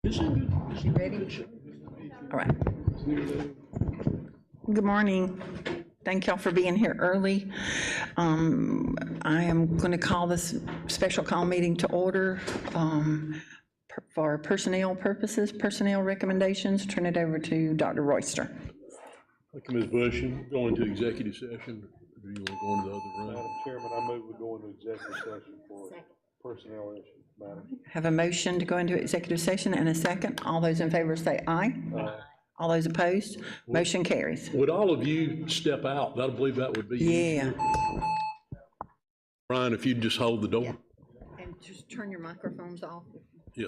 You ready? All right. Good morning. Thank y'all for being here early. I am going to call this special call meeting to order for personnel purposes, personnel recommendations. Turn it over to Dr. Royster. Thank you, Ms. Bush. Go into executive session. Or do you want to go into the other room? Madam Chairman, I move we go into executive session for personnel issues. Madam. Have a motion to go into executive session and a second. All those in favor say aye. All those opposed, motion carries. Would all of you step out? I believe that would be easier. Brian, if you'd just hold the door. And just turn your microphones off. Yeah.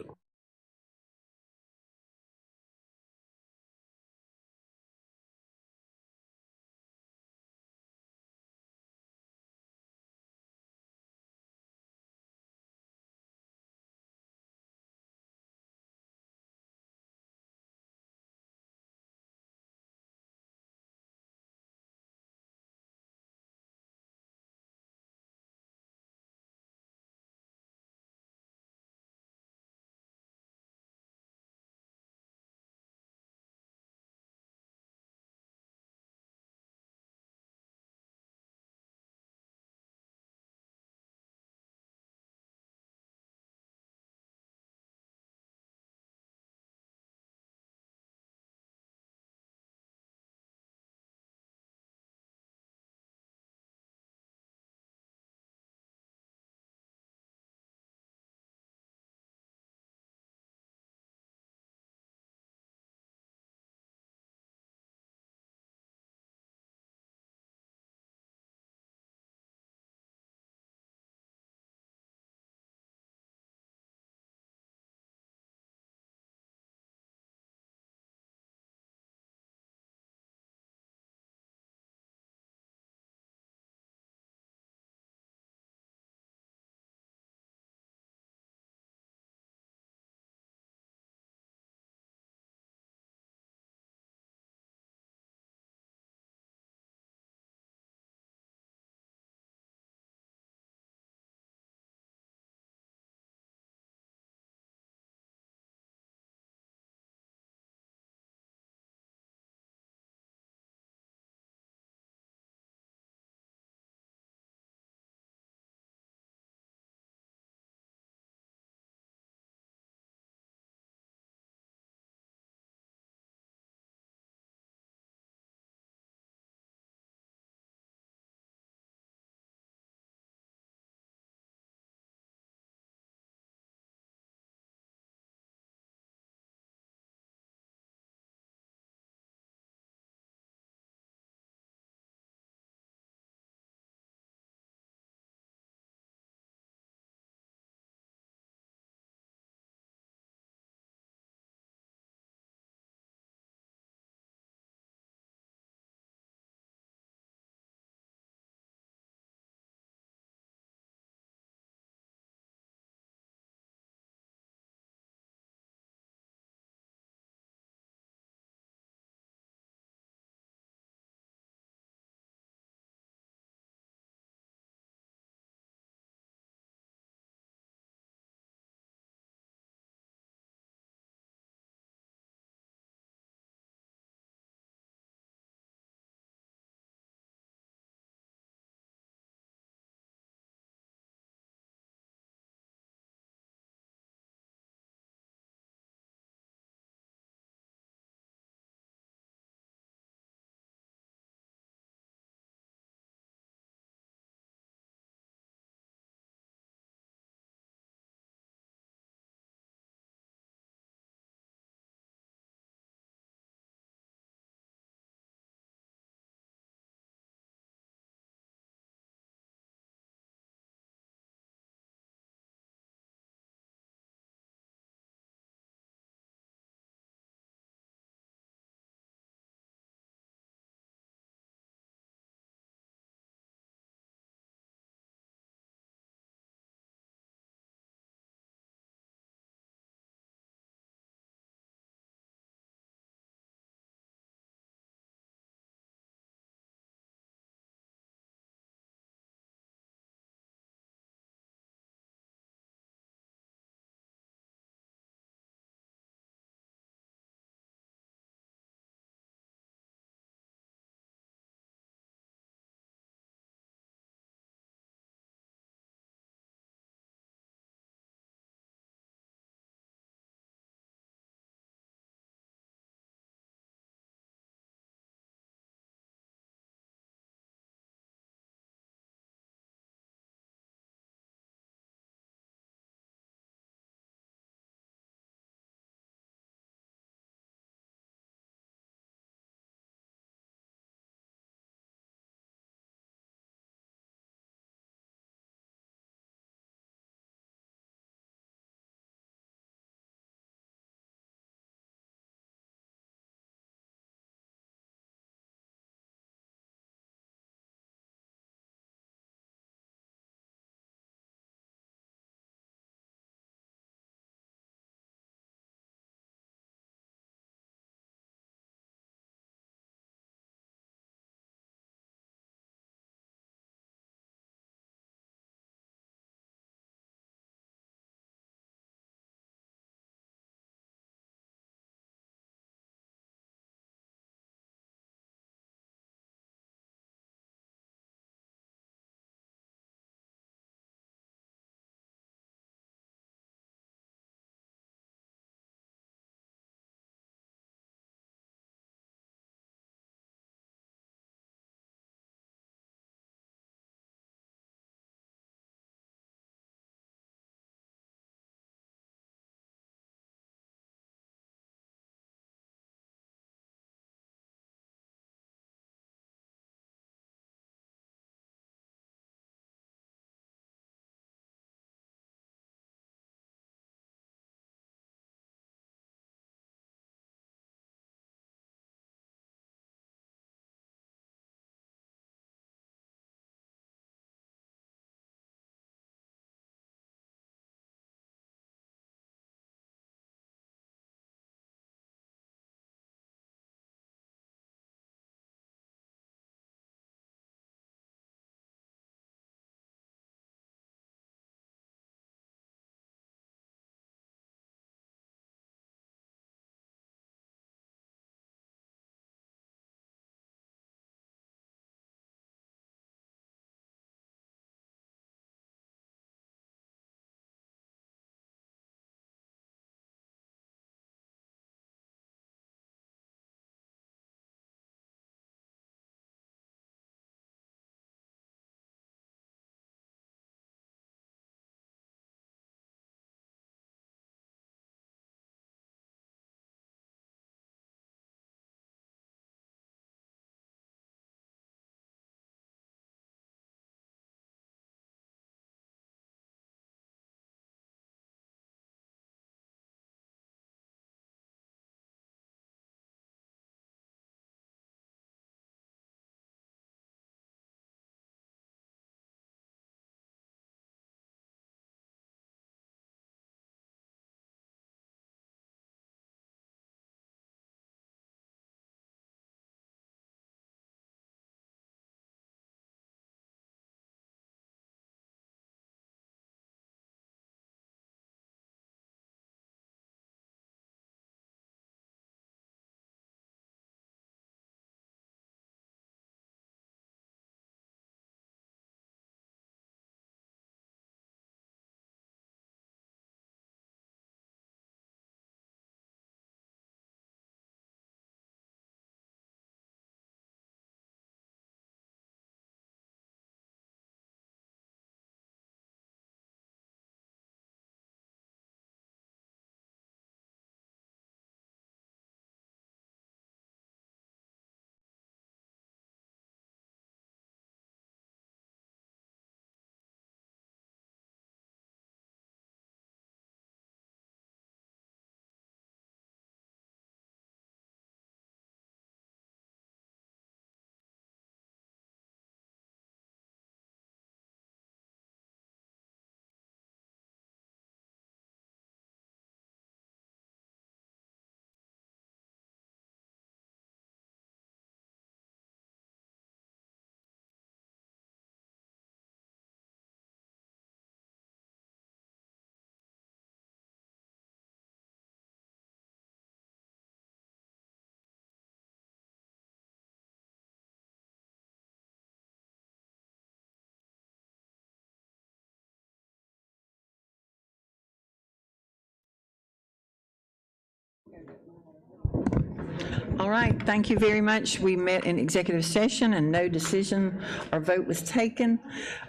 All right, thank you very much. We met in executive session and no decision or vote was taken.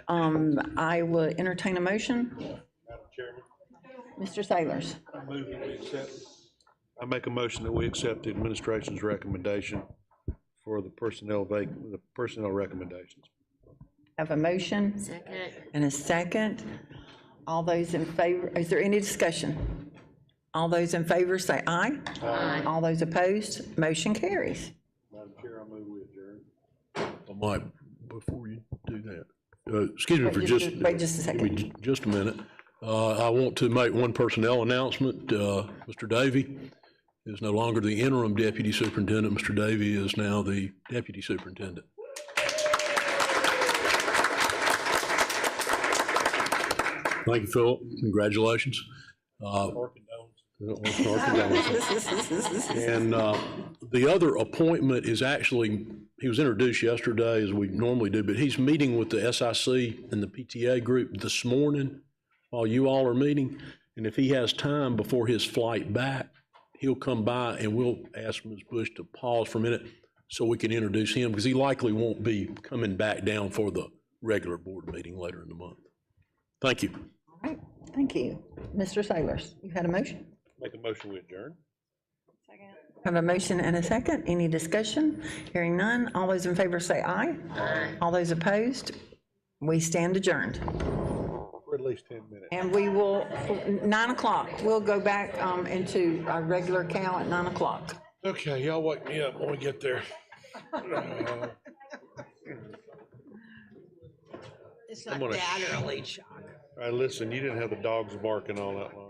I will entertain a motion. Madam Chairman, Mr. Sailors. I make a motion that we accept the administration's recommendation for the personnel recommendations. Have a motion? Second. And a second. All those in favor, is there any discussion? All those in favor say aye. Aye. All those opposed, motion carries. Madam Chair, I move we adjourn. I might, before you do that, excuse me for Wait just a second. give me just a minute. I want to make one personnel announcement. Mr. Davey is no longer the interim deputy superintendent. Mr. Davey is now the deputy superintendent. Thank you, Philip. Congratulations. Our condolences. And the other appointment is actually, he was introduced yesterday as we normally do, but he's meeting with the SIC and the PTA group this morning while you all are meeting. And if he has time before his flight back, he'll come by and we'll ask Ms. Bush to pause for a minute so we can introduce him, because he likely won't be coming back down for the regular board meeting later in the month. Thank you. All right, thank you. Mr. Sailors, you had a motion? Make a motion we adjourn. Have a motion and a second. Any discussion? Hearing none. All those in favor say aye. Aye. All those opposed, we stand adjourned. For at least 10 minutes. And we will, 9 o'clock, we'll go back into our regular count at 9 o'clock. Okay, y'all wake me up when we get there. It's I'm not gonna that early, Chuck. All right, listen, you didn't have the dogs barking all that long.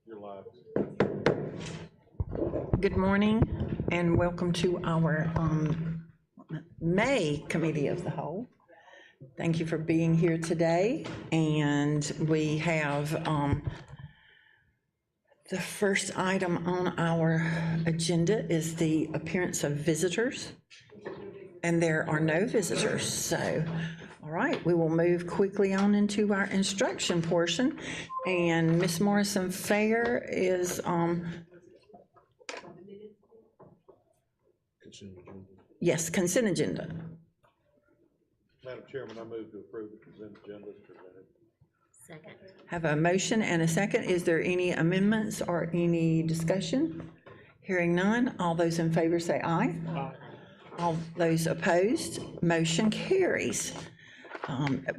You're live. Good morning and welcome to our May Committee of the Whole. Thank you for being here today. And we have the first item on our agenda is the appearance of visitors. And there are no visitors, so, all right, we will move quickly on into our instruction portion. And Ms. Morrison Fair is, yes, consent agenda. Madam Chairman, I move to approve the consent agenda as presented. Second. Have a motion and a second. Is there any amendments or any discussion? Hearing none, all those in favor say aye. Aye. All those opposed, motion carries.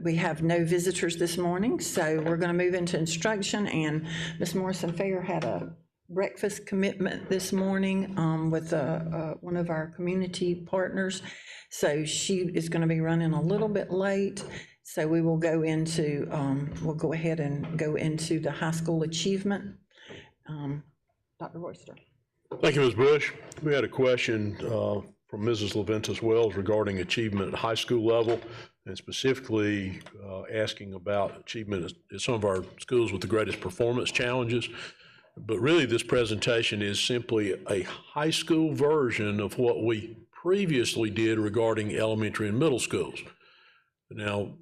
We have no visitors this morning, so we're going to move into instruction, and Ms. Morrison Fair had a breakfast commitment this morning with one of our community partners, so she is going to be running a little bit late, so we will go into, we'll go ahead and go into the high school achievement. Dr. Royster. Thank you, Ms. Bush. We had a question from Mrs. Leventis Wells regarding achievement at high school level, and specifically asking about achievement at some of our schools with the greatest performance challenges. But really, this presentation is simply a high school version of what we previously did regarding elementary and middle schools. Now,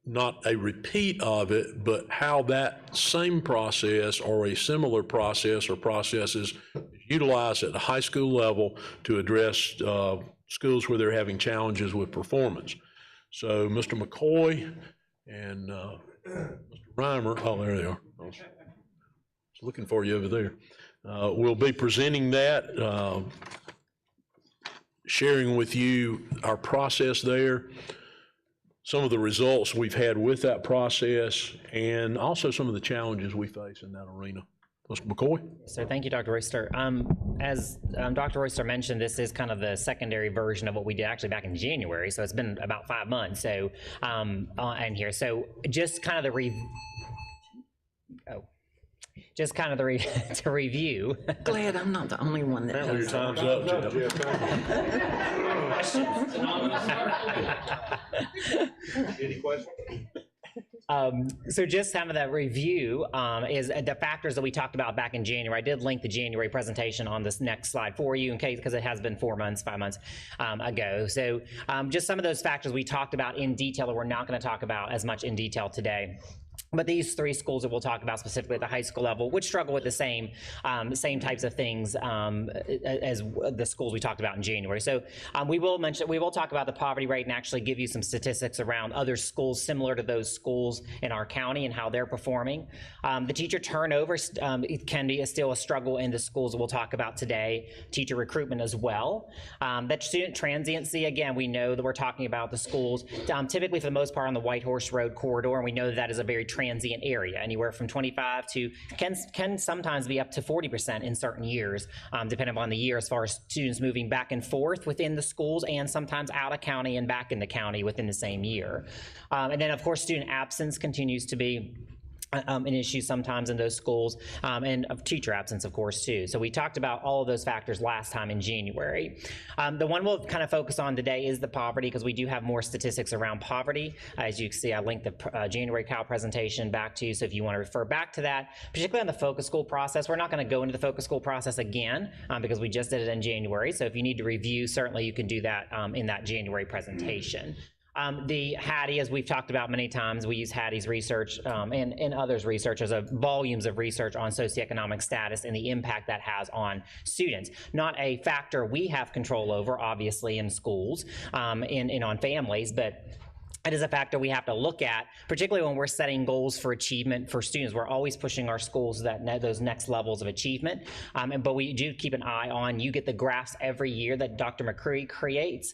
not a repeat of it, but how that same process or a similar process or processes is utilized at the high school level to address schools where they're having challenges with performance. So Mr. McCoy and Mr. Reimer, oh, there they are. I was looking for you over there. We'll be presenting that, sharing with you our process there, some of the results we've had with that process, and also some of the challenges we face in that arena. Mr. McCoy? So thank you, Dr. Royster. As Dr. Royster mentioned, this is kind of the secondary version of what we did actually back in January. So it's been about 5 months. So and here, so just kind of the to review. Glad I'm not the only one that Your does time's up, Jeff. Any questions? So just some of that review is the factors that we talked about back in January. I did link the January presentation on this next slide for you in case, because it has been 5 months ago. So just some of those factors we talked about in detail that we're not going to talk about as much in detail today. But these 3 schools that we'll talk about specifically at the high school level would struggle with the same types of things as the schools we talked about in January. So we will talk about the poverty rate and actually give you some statistics around other schools similar to those schools in our county and how they're performing. The teacher turnover it can be still a struggle in the schools that we'll talk about today. Teacher recruitment as well. That student transiency, again, we know that we're talking about the schools typically for the most part on the White Horse Road corridor, and we know that is a very transient area, anywhere from 25 to can sometimes be up to 40% in certain years, depending on the year, as far as students moving back and forth within the schools and sometimes out of county and back in the county within the same year. And then, of course, student absence continues to be an issue sometimes in those schools, and of teacher absence, of course, too. So we talked about all of those factors last time in January. The one we'll kind of focus on today is the poverty, because we do have more statistics around poverty. As you can see, I linked the January Cal presentation back to you, so if you want to refer back to that, particularly on the focus school process, we're not going to go into the focus school process again because we just did it in January. So if you need to review, certainly you can do that in that January presentation. The Hattie, as we've talked about many times, we use Hattie's research and others' research as volumes of research on socioeconomic status and the impact that has on students. Not a factor we have control over, obviously, in schools and on families, but it is a factor we have to look at, particularly when we're setting goals for achievement for students. We're always pushing our schools to those next levels of achievement, but we do keep an eye on, you get the graphs every year that Dr. McCreary creates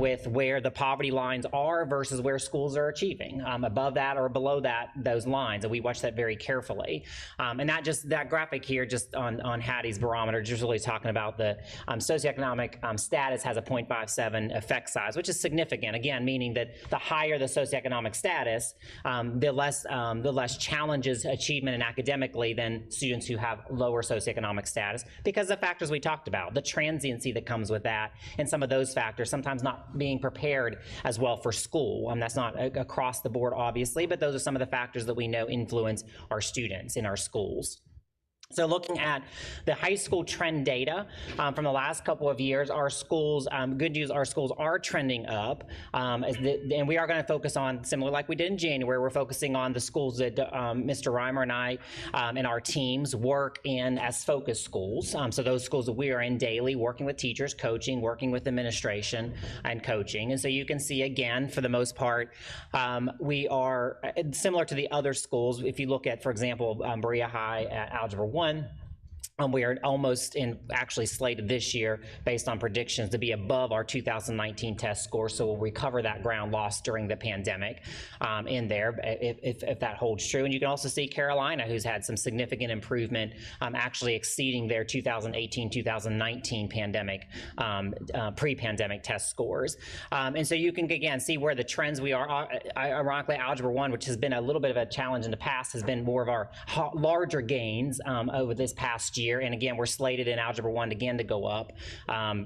with where the poverty lines are versus where schools are achieving, above that or below those lines, and we watch that very carefully. And that graphic here, just on Hattie's barometer, just really talking about the socioeconomic status has a 0.57 effect size, which is significant, again, meaning that the higher the socioeconomic status, the less challenges achievement and academically than students who have lower socioeconomic status, because the factors we talked about, the transiency that comes with that, and some of those factors, sometimes not being prepared as well for school. That's not across the board, obviously, but those are some of the factors that we know influence our students in our schools. So looking at the high school trend data from the last couple of years, our schools, good news, our schools are trending up. And we are going to focus on, similar like we did in January, we're focusing on the schools that Mr. Reimer and I and our teams work in as focus schools. So those schools that we are in daily, working with teachers, coaching, working with administration and coaching. And so you can see, again, for the most part, we are similar to the other schools. If you look at, for example, Berea High at Algebra 1, we are almost actually slated this year based on predictions to be above our 2019 test score, so we'll recover that ground lost during the pandemic in there if that holds true. And you can also see Carolina, who's had some significant improvement, actually exceeding their 2018-2019 pandemic pre-pandemic test scores. And so you can again see where the trends we are. Ironically, Algebra 1, which has been a little bit of a challenge in the past, has been more of our larger gains over this past year. And again, we're slated in Algebra 1 again to go up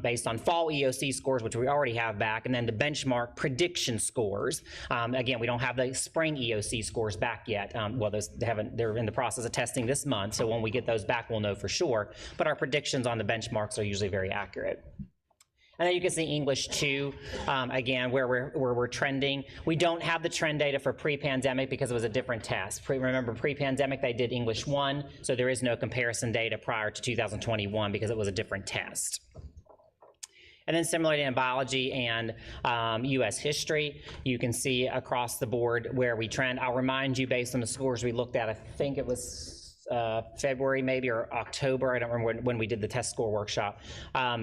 based on fall EOC scores, which we already have back, and then the benchmark prediction scores. Again, we don't have the spring EOC scores back yet. Well, they're in the process of testing this month, so when we get those back, we'll know for sure. But our predictions on the benchmarks are usually very accurate. And then you can see English 2, again, where we're trending. We don't have the trend data for pre-pandemic because it was a different test. Remember, pre-pandemic, they did English 1, so there is no comparison data prior to 2021 because it was a different test. And then similarly in biology and U.S. history, you can see across the board where we trend. I'll remind you, based on the scores we looked at, I think it was February maybe or October, I don't remember when we did the test score workshop.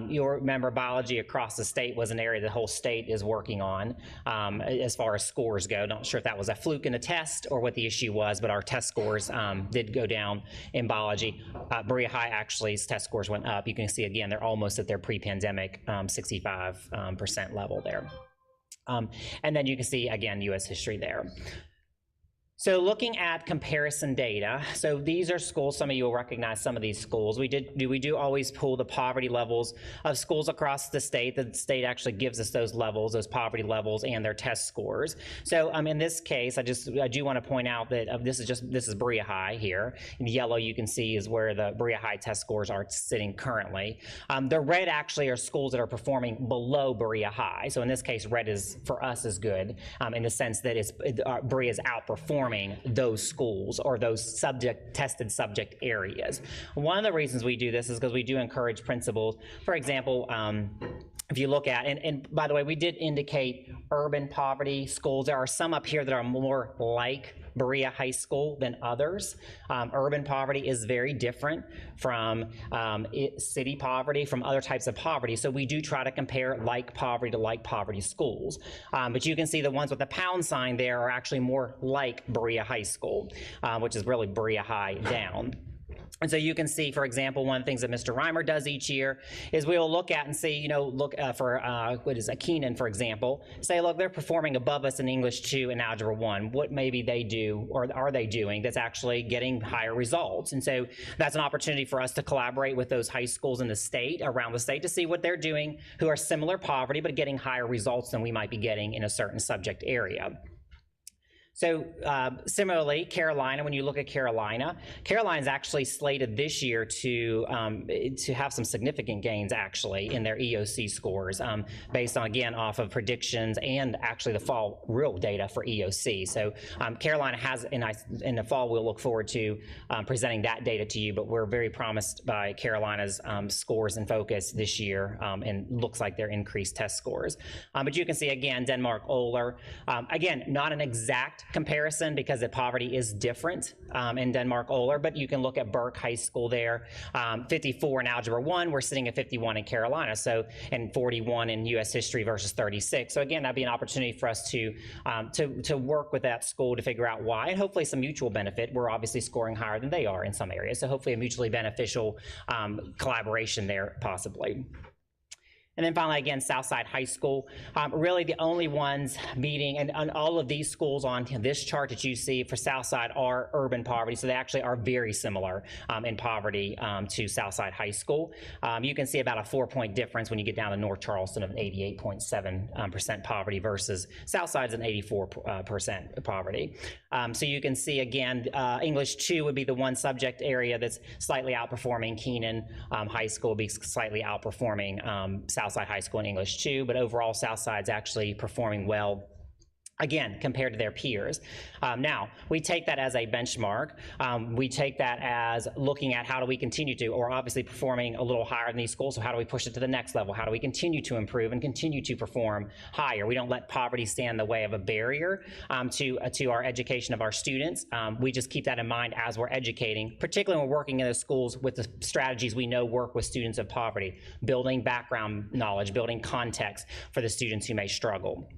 You'll remember biology across the state was an area the whole state is working on as far as scores go. Not sure if that was a fluke in the test or what the issue was, but our test scores did go down in biology. Berea High actually's test scores went up. You can see again, they're almost at their pre-pandemic 65% level there. And then you can see again, U.S. history there. So looking at comparison data, so these are schools, some of you will recognize some of these schools. We do always pull the poverty levels of schools across the state. The state actually gives us those levels, those poverty levels and their test scores. So in this case, I do want to point out that this is Berea High here. In yellow you can see is where the Berea High test scores are sitting currently. The red actually are schools that are performing below Berea High. So in this case, red is, for us, is good in the sense that Berea is outperforming those schools or those tested subject areas. One of the reasons we do this is because we do encourage principals. For example, if you look at, and by the way, we did indicate urban poverty schools. There are some up here that are more like Berea High School than others. Urban poverty is very different from city poverty, from other types of poverty. So we do try to compare like poverty to like poverty schools. But you can see the ones with the pound sign there are actually more like Berea High School, which is really Berea High down. And so you can see, for example, one of the things that Mr. Reimer does each year is we will look at and see, look for, what is a Keenan, for example, say, look, they're performing above us in English 2 and Algebra 1. What maybe they do or are they doing that's actually getting higher results? And so that's an opportunity for us to collaborate with those high schools in the state, around the state, to see what they're doing who are similar poverty but getting higher results than we might be getting in a certain subject area. So similarly, Carolina, when you look at Carolina is actually slated this year to have some significant gains actually in their EOC scores based on, again, off of predictions and actually the fall real data for EOC. So Carolina has, in the fall, we'll look forward to presenting that data to you, but we're very promised by Carolina's scores and focus this year and looks like their increased test scores. But you can see, again, Denmark, Oler, again, not an exact comparison because the poverty is different in Denmark, Oler, but you can look at Burke High School there, 54 in Algebra 1, we're sitting at 51 in Carolina, so, and 41 in U.S. history versus 36. So again, that'd be an opportunity for us to work with that school to figure out why, and hopefully some mutual benefit. We're obviously scoring higher than they are in some areas, so hopefully a mutually beneficial collaboration there possibly. And then finally, again, Southside High School, really the only ones meeting, and all of these schools on this chart that you see for Southside are urban poverty, so they actually are very similar in poverty to Southside High School. You can see about a 4-point difference when you get down to North Charleston of an 88.7% poverty versus Southside's an 84% poverty. So you can see again, English 2 would be the one subject area that's slightly outperforming. Keenan High School will be slightly outperforming Southside High School in English 2, but overall Southside's actually performing well, again, compared to their peers. Now, we take that as a benchmark. We take that as looking at how do we continue to, or obviously performing a little higher than these schools, so how do we push it to the next level? How do we continue to improve and continue to perform higher? We don't let poverty stand in the way of a barrier to our education of our students. We just keep that in mind as we're educating, particularly when we're working in the schools with the strategies we know work with students of poverty, building background knowledge, building context for the students who may struggle.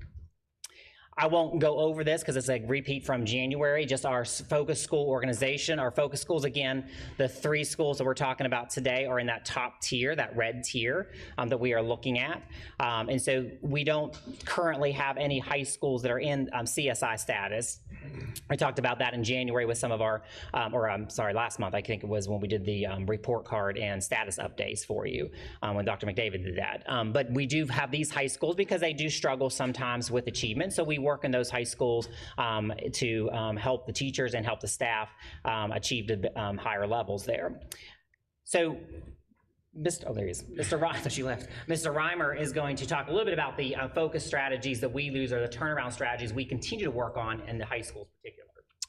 I won't go over this because it's a repeat from January, just our focus school organization. Our focus schools, again, the 3 schools that we're talking about today are in that top tier, that red tier that we are looking at. And so we don't currently have any high schools that are in CSI status. I talked about that in January with some of our, last month, I think it was when we did the report card and status updates for you, when Dr. McDavid did that. But we do have these high schools because they do struggle sometimes with achievement. So we work in those high schools to help the teachers and help the staff achieve the higher levels there. So there he is. Mr. Reimer, she left. Mr. Reimer is going to talk a little bit about the focus strategies that we use, or the turnaround strategies we continue to work on in the high schools in particular.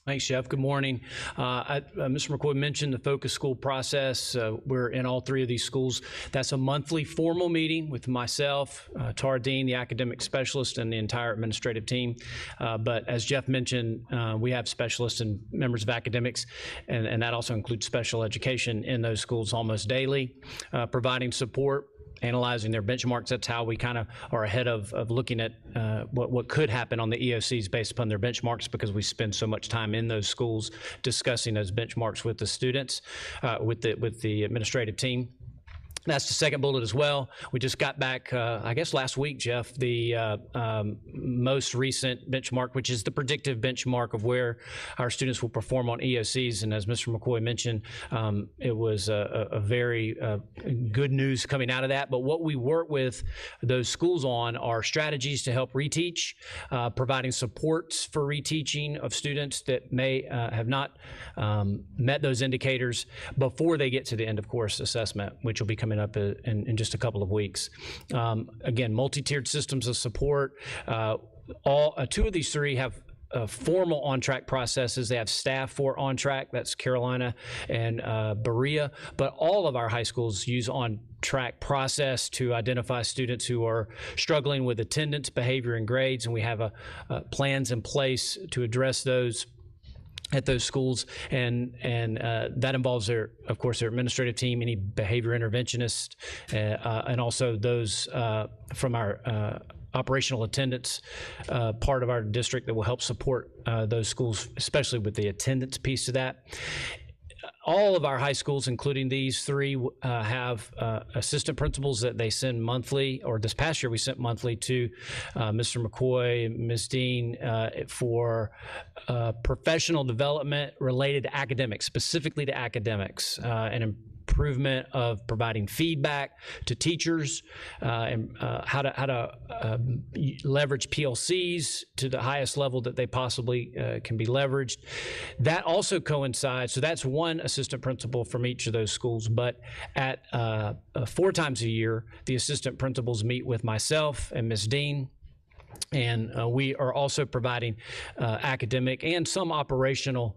Thanks, Jeff. Good morning. Mr. McCoy mentioned the focus school process. We're in all 3 of these schools. That's a monthly formal meeting with myself, Tara Dean, the academic specialist, and the entire administrative team. But as Jeff mentioned, we have specialists and members of academics, and that also includes special education in those schools almost daily, providing support, analyzing their benchmarks. That's how we kind of are ahead of looking at what could happen on the EOCs based upon their benchmarks, because we spend so much time in those schools discussing those benchmarks with the students, with the administrative team. That's the second bullet as well. We just got back, I guess last week, Jeff, the most recent benchmark, which is the predictive benchmark of where our students will perform on EOCs. And as Mr. McCoy mentioned, it was a very good news coming out of that. But what we work with those schools on are strategies to help reteach, providing supports for reteaching of students that may have not met those indicators before they get to the end of course assessment, which will be coming up in just a couple of weeks. Again, multi-tiered systems of support. 2 of these 3 have formal on-track processes. They have staff for on-track, that's Carolina and Berea, but all of our high schools use on-track process to identify students who are struggling with attendance, behavior, and grades, and we have plans in place to address those at those schools, and that involves of course their administrative team, any behavior interventionist, and also those from our operational attendance part of our district that will help support those schools, especially with the attendance piece of that. All of our high schools, including these 3, have assistant principals that they send monthly, or this past year we sent monthly to Mr. McCoy, Ms. Dean, for professional development related to academics, specifically to academics, and improvement of providing feedback to teachers, and how to leverage PLCs to the highest level that they possibly can be leveraged. That also coincides, so that's one assistant principal from each of those schools, but at 4 times a year, the assistant principals meet with myself and Ms. Dean, and we are also providing academic and some operational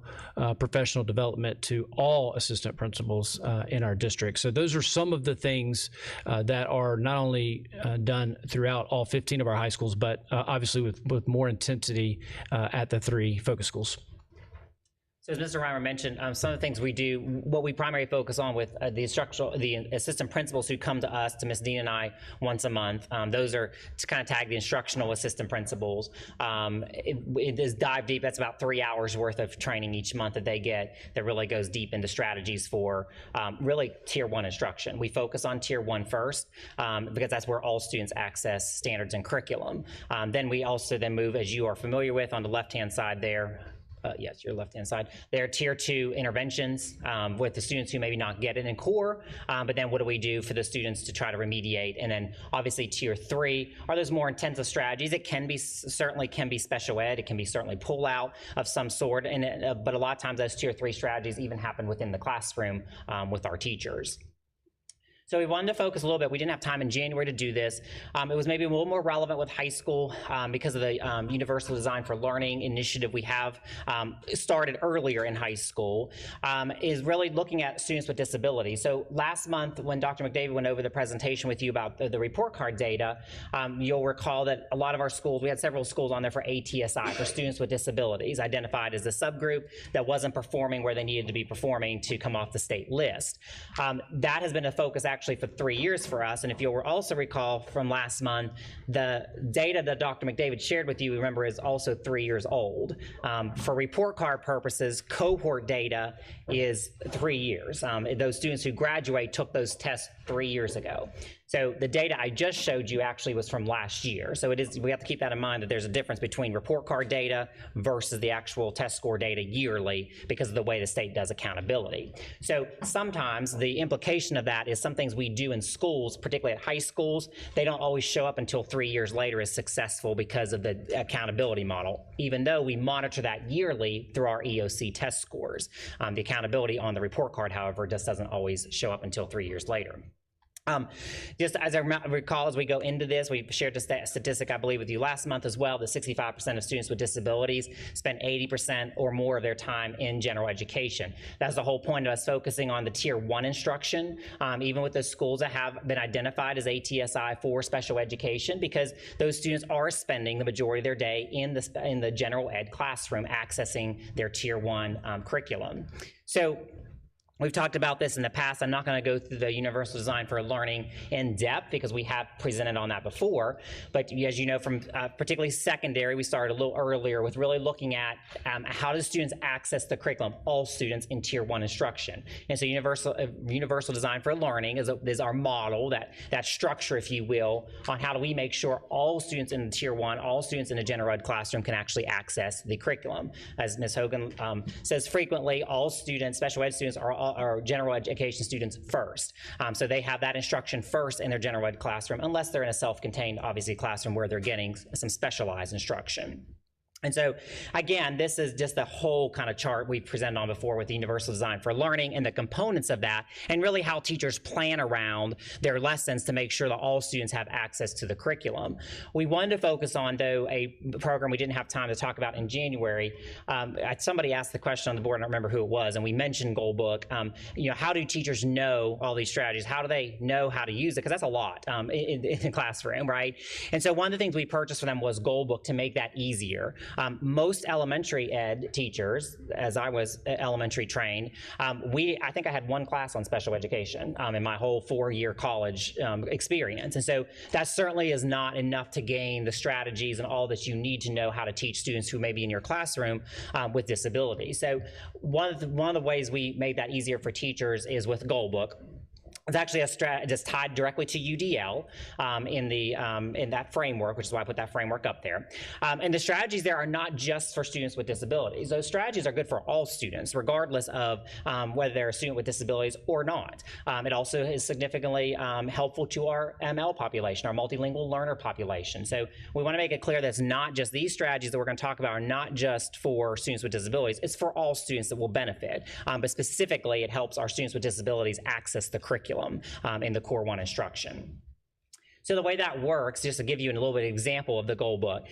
professional development to all assistant principals in our district. So those are some of the things that are not only done throughout all 15 of our high schools, but obviously with more intensity at the 3 focus schools. So as Mr. Reimer mentioned, some of the things we do, what we primarily focus on with the assistant principals who come to us, to Ms. Dean and I, once a month. Those are to kind of tag the instructional assistant principals. It is dive deep. That's about 3 hours worth of training each month that they get that really goes deep into strategies for really tier 1 instruction. We focus on tier 1 first because that's where all students access standards and curriculum. Then we also then move, as you are familiar with, on the left-hand side there. Yes, your left-hand side. There are tier 2 interventions with the students who maybe not get it in core, but then what do we do for the students to try to remediate? And then obviously tier 3 are those more intensive strategies. It can be, certainly can be special ed. It can be certainly pull out of some sort. And but a lot of times those tier 3 strategies even happen within the classroom with our teachers. So we wanted to focus a little bit. We didn't have time in January to do this. It was maybe a little more relevant with high school because of the Universal Design for Learning initiative we have started earlier in high school, is really looking at students with disabilities. So last month when Dr. McDavid went over the presentation with you about the report card data, you'll recall that a lot of our schools, we had several schools on there for ATSI, for students with disabilities, identified as a subgroup that wasn't performing where they needed to be performing to come off the state list. That has been a focus actually for 3 years for us, and if you'll also recall from last month, the data that Dr. McDavid shared with you, remember, is also 3 years old. For report card purposes, cohort data is 3 years. Those students who graduate took those tests 3 years ago. So the data I just showed you actually was from last year. So it is, we have to keep that in mind, that there's a difference between report card data versus the actual test score data yearly because of the way the state does accountability. So sometimes the implication of that is some things we do in schools, particularly at high schools, they don't always show up until 3 years later as successful because of the accountability model, even though we monitor that yearly through our EOC test scores. The accountability on the report card, however, just doesn't always show up until 3 years later. Just as I recall, as we go into this, we shared a statistic, I believe, with you last month as well, that 65% of students with disabilities spend 80% or more of their time in general education. That's the whole point of us focusing on the tier 1 instruction, even with those schools that have been identified as ATSI for special education, because those students are spending the majority of their day in the general ed classroom accessing their tier 1 curriculum. So we've talked about this in the past. I'm not going to go through the Universal Design for Learning in depth because we have presented on that before. But as you know, from particularly secondary, we started a little earlier with really looking at how do students access the curriculum, all students in tier 1 instruction. And so Universal Design for Learning is our model, that structure, if you will, on how do we make sure all students in tier 1, all students in a general ed classroom can actually access the curriculum. As Ms. Hogan says frequently, all students, special ed students, are general education students first. So they have that instruction first in their general ed classroom, unless they're in a self-contained, obviously, classroom where they're getting some specialized instruction. And so, again, this is just the whole kind of chart we've presented on before with the Universal Design for Learning and the components of that, and really how teachers plan around their lessons to make sure that all students have access to the curriculum. We wanted to focus on, though, a program we didn't have time to talk about in January. Somebody asked the question on the board, I don't remember who it was, and we mentioned Goalbook. You know, how do teachers know all these strategies? How do they know how to use it? Because that's a lot in the classroom, right? And so one of the things we purchased for them was Goalbook to make that easier. Most elementary ed teachers, as I was elementary trained, I think I had one class on special education in my whole 4-year college experience. And so that certainly is not enough to gain the strategies and all that you need to know how to teach students who may be in your classroom with disabilities. So one of the ways we made that easier for teachers is with Goalbook. It's actually just tied directly to UDL in that framework, which is why I put that framework up there. And the strategies there are not just for students with disabilities. Those strategies are good for all students, regardless of whether they're a student with disabilities or not. It also is significantly helpful to our ML population, our multilingual learner population. So we want to make it clear that it's not just these strategies that we're going to talk about are not just for students with disabilities. It's for all students that will benefit. But specifically, it helps our students with disabilities access the curriculum in the Core 1 instruction. So the way that works, just to give you a little bit of example of the Goalbook,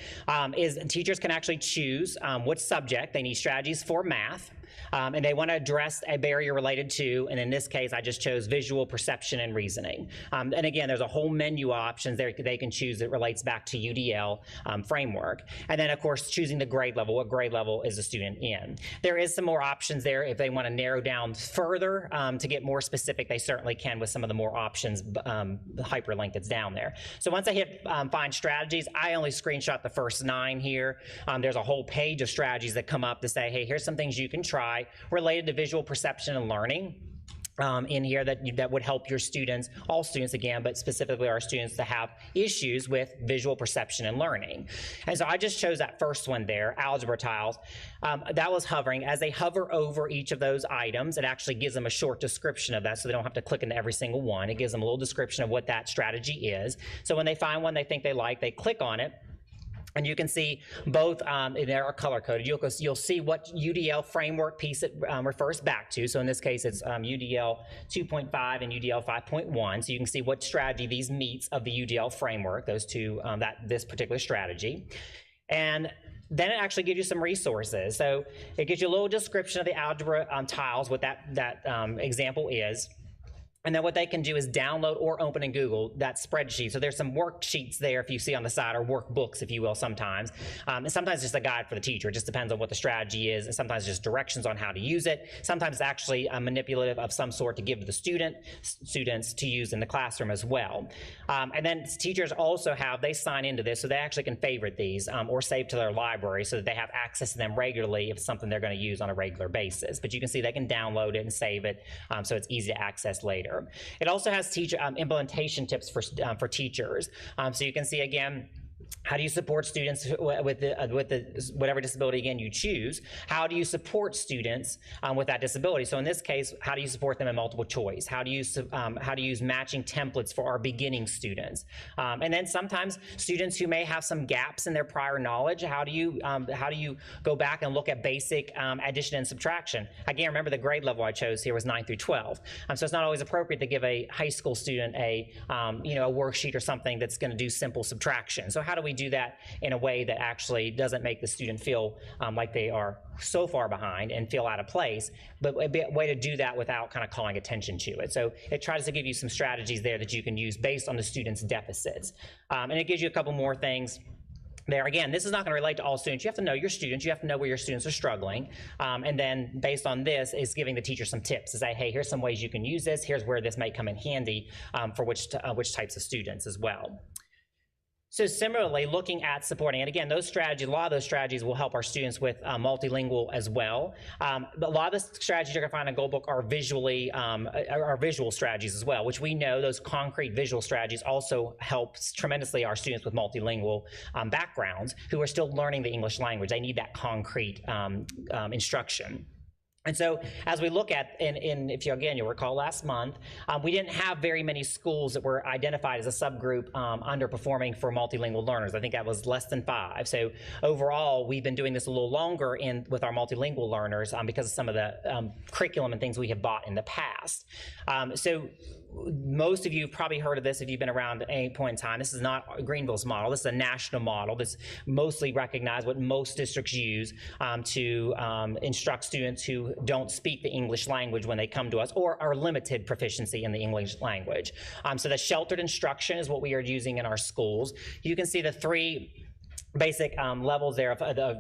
is teachers can actually choose what subject they need strategies for math, And they want to address a barrier related to, and in this case, I just chose visual perception and reasoning. And again, there's a whole menu of options there they can choose that relates back to UDL framework. And then, of course, choosing the grade level. What grade level is the student in? There is some more options there. If they want to narrow down further to get more specific, they certainly can with some of the more options, the hyperlink that's down there. So once I hit find strategies, I only screenshot the first 9 here. There's a whole page of strategies that come up to say, hey, here's some things you can try related to visual perception and learning. In here that would help your students, all students again, but specifically our students, to have issues with visual perception and learning. And so I just chose that first one there, algebra tiles. That was hovering. As they hover over each of those items, it actually gives them a short description of that, so they don't have to click into every single one. It gives them a little description of what that strategy is. So when they find one they think they like, they click on it. And you can see both, they are color-coded. You'll see what UDL framework piece it refers back to. So in this case, it's UDL 2.5 and UDL 5.1. So you can see what strategy these meets of the UDL framework, those two, this particular strategy. And then it actually gives you some resources. So it gives you a little description of the algebra tiles, what that example is. And then what they can do is download or open in Google that spreadsheet. So there's some worksheets there, if you see on the side, or workbooks, if you will, sometimes. And sometimes just a guide for the teacher. It just depends on what the strategy is, and sometimes just directions on how to use it. Sometimes it's actually a manipulative of some sort to give to the students to use in the classroom as well. And then teachers also they sign into this, so they actually can favorite these or save to their library so that they have access to them regularly if it's something they're going to use on a regular basis. But you can see they can download it and save it, so it's easy to access later. It also has teacher implementation tips for teachers. So you can see again, how do you support students with whatever disability again you choose? How do you support students with that disability? So in this case, how do you support them in multiple choice? How do you use matching templates for our beginning students? And then sometimes students who may have some gaps in their prior knowledge, how do you go back and look at basic addition and subtraction? Again, remember the grade level I chose here was 9 through 12. So it's not always appropriate to give a high school student a worksheet or something that's going to do simple subtraction. So how do we do that in a way that actually doesn't make the student feel like they are so far behind and feel out of place, but a way to do that without kind of calling attention to it. So it tries to give you some strategies there that you can use based on the student's deficits. And it gives you a couple more things there. Again, this is not going to relate to all students. You have to know your students. You have to know where your students are struggling. And then based on this is giving the teacher some tips to say, hey, here's some ways you can use this. Here's where this may come in handy for which types of students as well. So similarly, looking at supporting, and again, those strategies, a lot of those strategies will help our students with multilingual as well. But a lot of the strategies you're going to find in Goldbook are visual strategies as well, which we know those concrete visual strategies also helps tremendously our students with multilingual backgrounds who are still learning the English language. They need that concrete instruction. And so as we look at, if you'll recall last month, we didn't have very many schools that were identified as a subgroup underperforming for multilingual learners. I think that was less than 5. So overall, we've been doing this a little longer with our multilingual learners because of some of the curriculum and things we have bought in the past. So most of you have probably heard of this if you've been around at any point in time. This is not Greenville's model. This is a national model that's mostly recognized, what most districts use to instruct students who don't speak the English language when they come to us or are limited proficiency in the English language. So the sheltered instruction is what we are using in our schools. You can see the 3 basic levels there, of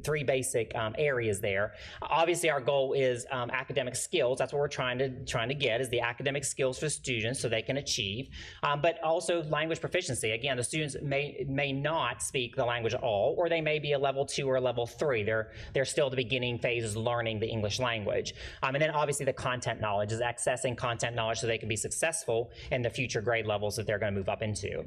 3 basic areas there. Obviously, our goal is academic skills. That's what we're trying to get, is the academic skills for students so they can achieve. But also language proficiency. Again, the students may not speak the language at all, or they may be a level 2 or a level 3. They're still at the beginning phases learning the English language. And then obviously the content knowledge is accessing content knowledge so they can be successful in the future grade levels that they're going to move up into.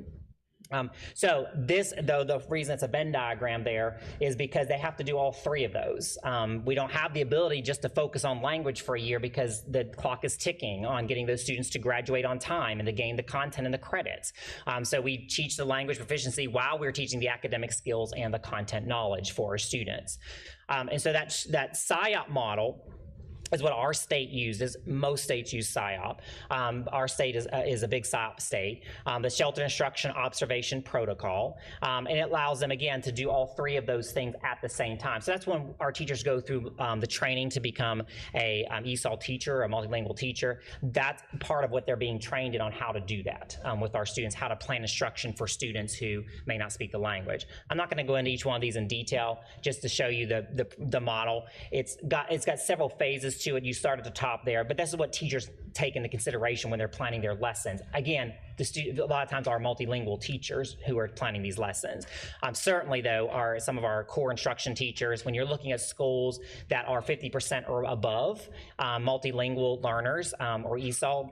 So this, though, the reason it's a Venn diagram there is because they have to do all 3 of those. We don't have the ability just to focus on language for a year because the clock is ticking on getting those students to graduate on time and to gain the content and the credits. So we teach the language proficiency while we're teaching the academic skills and the content knowledge for our students. And so that SIOP model is what our state uses. Most states use PSYOP. Our state is a big PSYOP state. The Shelter Instruction Observation Protocol, and it allows them, again, to do all three of those things at the same time. So that's when our teachers go through the training to become a ESOL teacher, a multilingual teacher. That's part of what they're being trained in on how to do that with our students, how to plan instruction for students who may not speak the language. I'm not going to go into each one of these in detail, just to show you the model. It's got several phases to it. You start at the top there, but this is what teachers take into consideration when they're planning their lessons. Again, a lot of times are multilingual teachers who are planning these lessons. Certainly, though, are some of our core instruction teachers. When you're looking at schools that are 50% or above multilingual learners or ESOL,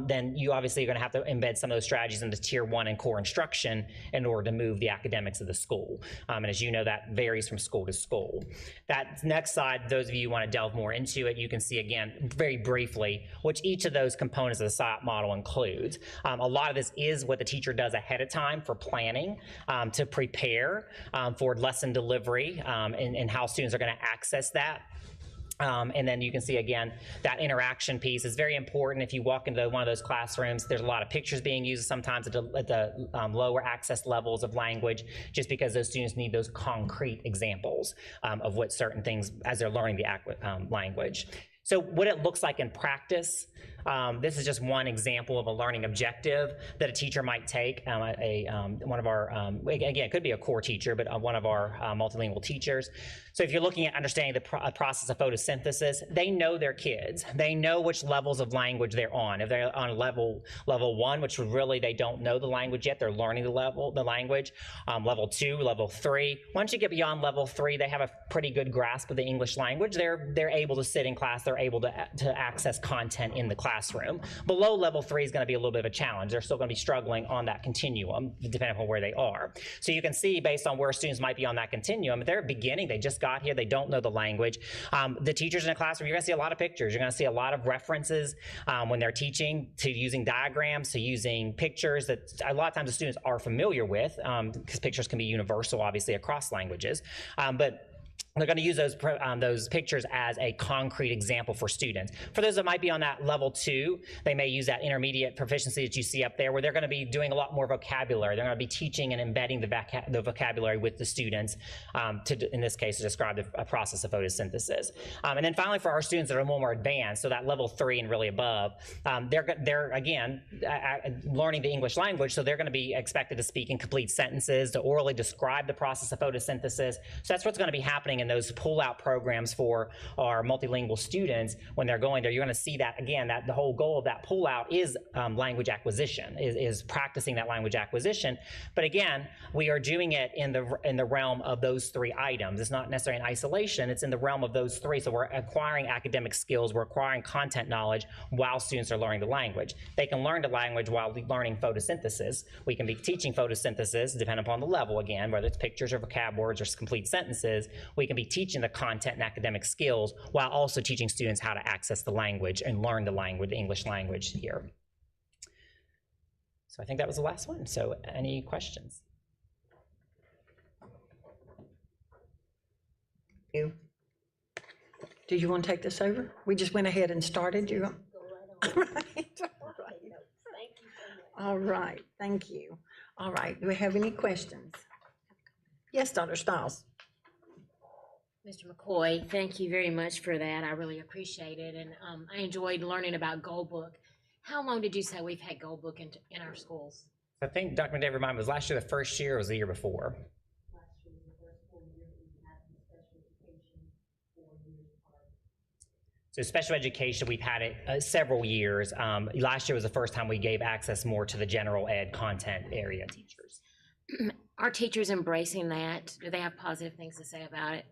then you obviously are going to have to embed some of those strategies into tier 1 and core instruction in order to move the academics of the school. And as you know, that varies from school to school. That next slide, those of you who want to delve more into it, you can see again, very briefly, which each of those components of the PSYOP model includes. A lot of this is what the teacher does ahead of time for planning, to prepare for lesson delivery and how students are going to access that. And then you can see again that interaction piece is very important. If you walk into one of those classrooms, there's a lot of pictures being used sometimes at the lower access levels of language, just because those students need those concrete examples of what certain things as they're learning the language. So what it looks like in practice, this is just one example of a learning objective that a teacher might take. One of our, again, it could be a core teacher, but one of our multilingual teachers. So if you're looking at understanding the process of photosynthesis, they know their kids. They know which levels of language they're on. If they're on level 1, which really they don't know the language yet, they're learning the language. Level 2, level 3. Once you get beyond level 3, they have a pretty good grasp of the English language. They're able to sit in class. They're able to access content in the classroom. Below level 3 is going to be a little bit of a challenge. They're still going to be struggling on that continuum, depending on where they are. So you can see, based on where students might be on that continuum, if they're beginning, they just got here, they don't know the language. The teachers in the classroom, you're going to see a lot of pictures. You're going to see a lot of references when they're teaching, to using diagrams, to using pictures that a lot of times the students are familiar with, because pictures can be universal, obviously, across languages. But they're going to use those pictures as a concrete example for students. For those that might be on that level 2, they may use that intermediate proficiency that you see up there, where they're going to be doing a lot more vocabulary. They're going to be teaching and embedding the vocabulary with the students, in this case, to describe the process of photosynthesis. And then finally, for our students that are a little more advanced, so that level 3 and really above, they're again, learning the English language, so they're going to be expected to speak in complete sentences, to orally describe the process of photosynthesis. So that's what's going to be happening in those pull-out programs for our multilingual students. When they're going there, you're going to see that, again, that the whole goal of that pull-out is language acquisition, is practicing that language acquisition. But again, we are doing it in the realm of those 3 items. It's not necessarily in isolation, it's in the realm of those 3. So we're acquiring academic skills, we're acquiring content knowledge while students are learning the language. They can learn the language while learning photosynthesis. We can be teaching photosynthesis, depending upon the level, again, whether it's pictures or vocab words or complete sentences. We can be teaching the content and academic skills while also teaching students how to access the language and learn the language, the English language here. So I think that was the last one. So any questions? You. Do you want to take this over? We just went ahead and started. You. All right. All right. Thank you. All right. Do we have any questions? Yes, Dr. Stiles. Mr. McCoy, thank you very much for that. I really appreciate it. And I enjoyed learning about Goldbook. How long did you say we've had Goldbook in our schools? I think Dr. McDavid reminded me, was last year the first year or was the year before? Last year was the first full year that we've had special education 4 years apart. So special education, we've had it several years. Last year was the first time we gave access more to the general ed content area teachers. Are teachers embracing that? Do they have positive things to say about it?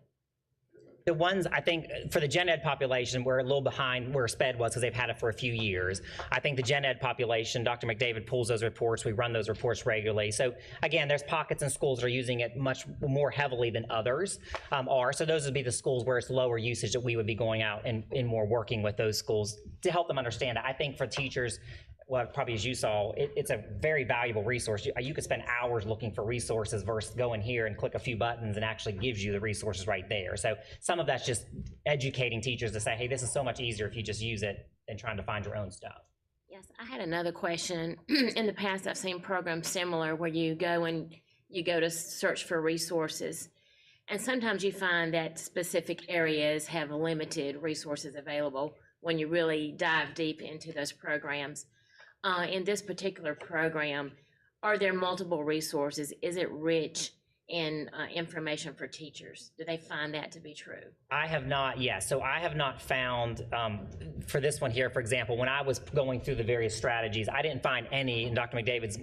The ones, I think, for the gen ed population, we're a little behind where SPED was because they've had it for a few years. I think the gen ed population, Dr. McDavid pulls those reports. We run those reports regularly. So again, there's pockets in schools that are using it much more heavily than others are. So those would be the schools where it's lower usage that we would be going out and more working with those schools to help them understand it. I think for teachers, well, probably as you saw, it's a very valuable resource. You could spend hours looking for resources versus going here and click a few buttons and actually gives you the resources right there. So some of that's just educating teachers to say, hey, this is so much easier if you just use it than trying to find your own stuff. Yes, I had another question. In the past, I've seen programs similar where you go to search for resources. And sometimes you find that specific areas have limited resources available when you really dive deep into those programs. In this particular program, are there multiple resources? Is it rich in information for teachers? Do they find that to be true? I have not, yes. So I have not found, for this one here, for example, when I was going through the various strategies, I didn't find any, and Dr. McDavid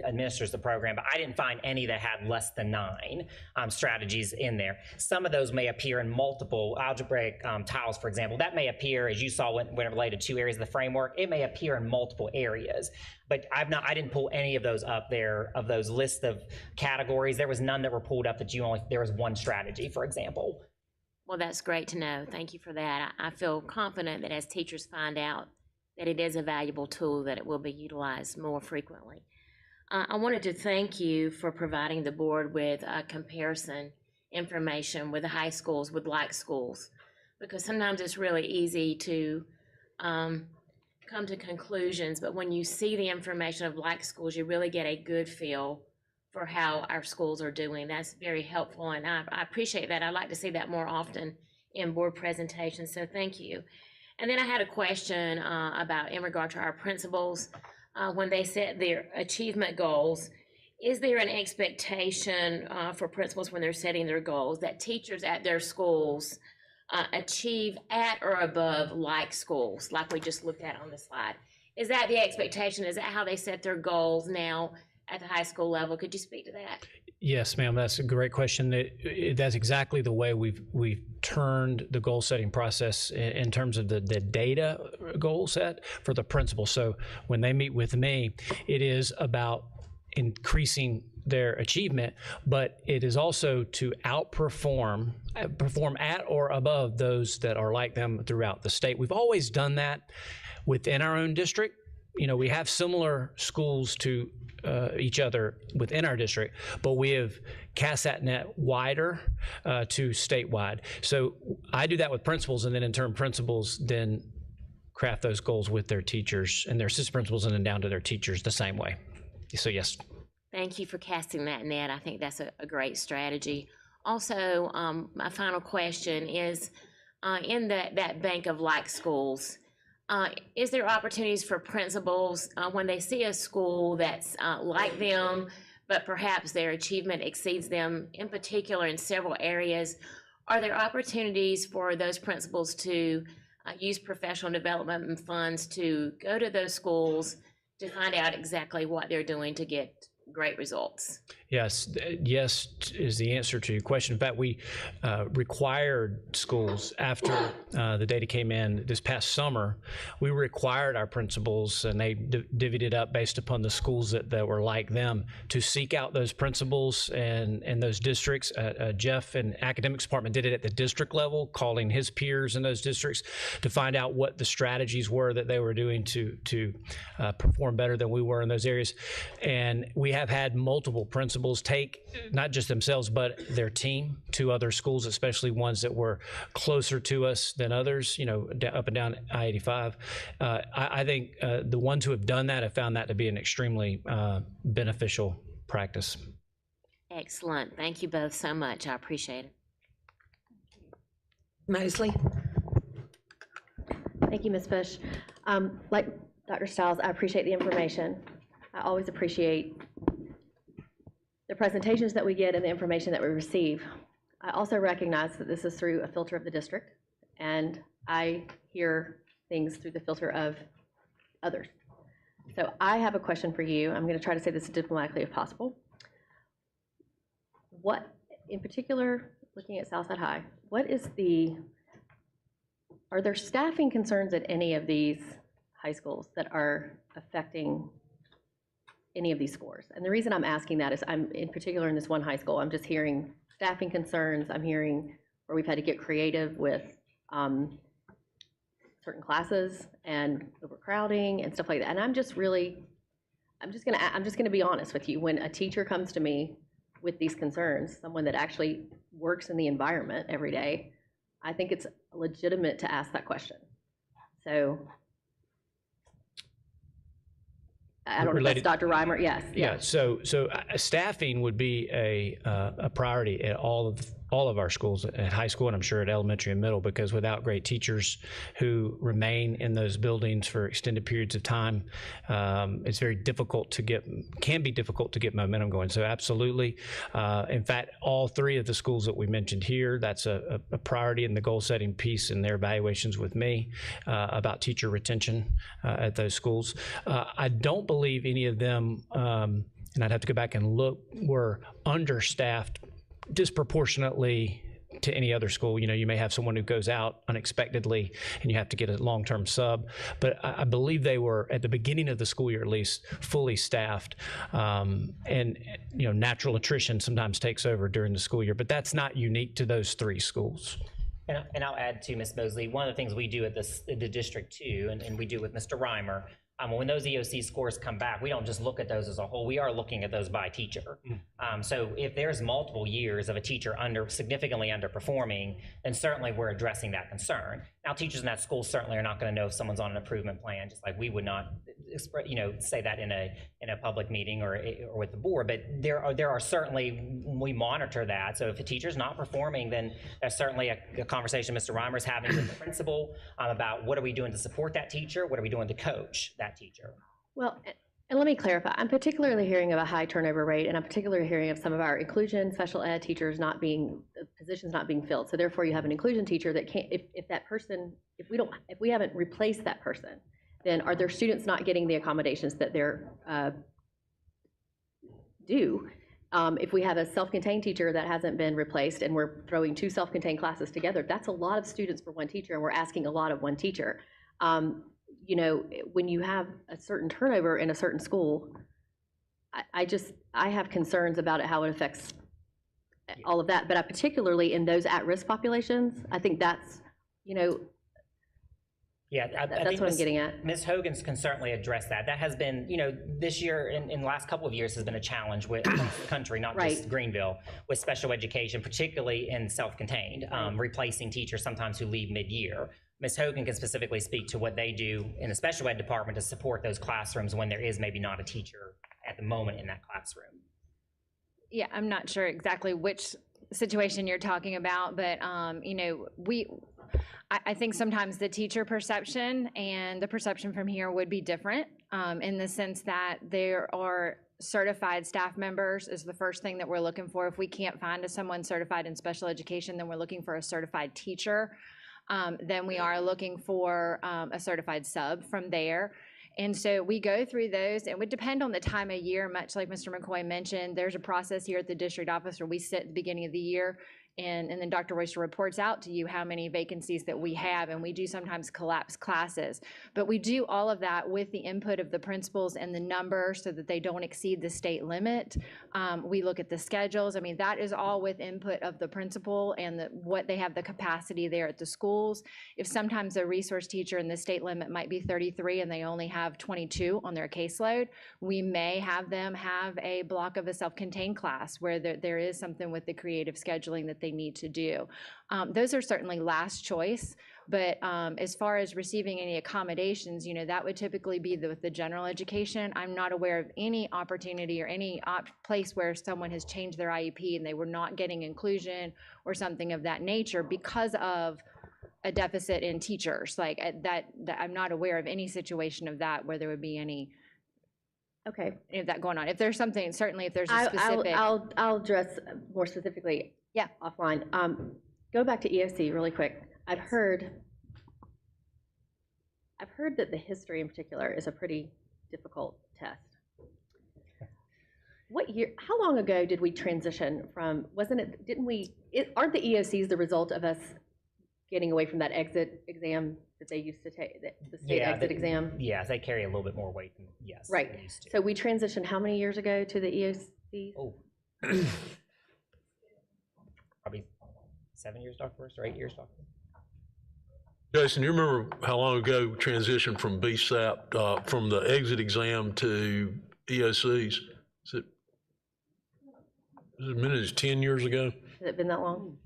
administers the program, but I didn't find any that had less than 9 strategies in there. Some of those may appear in multiple algebraic tiles, for example. That may appear, as you saw when it related to 2 areas of the framework, it may appear in multiple areas. But I didn't pull any of those up there, of those lists of categories. There was none that were pulled up that there was one strategy, for example. Well, that's great to know. Thank you for that. I feel confident that as teachers find out that it is a valuable tool, that it will be utilized more frequently. I wanted to thank you for providing the board with comparison information with the high schools, with like schools, because sometimes it's really easy to come to conclusions, but when you see the information of like schools, you really get a good feel for how our schools are doing. That's very helpful, and I appreciate that. I'd like to see that more often in board presentations, so thank you. And then I had a question about, in regard to our principals, when they set their achievement goals, is there an expectation for principals when they're setting their goals that teachers at their schools achieve at or above like schools, like we just looked at on the slide? Is that the expectation? Is that how they set their goals now at the high school level? Could you speak to that? Yes, ma'am. That's a great question. That's exactly the way we've turned the goal setting process in terms of the data goal set for the principal. So when they meet with me, it is about increasing their achievement, but it is also to perform at or above those that are like them throughout the state. We've always done that within our own district. You know, we have similar schools to each other within our district, but we have cast that net wider to statewide. So I do that with principals, and then in turn principals then craft those goals with their teachers and their assistant principals, and then down to their teachers the same way. So yes. Thank you for casting that net. I think that's a great strategy. Also, my final question is, in that bank of like schools, is there opportunities for principals when they see a school that's like them, but perhaps their achievement exceeds them, in particular in several areas? Are there opportunities for those principals to use professional development funds to go to those schools to find out exactly what they're doing to get great results? Yes, yes is the answer to your question. In fact, we required schools after the data came in this past summer. We required our principals, and they divvied it up based upon the schools that were like them, to seek out those principals and those districts. Jeff in academics department did it at the district level, calling his peers in those districts to find out what the strategies were that they were doing to perform better than we were in those areas. And we have had multiple principals take not just themselves but their team to other schools, especially ones that were closer to us than others, you know, up and down I-85. I think the ones who have done that have found that to be an extremely beneficial practice. Excellent. Thank you both so much. I appreciate it. Mosley? Thank you, Ms. Bush. Like Dr. Stiles, I appreciate the information. I always appreciate the presentations that we get and the information that we receive. I also recognize that this is through a filter of the district, and I hear things through the filter of others. So I have a question for you. I'm going to try to say this as diplomatically if possible. What, in particular, looking at Southside High, are there staffing concerns at any of these high schools that are affecting any of these scores? And the reason I'm asking that is I'm, in particular in this one high school, I'm just hearing staffing concerns. I'm hearing where we've had to get creative with some certain classes and overcrowding and stuff like that. And I'm just gonna be honest with you. When a teacher comes to me with these concerns, someone that actually works in the environment every day, I think it's legitimate to ask that question. So I don't know if that's Dr. Reimer. Yes. Yeah. So staffing would be a priority at all of our schools, at high school, and I'm sure at elementary and middle, because without great teachers who remain in those buildings for extended periods of time, it's very difficult to get momentum going. So absolutely. In fact, all three of the schools that we mentioned here, that's a priority in the goal setting piece in their evaluations with me about teacher retention at those schools. I don't believe any of them, and I'd have to go back and look, were understaffed disproportionately to any other school. You know, you may have someone who goes out unexpectedly and you have to get a long-term sub, but I believe they were, at the beginning of the school year at least, fully staffed. And you know, natural attrition sometimes takes over during the school year, but that's not unique to those three schools. And I'll add to Ms. Mosley, one of the things we do at the district too, and we do with Mr. Reimer, when those EOC scores come back, we don't just look at those as a whole. We are looking at those by teacher. So if there's multiple years of a teacher significantly underperforming, then certainly we're addressing that concern. Now, teachers in that school certainly are not going to know if someone's on an improvement plan, just like we would not, say that in a public meeting or with the board. But there are certainly, we monitor that. So if a teacher's not performing, then that's certainly a conversation Mr. Reimer's having with the principal about what are we doing to support that teacher, what are we doing to coach that teacher. Well, and let me clarify. I'm particularly hearing of a high turnover rate, and I'm particularly hearing of some of our inclusion special ed teachers positions not being filled. So therefore, you have an inclusion teacher that can't. If we haven't replaced that person, then are their students not getting the accommodations that they're due? If we have a self-contained teacher that hasn't been replaced and we're throwing two self-contained classes together, that's a lot of students for one teacher, and we're asking a lot of one teacher. When you have a certain turnover in a certain school, I have concerns about how it affects all of that. But particularly in those at-risk populations, I think that's, that's what I'm getting at. Ms. Hogan can certainly address that. That has been, this year, in the last couple of years, has been a challenge with the country, not just Greenville, with special education, particularly in self-contained, replacing teachers sometimes who leave mid-year. Ms. Hogan can specifically speak to what they do in the special ed department to support those classrooms when there is maybe not a teacher at the moment in that classroom. Yeah, I'm not sure exactly which situation you're talking about, but I think sometimes the teacher perception and the perception from here would be different in the sense that there are certified staff members is the first thing that we're looking for. If we can't find someone certified in special education, then we're looking for a certified teacher. Then we are looking for a certified sub from there. And so we go through those. It would depend on the time of year, much like Mr. McCoy mentioned. There's a process here at the district office where we sit at the beginning of the year, and then Dr. Royster reports out to you how many vacancies that we have, and we do sometimes collapse classes. But we do all of that with the input of the principals and the number so that they don't exceed the state limit. We look at the schedules. I mean, that is all with input of the principal and what they have the capacity there at the schools. If sometimes a resource teacher in the state limit might be 33 and they only have 22 on their caseload, we may have them have a block of a self-contained class where there is something with the creative scheduling that they need to do. Those are certainly last choice, but as far as receiving any accommodations, that would typically be with the general education. I'm not aware of any opportunity or any place where someone has changed their IEP and they were not getting inclusion or something of that nature because of a deficit in teachers. Like that I'm not aware of any situation of that where there would be any of that going on. If there's something, certainly if there's a specific. I'll address more specifically offline. Go back to EOC really quick. I've heard that the history in particular is a pretty difficult test. What year, how long ago did we transition from, aren't the EOCs the result of us getting away from that exit exam that they used to take, the state exit exam? Yes, they carry a little bit more weight than, yes. Right. So we transitioned how many years ago to the EOC? Oh. Probably 7 years, Dr. Burst, or 8 years, Dr. Jason, you remember how long ago we transitioned from BSAP, from the exit exam to EOCs? Is it as many as 10 years ago? Has it been that long?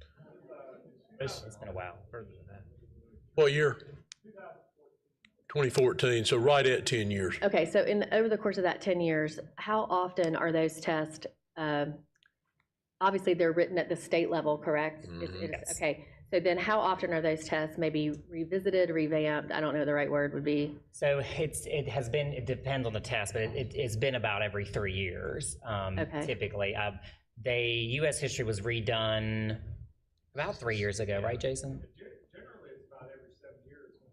It's been a while, further than that. What year? 2014, so right at 10 years. Okay, so over the course of that 10 years, how often are those tests, obviously they're written at the state level, correct? Yes. Okay, so then how often are those tests maybe revisited, revamped? I don't know the right word would be. So it depends on the test, but it's been about every 3 years, Okay. typically. U.S. history was redone about 3 years ago, right, Jason? Generally, it's about every 7 years when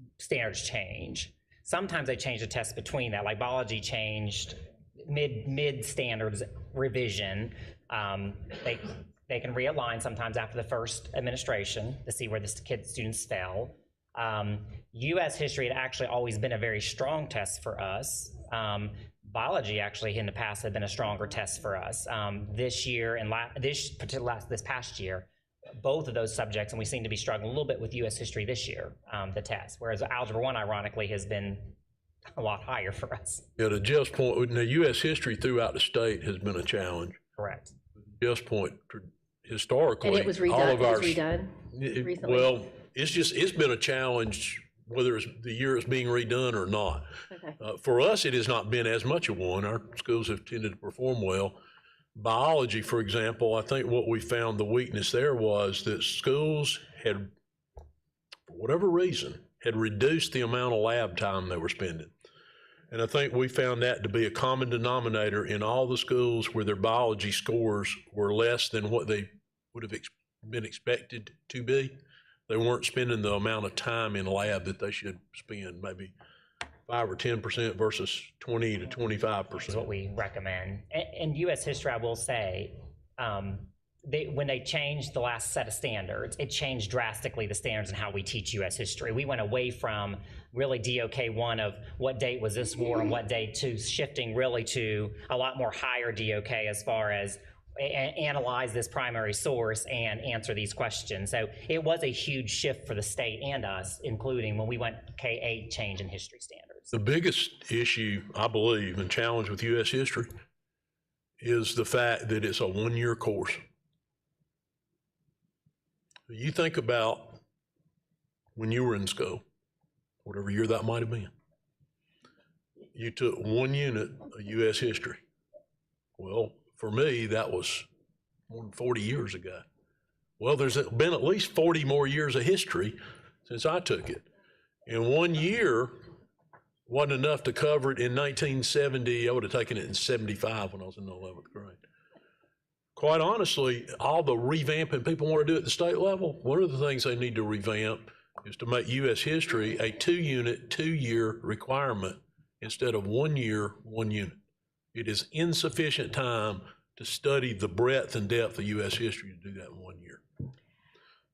the Standards change. Sometimes they change the test between that, like biology changed mid standards revision. They can realign sometimes after the first administration to see where the students fell. U.S. history had actually always been a very strong test for us. Biology actually in the past had been a stronger test for us. This year and this past year, both of those subjects, and we seem to be struggling a little bit with U.S. history this year, the test, whereas Algebra 1, ironically, has been a lot higher for us. Yeah, to Jeff's point, now U.S. history throughout the state has been a challenge. Correct. Jeff's point, historically, And it was redone, all of ours, recently? well, it's been a challenge whether it's the year it's being redone or not. Okay. For us, it has not been as much of one. Our schools have tended to perform well. Biology, for example, I think what we found the weakness there was that schools had, for whatever reason, had reduced the amount of lab time they were spending. And I think we found that to be a common denominator in all the schools where their biology scores were less than what they would have been expected to be. They weren't spending the amount of time in lab that they should spend, maybe 5 or 10% versus 20 to 25%. Is what we recommend. And U.S. history, I will say, when they changed the last set of standards, it changed drastically the standards in how we teach U.S. history. We went away from really DOK 1 of what date was this war and what date, to shifting really to a lot more higher DOK as far as analyze this primary source and answer these questions. So it was a huge shift for the state and us, including when we went K-8 change in history standards. The biggest issue, I believe, and challenge with U.S. history is the fact that it's a one-year course. You think about when you were in school, whatever year that might have been, you took one unit of U.S. history. Well, for me, that was more than 40 years ago. Well, there's been at least 40 more years of history since I took it. And 1 year wasn't enough to cover it in 1970. I would have taken it in 75 when I was in the 11th grade. Quite honestly, all the revamping people want to do at the state level, one of the things they need to revamp is to make U.S. history a 2-unit, 2-year requirement instead of 1 year, 1 unit. It is insufficient time to study the breadth and depth of U.S. history to do that in 1 year.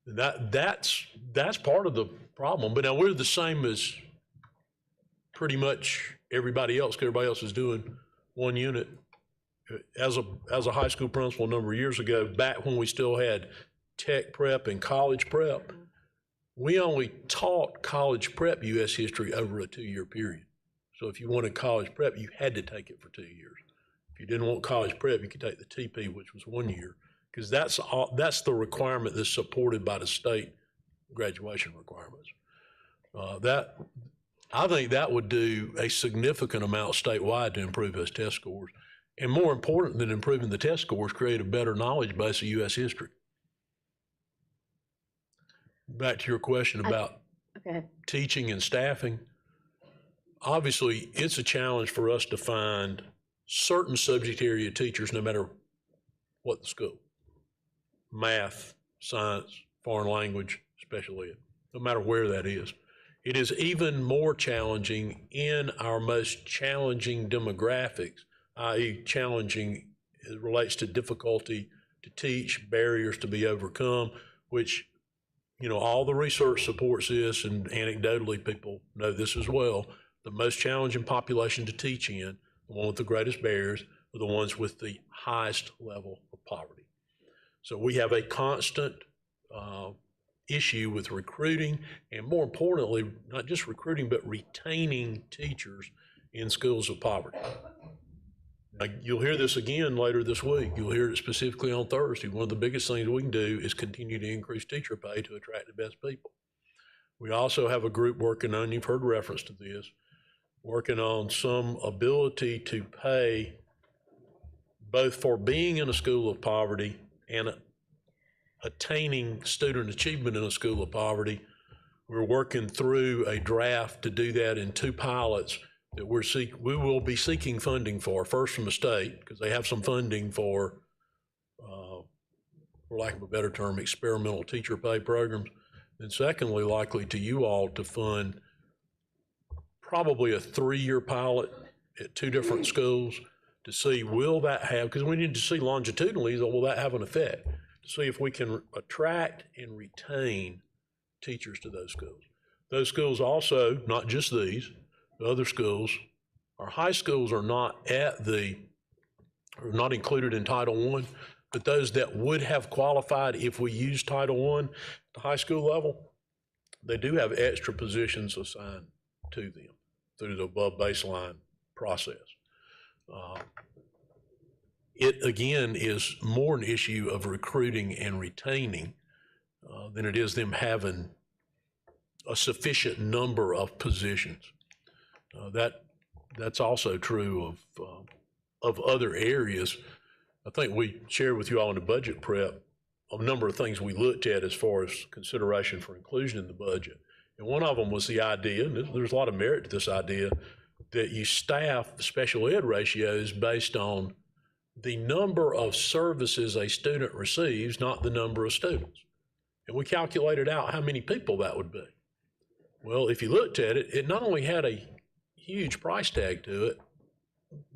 That's part of the problem. But now we're the same as pretty much everybody else. Everybody else is doing 1 unit. As a high school principal a number of years ago, back when we still had tech prep and college prep, we only taught college prep U.S. history over a 2-year period. So if you wanted college prep, you had to take it for 2 years. If you didn't want college prep, you could take the TP, which was 1 year, because that's the requirement that's supported by the state graduation requirements. I think that would do a significant amount statewide to improve those test scores. And more important than improving the test scores, create a better knowledge base of U.S. history. Back to your question about teaching and staffing. Obviously, it's a challenge for us to find certain subject area teachers, no matter what the school. Math, science, foreign language, special ed, no matter where that is. It is even more challenging in our most challenging demographics, i.e. challenging as it relates to difficulty to teach, barriers to be overcome, which, all the research supports this, and anecdotally people know this as well. The most challenging population to teach in, the one with the greatest barriers, are the ones with the highest level of poverty. So we have a constant issue with recruiting, and more importantly, not just recruiting, but retaining teachers in schools of poverty. Now, you'll hear this again later this week. You'll hear it specifically on Thursday. One of the biggest things we can do is continue to increase teacher pay to attract the best people. We also have a group working on, you've heard reference to this, working on some ability to pay both for being in a school of poverty and attaining student achievement in a school of poverty. We're working through a draft to do that in 2 pilots that we will be seeking funding for, first from the state, because they have some funding for lack of a better term, experimental teacher pay programs. And secondly, likely to you all to fund probably a 3-year pilot at 2 different schools to see, will that have, because we need to see longitudinally, will that have an effect? To see if we can attract and retain teachers to those schools. Those schools also, not just these, the other schools, our high schools are not not included in Title I, but those that would have qualified if we use Title I at the high school level, they do have extra positions assigned to them through the above baseline process. It again is more an issue of recruiting and retaining than it is them having a sufficient number of positions. That's also true of other areas. I think we shared with you all in the budget prep a number of things we looked at as far as consideration for inclusion in the budget. And one of them was the idea, and there's a lot of merit to this idea, that you staff the special ed ratios based on the number of services a student receives, not the number of students. And we calculated out how many people that would be. Well, if you looked at it, it not only had a huge price tag to it,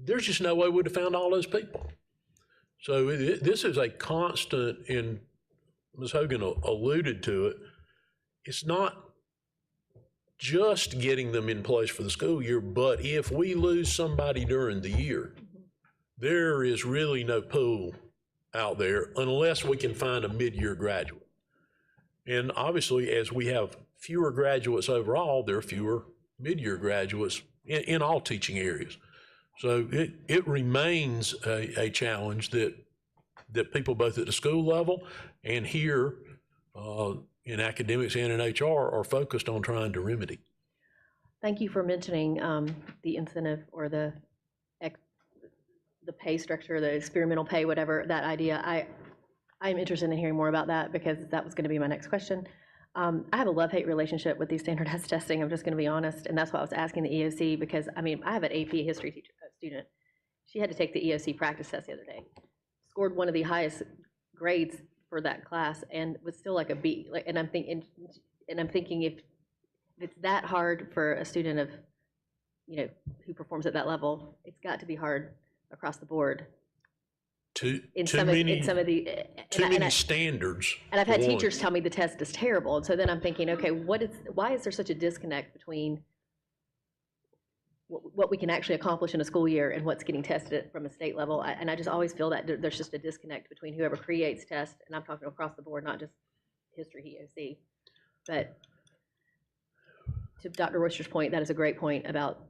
there's just no way we'd have found all those people. So this is a constant, and Ms. Hogan alluded to it, it's not just getting them in place for the school year, but if we lose somebody during the year, there is really no pool out there unless we can find a mid-year graduate. And obviously, as we have fewer graduates overall, there are fewer mid-year graduates in all teaching areas. So it remains a challenge that people both at the school level and here in academics and in HR are focused on trying to remedy. Thank you for mentioning the incentive or the pay structure, the experimental pay, whatever, that idea. I'm interested in hearing more about that because that was going to be my next question. I have a love-hate relationship with these standardized testing. I'm just going to be honest, and that's why I was asking the EOC because, I mean, I have an AP history teacher, student. She had to take the EOC practice test the other day. Scored one of the highest grades for that class and was still like a B. And I'm thinking if it's that hard for a student of, who performs at that level, it's got to be hard across the board. Too many standards. And I've had teachers tell me the test is terrible. And so then I'm thinking, okay, why is there such a disconnect between what we can actually accomplish in a school year and what's getting tested from a state level? And I just always feel that there's just a disconnect between whoever creates tests, and I'm talking across the board, not just history EOC. But to Dr. Royster's point, that is a great point about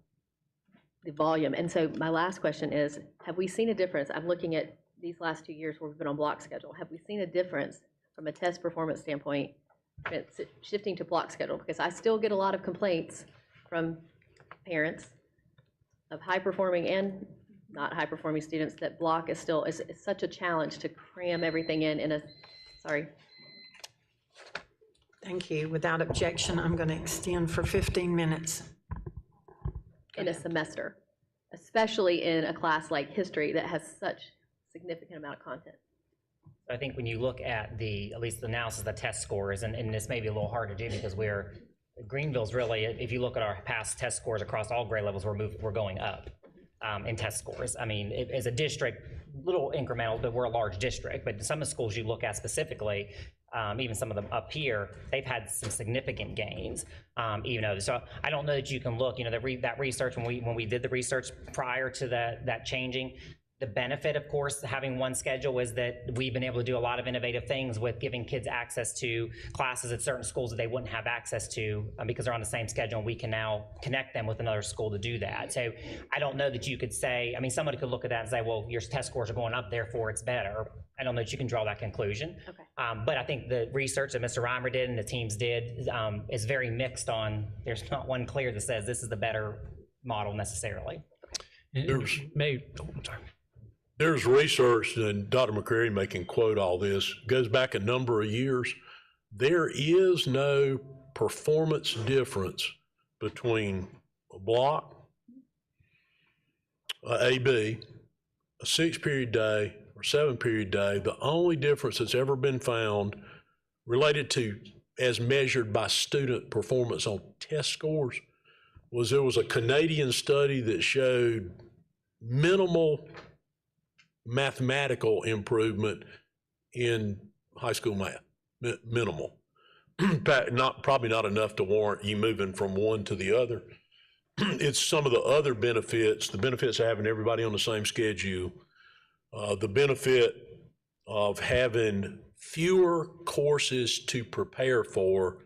the volume. And so my last question is, have we seen a difference? I'm looking at these last 2 years where we've been on block schedule. Have we seen a difference from a test performance standpoint shifting to block schedule? Because I still get a lot of complaints from parents of high-performing and not high-performing students that block is still is such a challenge to cram everything in a, sorry. Thank you. Without objection, I'm going to extend for 15 minutes. In a semester, especially in a class like history that has such significant amount of content. I think when you look at at least the analysis of the test scores, and this may be a little hard to do because Greenville's really, if you look at our past test scores across all grade levels, we're going up in test scores. I mean, as a district, little incremental, but we're a large district, but some of the schools you look at specifically, even some of them up here, they've had some significant gains. So I don't know that you can look, that research when we did the research prior to that changing, The benefit, of course, having one schedule is that we've been able to do a lot of innovative things with giving kids access to classes at certain schools that they wouldn't have access to because they're on the same schedule, and we can now connect them with another school to do that. So I don't know that you could say, I mean, somebody could look at that and say, well, your test scores are going up, therefore it's better. I don't know that you can draw that conclusion. Okay. But I think the research that Mr. Reimer did and the teams did is very mixed on, there's not one clear that says this is the better model necessarily. There's research, and Dr. McCreary may can quote all this, goes back a number of years. There is no performance difference between a block, a AB, a 6-period day, or 7-period day. The only difference that's ever been found related to as measured by student performance on test scores was there was a Canadian study that showed minimal mathematical improvement in high school math, minimal. Probably not enough to warrant you moving from one to the other. It's some of the other benefits, the benefits of having everybody on the same schedule, the benefit of having fewer courses to prepare for,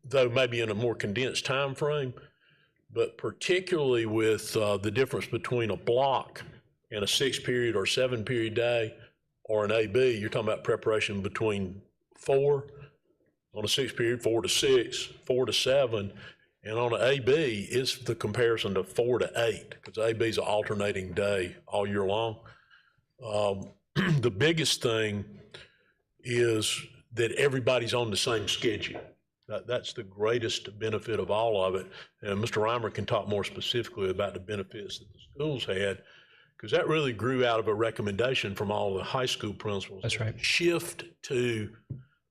though maybe in a more condensed time frame, but particularly with the difference between a block and a 6-period or 7-period day or an AB, you're talking about preparation between 4 on a 6-period, 4 to 6, 4 to 7, and on an AB, it's the comparison to 4 to 8, because AB is an alternating day all year long. The biggest thing is that everybody's on the same schedule. That's the greatest benefit of all of it. And Mr. Reimer can talk more specifically about the benefits that the schools had, because that really grew out of a recommendation from all the high school principals. That's right. Shift to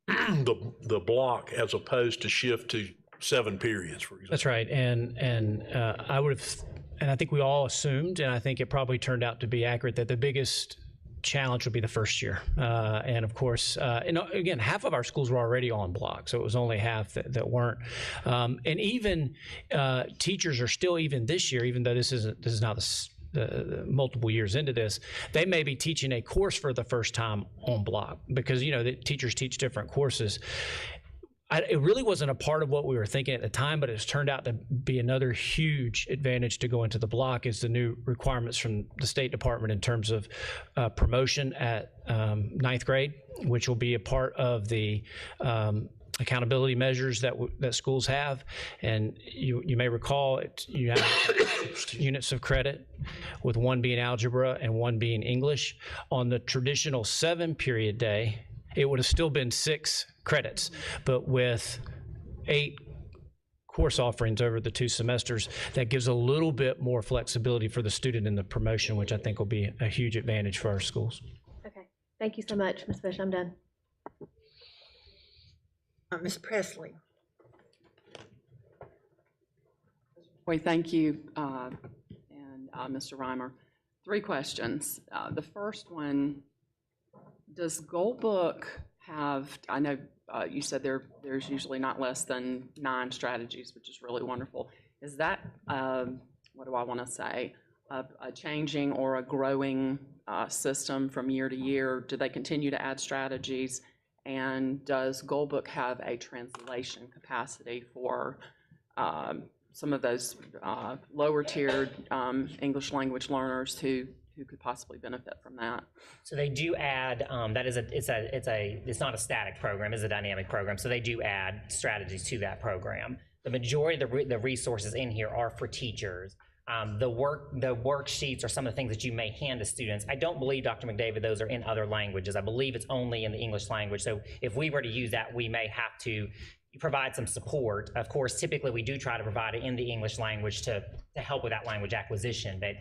the block as opposed to shift to 7 periods, for example. That's right. And I would have, and I think we all assumed, and I think it probably turned out to be accurate, that the biggest challenge would be the first year. And of course, and again, half of our schools were already on block, so it was only half that weren't. And even teachers are still, even this year, even though this is not the multiple years into this, they may be teaching a course for the first time on block, because the teachers teach different courses. It really wasn't a part of what we were thinking at the time, but it's turned out to be another huge advantage to go into the block is the new requirements from the State Department in terms of promotion at 9th grade, which will be a part of the accountability measures that schools have. And you may recall you have units of credit, with one being algebra and one being English. On the traditional 7-period day, it would have still been 6 credits, but with 8 course offerings over the 2 semesters, that gives a little bit more flexibility for the student in the promotion, which I think will be a huge advantage for our schools. Okay, thank you so much, Ms. Fish, I'm done. Ms. Presley. Thank you, and Mr. Reimer. 3 questions. The first one, does Goalbook have, I know you said there's usually not less than 9 strategies, which is really wonderful. Is that, what do I want to say, a changing or a growing system from year to year? Do they continue to add strategies? And does Goalbook have a translation capacity for some of those lower tiered English language learners who could possibly benefit from that? So they do add, it's not a static program, it's a dynamic program. So they do add strategies to that program. The majority of the resources in here are for teachers. The worksheets are some of the things that you may hand to students. I don't believe, Dr. McDavid, those are in other languages. I believe it's only in the English language. So if we were to use that, we may have to provide some support. Of course, typically we do try to provide it in the English language to help with that language acquisition, but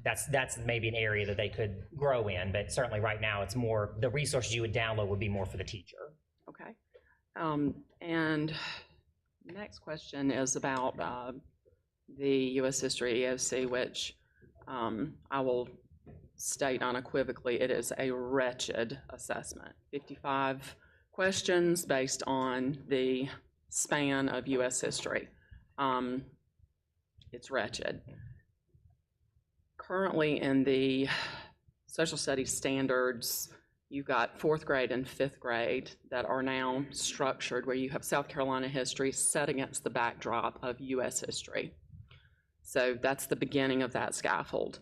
that's maybe an area that they could grow in. But certainly right now it's more, the resources you would download would be more for the teacher. Okay. And next question is about the U.S. History EOC, which I will state unequivocally, it is a wretched assessment. 55 questions based on the span of U.S. history. It's wretched. currently in the social studies standards, you've got 4th grade and 5th grade that are now structured where you have South Carolina history set against the backdrop of U.S. history. So that's the beginning of that scaffold.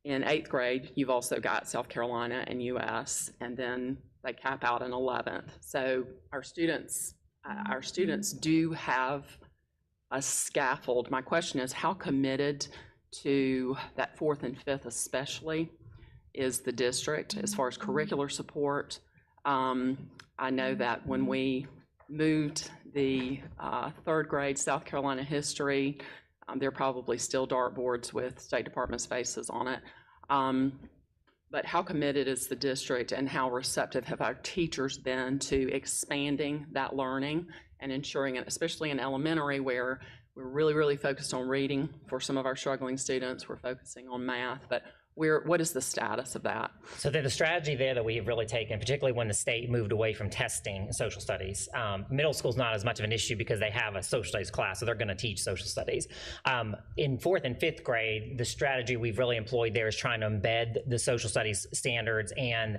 In 8th grade, you've also got South Carolina and U.S., and then they cap out in 11th. So our students do have a scaffold. My question is, how committed to that 4th and 5th especially is the district as far as curricular support? I know that when we moved the 3rd grade South Carolina history, there are probably still dartboards with State Department's faces on it. But how committed is the district, and how receptive have our teachers been to expanding that learning and ensuring it, especially in elementary where we're really, really focused on reading for some of our struggling students. We're focusing on math, but what is the status of that? So the strategy there that we've really taken, particularly when the state moved away from testing in social studies, middle school's not as much of an issue because they have a social studies class, so they're going to teach social studies. In 4th and 5th grade, the strategy we've really employed there is trying to embed the social studies standards and,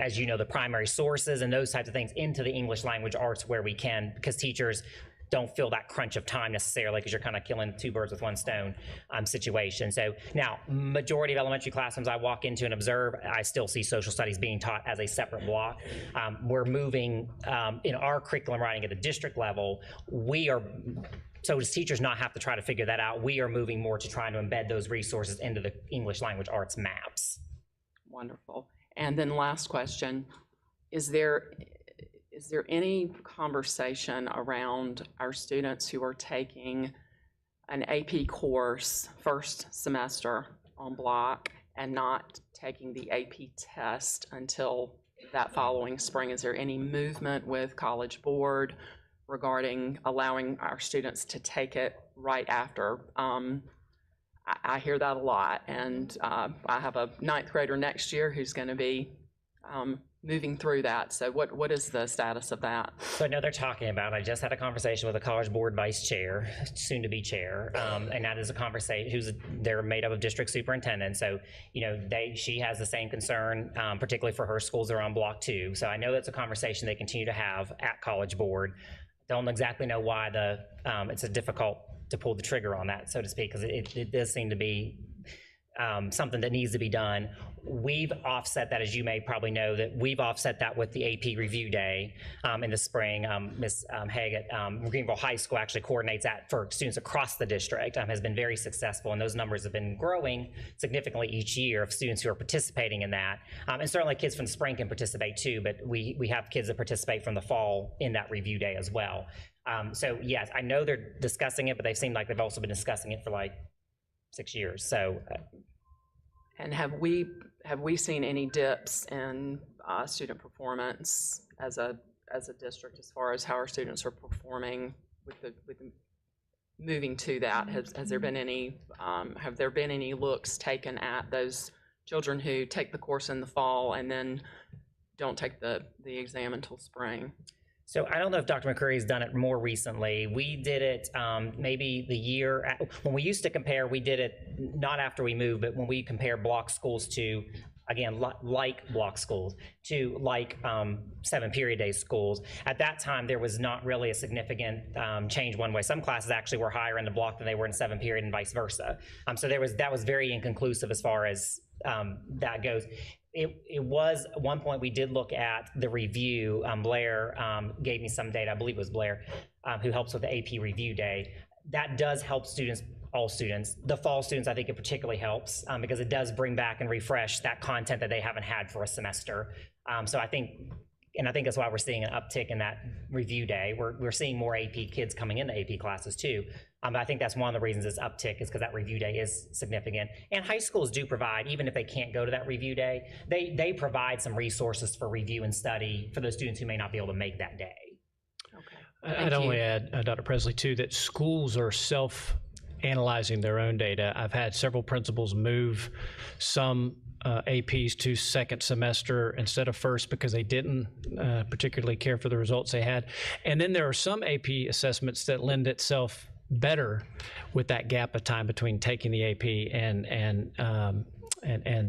as you know, the primary sources and those types of things into the English language arts where we can, because teachers don't feel that crunch of time necessarily because you're kind of killing 2 birds with 1 stone situation. So now, majority of elementary classrooms I walk into and observe, I still see social studies being taught as a separate block. We're moving in our curriculum writing at the district level. So does teachers not have to try to figure that out? We are moving more to trying to embed those resources into the English language arts maps. Wonderful. And then last question, is there any conversation around our students who are taking an AP course first semester on block and not taking the AP test until that following spring? Is there any movement with College Board regarding allowing our students to take it right after? I hear that a lot, and I have a 9th grader next year who's going to be moving through that. So what is the status of that? So I know they're talking about, I just had a conversation with a College Board vice chair, soon to be chair, and that is a conversation, they're made up of district superintendents. So, you know, she has the same concern, particularly for her schools that are on block 2. So I know that's a conversation they continue to have at College Board. Don't exactly know why it's difficult to pull the trigger on that, so to speak, because it does seem to be something that needs to be done. We've offset that, as you may probably know, that we've offset that with the AP Review Day in the spring. Ms. Haig at Greenville High School actually coordinates that for students across the district, has been very successful, and those numbers have been growing significantly each year of students who are participating in that. And certainly kids from the spring can participate too, but we have kids that participate from the fall in that Review Day as well. So yes, I know they're discussing it, but they seem like they've also been discussing it for like 6 years. So, and have we seen any dips in student performance as a district as far as how our students are performing with the moving to that? Has there been any have there been any looks taken at those children who take the course in the fall and then don't take the exam until spring? So I don't know if Dr. McCreary's done it more recently. We did it maybe the year, when we used to compare, we did it not after we moved, but when we compare block schools to, again, like block schools, to like 7 period day schools. At that time, there was not really a significant change one way. Some classes actually were higher in the block than they were in 7 period and vice versa. So that was very inconclusive as far as that goes. It was at one point we did look at the review. Blair gave me some data, I believe it was Blair, who helps with the AP Review Day. That does help students, all students. The fall students, I think it particularly helps because it does bring back and refresh that content that they haven't had for a semester. So I think that's why we're seeing an uptick in that Review Day. We're seeing more AP kids coming into AP classes too. I think that's one of the reasons this uptick is because that Review Day is significant. And high schools do provide, even if they can't go to that Review Day, they provide some resources for review and study for those students who may not be able to make that day. Okay. I'd only add, Dr. Presley, too, that schools are self-analyzing their own data. I've had several principals move some APs to second semester instead of first because they didn't particularly care for the results they had. And then there are some AP assessments that lend itself better with that gap of time between taking the AP and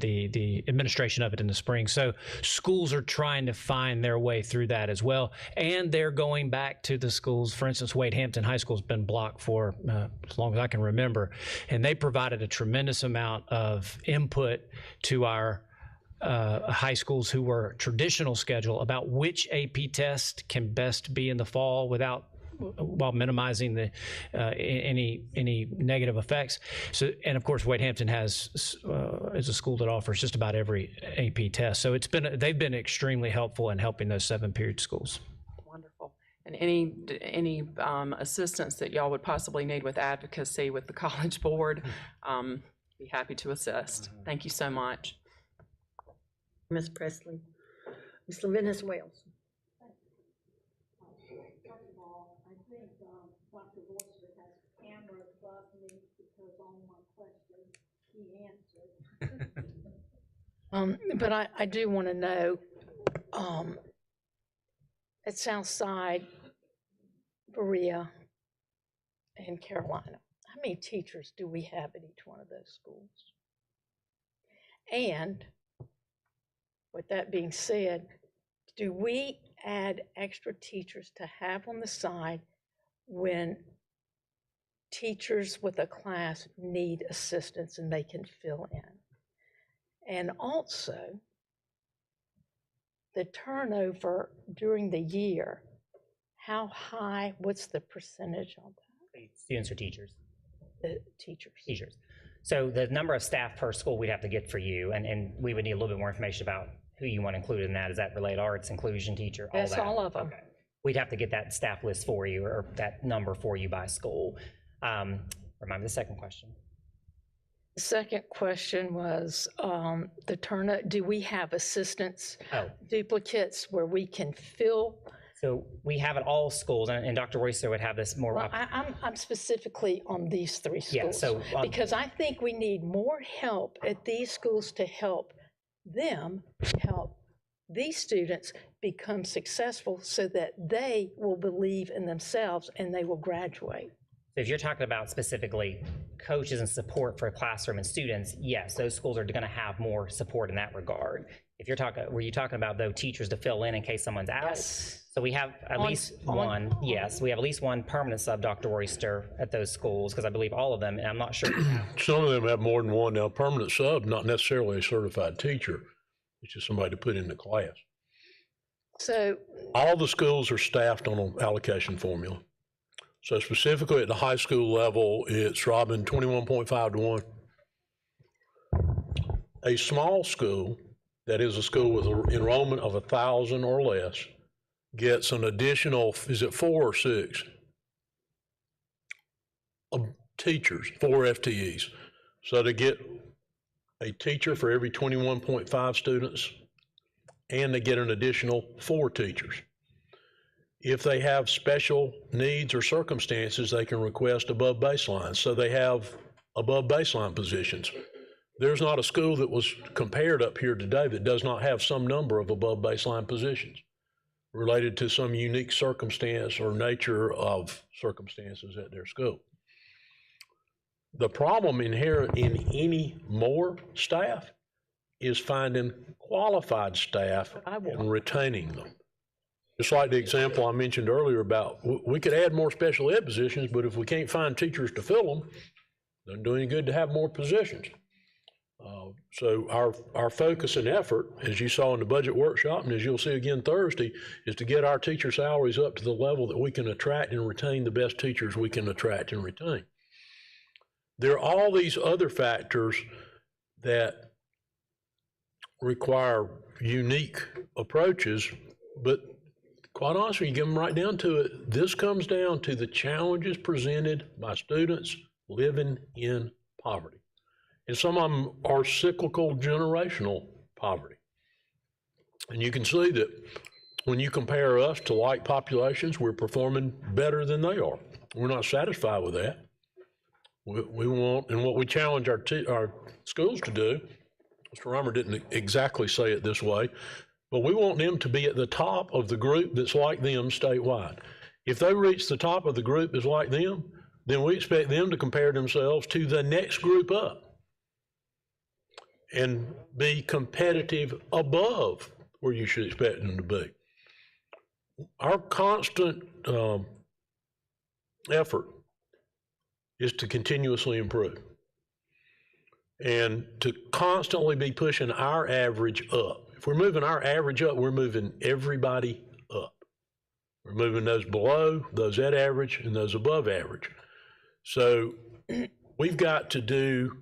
the administration of it in the spring. So schools are trying to find their way through that as well. And they're going back to the schools. For instance, Wade Hampton High School has been blocked for as long as I can remember. And they provided a tremendous amount of input to our high schools who were traditional schedule about which AP test can best be in the fall while minimizing the any negative effects. So, and of course, Wade Hampton is a school that offers just about every AP test. So they've been extremely helpful in helping those 7-period schools. Wonderful. And any assistance that y'all would possibly need with advocacy with the College Board, be happy to assist. Thank you so much. Ms. Presley. Ms. Levinas Wells. Dr. Royster has camera above me because on my question, he answered. But I do want to know, at Southside, Berea, and Carolina, how many teachers do we have at each one of those schools? And with that being said, do we add extra teachers to have on the side when teachers with a class need assistance and they can fill in? And also, the turnover during the year, how high, what's the percentage on that? Students or teachers? The teachers. Teachers. So the number of staff per school we'd have to get for you, and we would need a little bit more information about who you want included in that. Does that relate arts, inclusion, teacher, all That's that? all of them. Okay. We'd have to get that staff list for you, or that number for you by school. Remind me the second question. The second question was the turnover. Do we have assistants, duplicates where we can fill? So we have at all schools, and Dr. Royster would have this more. Well, I'm specifically on these 3 schools. Yeah, so, because I think we need more help at these schools to help them help these students become successful so that they will believe in themselves and they will graduate. So if you're talking about specifically coaches and support for a classroom and students, yes, those schools are going to have more support in that regard. If you're talking, were you talking about though teachers to fill in case someone's out? Yes. So we have at least one, yes, we have at least one permanent sub, Dr. Royster, at those schools, because I believe all of them, and I'm not sure. Some of them have more than one now. Permanent sub, not necessarily a certified teacher. It's just somebody to put in the class. So all the schools are staffed on an allocation formula. So specifically at the high school level, it's Robin 21.5 to 1. A small school, that is a school with an enrollment of 1,000 or less, gets an additional, is it 4 or 6? Teachers, 4 FTEs. So to get a teacher for every 21.5 students, and they get an additional 4 teachers. If they have special needs or circumstances, they can request above baseline. So they have above baseline positions. There's not a school that was compared up here today that does not have some number of above baseline positions related to some unique circumstance or nature of circumstances at their school. The problem inherent in any more staff is finding qualified staff and retaining them. Just like the example I mentioned earlier about, we could add more special ed positions, but if we can't find teachers to fill them, it doesn't do any good to have more positions. So our focus and effort, as you saw in the budget workshop, and as you'll see again Thursday, is to get our teacher salaries up to the level that we can attract and retain the best teachers we can attract and retain. There are all these other factors that require unique approaches, but quite honestly, you give them right down to it, this comes down to the challenges presented by students living in poverty. And some of them are cyclical generational poverty. And you can see that when you compare us to like populations, we're performing better than they are. We're not satisfied with that. We want, and what we challenge our schools to do, Mr. Reimer didn't exactly say it this way, but we want them to be at the top of the group that's like them statewide. If they reach the top of the group that's like them, then we expect them to compare themselves to the next group up and be competitive above where you should expect them to be. Our constant effort is to continuously improve and to constantly be pushing our average up. If we're moving our average up, we're moving everybody up. We're moving those below, those at average, and those above average. So we've got to do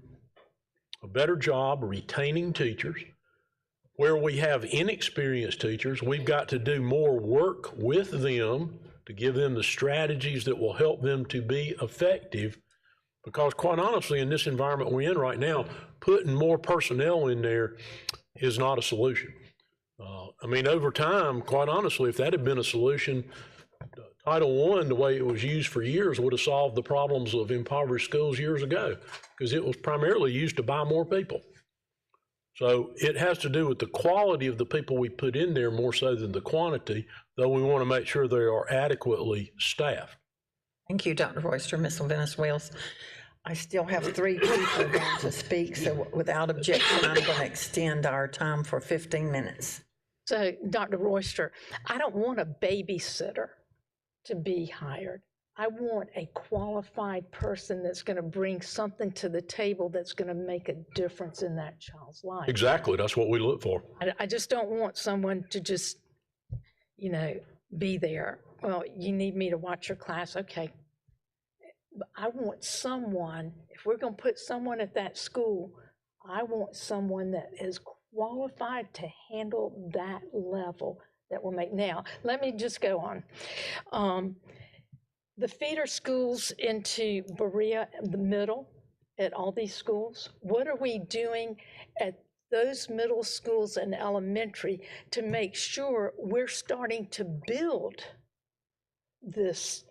a better job retaining teachers. Where we have inexperienced teachers, we've got to do more work with them to give them the strategies that will help them to be effective. Because quite honestly, in this environment we're in right now, putting more personnel in there is not a solution. I mean, over time, quite honestly, if that had been a solution, Title I, the way it was used for years, would have solved the problems of impoverished schools years ago, because it was primarily used to buy more people. So it has to do with the quality of the people we put in there more so than the quantity, though we want to make sure they are adequately staffed. Thank you, Dr. Royster. Ms. Levinus-Wells. I still have 3 people going to speak, so without objection, I'm going to extend our time for 15 minutes. So, Dr. Royster, I don't want a babysitter to be hired. I want a qualified person that's going to bring something to the table that's going to make a difference in that child's life. Exactly. That's what we look for. I just don't want someone to just, be there. Well, you need me to watch your class. Okay. But I want someone, if we're going to put someone at that school, I want someone that is qualified to handle that level that will make. Now, let me just go on. The feeder schools into Berea, the middle, at all these schools, what are we doing at those middle schools and elementary to make sure we're starting to build this?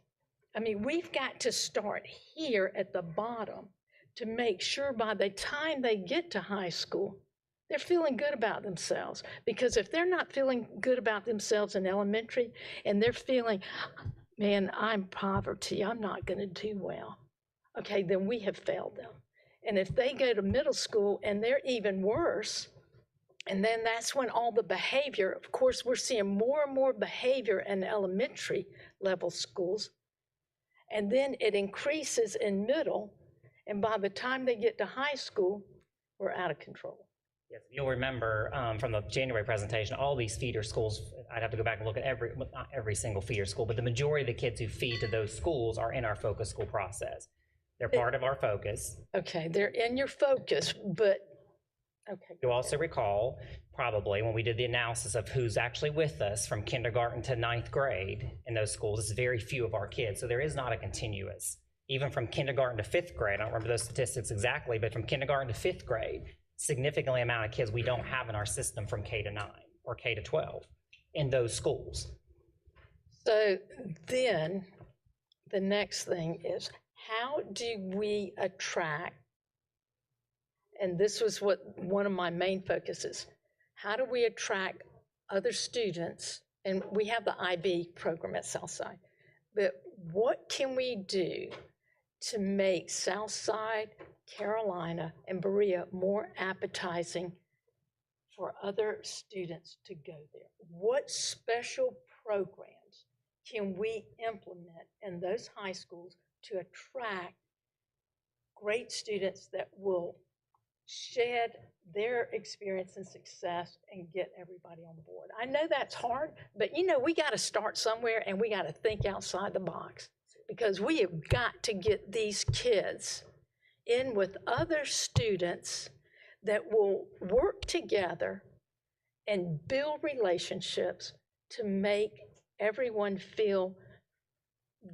I mean, we've got to start here at the bottom to make sure by the time they get to high school, they're feeling good about themselves. Because if they're not feeling good about themselves in elementary and they're feeling, man, I'm poverty, I'm not going to do well, okay, then we have failed them. And if they go to middle school and they're even worse, and then that's when all the behavior, of course, we're seeing more and more behavior in elementary level schools, and then it increases in middle, and by the time they get to high school, we're out of control. Yes, you'll remember from the January presentation, all these feeder schools, I'd have to go back and look at not every single feeder school, but the majority of the kids who feed to those schools are in our focus school process. They're part of our focus. Okay, they're in your focus, but, okay. You'll also recall, probably, when we did the analysis of who's actually with us from kindergarten to 9th grade in those schools, it's very few of our kids, so there is not a continuous. Even from kindergarten to 5th grade, I don't remember those statistics exactly, but from kindergarten to 5th grade, significantly amount of kids we don't have in our system from K to 9 or K to 12 in those schools. So then the next thing is, how do we attract, and this was what one of my main focuses, how do we attract other students? And we have the IB program at Southside, but what can we do to make Southside, Carolina, and Berea more appetizing for other students to go there? What special programs can we implement in those high schools to attract great students that will shed their experience and success and get everybody on board? I know that's hard, but we got to start somewhere, and we got to think outside the box, because we have got to get these kids in with other students that will work together and build relationships to make everyone feel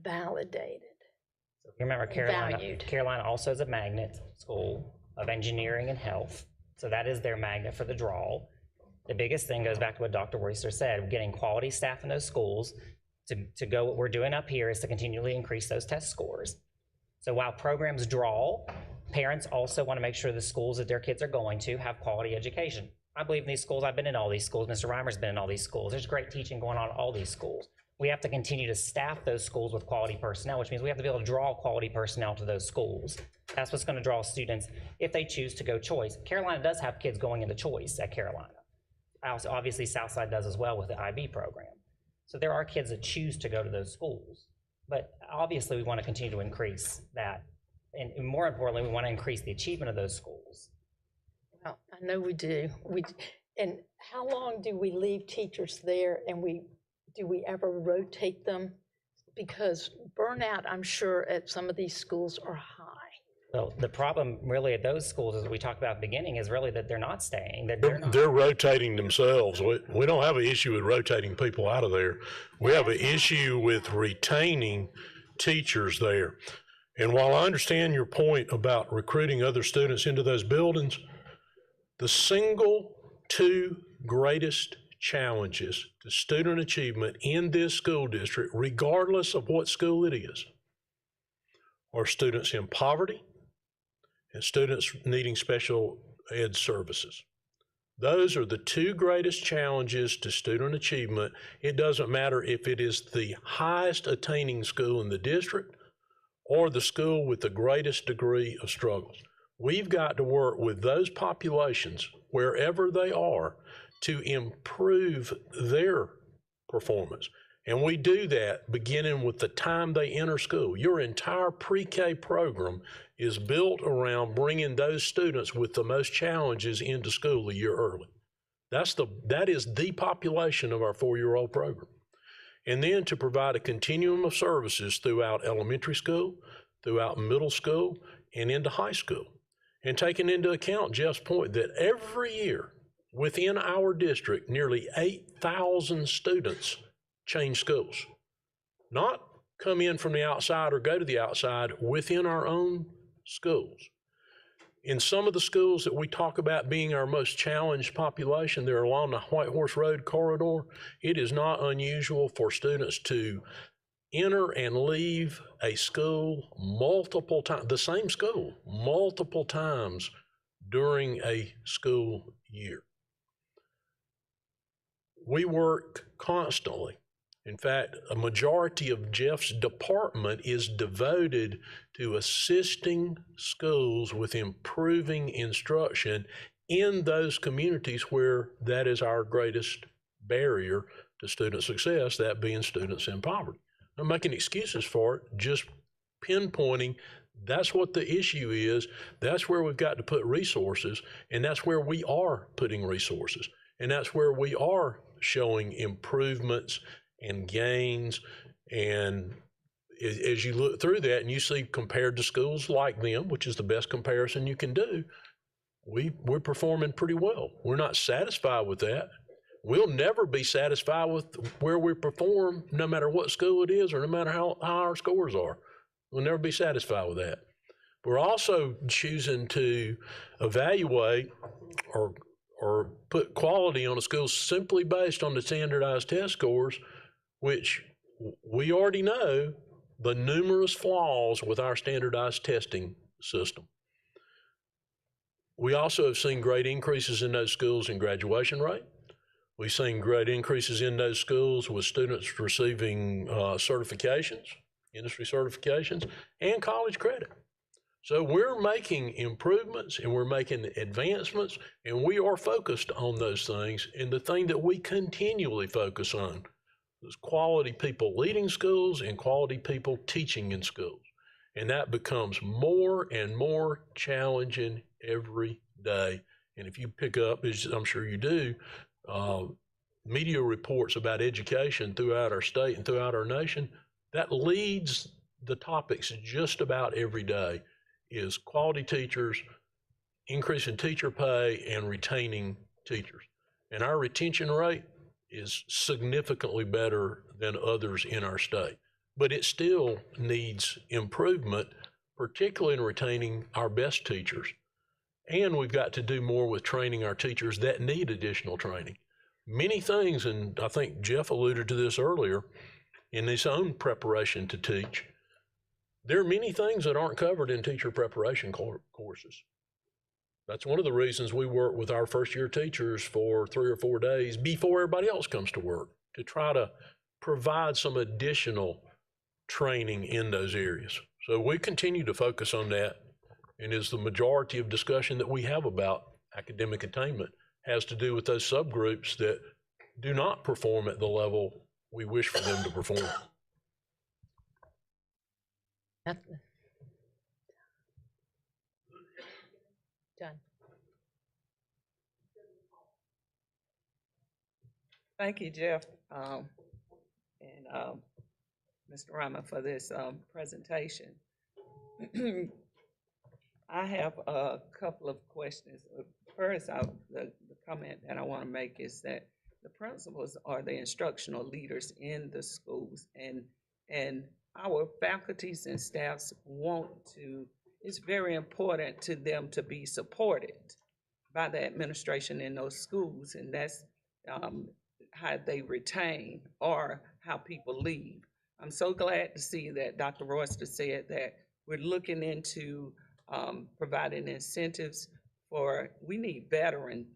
validated. You remember Valued. Carolina also is a magnet school of engineering and health. So that is their magnet for the draw. The biggest thing goes back to what Dr. Royster said, getting quality staff in those schools to go. What we're doing up here is to continually increase those test scores. So while programs draw, parents also want to make sure the schools that their kids are going to have quality education. I believe in these schools. I've been in all these schools. Mr. Reimer's been in all these schools. There's great teaching going on at all these schools. we have to continue to staff those schools with quality personnel, which means we have to be able to draw quality personnel to those schools. That's what's going to draw students if they choose to go choice. Carolina does have kids going into choice at Carolina. Obviously, Southside does as well with the IB program. So there are kids that choose to go to those schools. But obviously, we want to continue to increase that. And more importantly, we want to increase the achievement of those schools. Well, I know we do. And how long do we leave teachers there, and do we ever rotate them? Because burnout, I'm sure, at some of these schools are high. Well, the problem really at those schools, as we talked about at the beginning, is really that they're not staying. That They're rotating themselves. We don't have an issue with rotating people out of there. We have an issue with retaining teachers there. And while I understand your point about recruiting other students into those buildings, the single two greatest challenges to student achievement in this school district, regardless of what school it is, are students in poverty and students needing special ed services. Those are the two greatest challenges to student achievement. It doesn't matter if it is the highest attaining school in the district or the school with the greatest degree of struggles. We've got to work with those populations, wherever they are, to improve their performance. And we do that beginning with the time they enter school. Your entire pre-K program is built around bringing those students with the most challenges into school a year early. That is the population of our four-year-old program. And then to provide a continuum of services throughout elementary school, throughout middle school, and into high school. And taking into account Jeff's point that every year within our district, nearly 8,000 students change schools. Not come in from the outside or go to the outside, within our own schools. In some of the schools that we talk about being our most challenged population, they're along the White Horse Road corridor. It is not unusual for students to enter and leave a school multiple times, the same school, multiple times during a school year. We work constantly. In fact, a majority of Jeff's department is devoted to assisting schools with improving instruction in those communities where that is our greatest barrier to student success, that being students in poverty. I'm making excuses for it, just pinpointing that's what the issue is. That's where we've got to put resources, and that's where we are putting resources. And that's where we are showing improvements and gains. And as you look through that and you see compared to schools like them, which is the best comparison you can do, we're performing pretty well. We're not satisfied with that. We'll never be satisfied with where we perform, no matter what school it is or no matter how our scores are. We'll never be satisfied with that. We're also choosing to evaluate or put quality on a school simply based on the standardized test scores, which we already know the numerous flaws with our standardized testing system. We also have seen great increases in those schools in graduation rate. We've seen great increases in those schools with students receiving certifications, industry certifications, and college credit. So we're making improvements and we're making advancements, and we are focused on those things. And the thing that we continually focus on is quality people leading schools and quality people teaching in schools. And that becomes more and more challenging every day. And if you pick up, as I'm sure you do, media reports about education throughout our state and throughout our nation, that leads the topics just about every day is quality teachers, increasing teacher pay, and retaining teachers. And our retention rate is significantly better than others in our state. But it still needs improvement, particularly in retaining our best teachers. And we've got to do more with training our teachers that need additional training. Many things, and I think Jeff alluded to this earlier, in his own preparation to teach, there are many things that aren't covered in teacher preparation courses. That's one of the reasons we work with our first year teachers for 3 or 4 days before everybody else comes to work, to try to provide some additional training in those areas. So we continue to focus on that, and is the majority of discussion that we have about academic attainment has to do with those subgroups that do not perform at the level we wish for them to perform. Done. Thank you, Jeff, and Mr. Ryman for this presentation. I have a couple of questions. First, the comment that I want to make is that the principals are the instructional leaders in the schools, and our faculties and staffs it's very important to them to be supported by the administration in those schools, and that's how they retain or how people leave. I'm so glad to see that Dr. Royster said that we're looking into providing incentives we need veterans,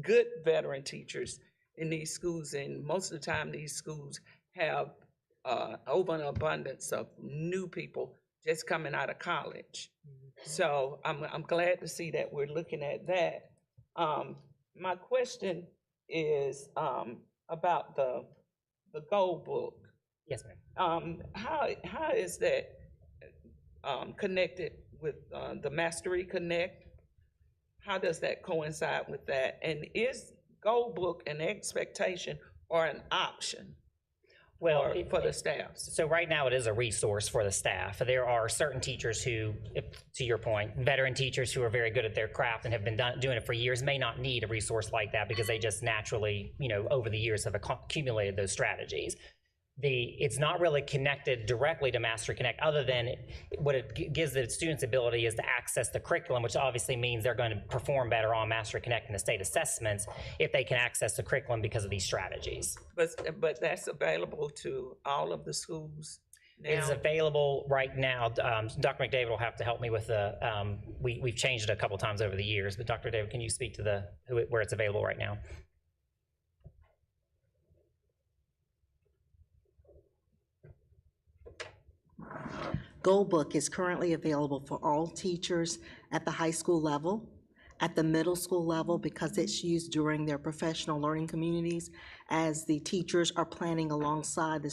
good veteran teachers in these schools, and most of the time these schools have over an abundance of new people just coming out of college. So I'm glad to see that we're looking at that. My question is about the goal book. Yes, ma'am. How is that connected with the Mastery Connect? How does that coincide with that? And is goal book an expectation or an option? Well, for the staff? So right now it is a resource for the staff. There are certain teachers who, to your point, veteran teachers who are very good at their craft and have been doing it for years may not need a resource like that because they just naturally, over the years have accumulated those strategies. It's not really connected directly to Mastery Connect, other than what it gives the students ability is to access the curriculum, which obviously means they're going to perform better on Mastery Connect and the state assessments if they can access the curriculum because of these strategies. But that's available to all of the schools now? It's available right now. Dr. McDavid will have to help me with we've changed it a couple times over the years, but Dr. David, can you speak to where it's available right now? Goal Book is currently available for all teachers at the high school level, at the middle school level, because it's used during their professional learning communities as the teachers are planning alongside the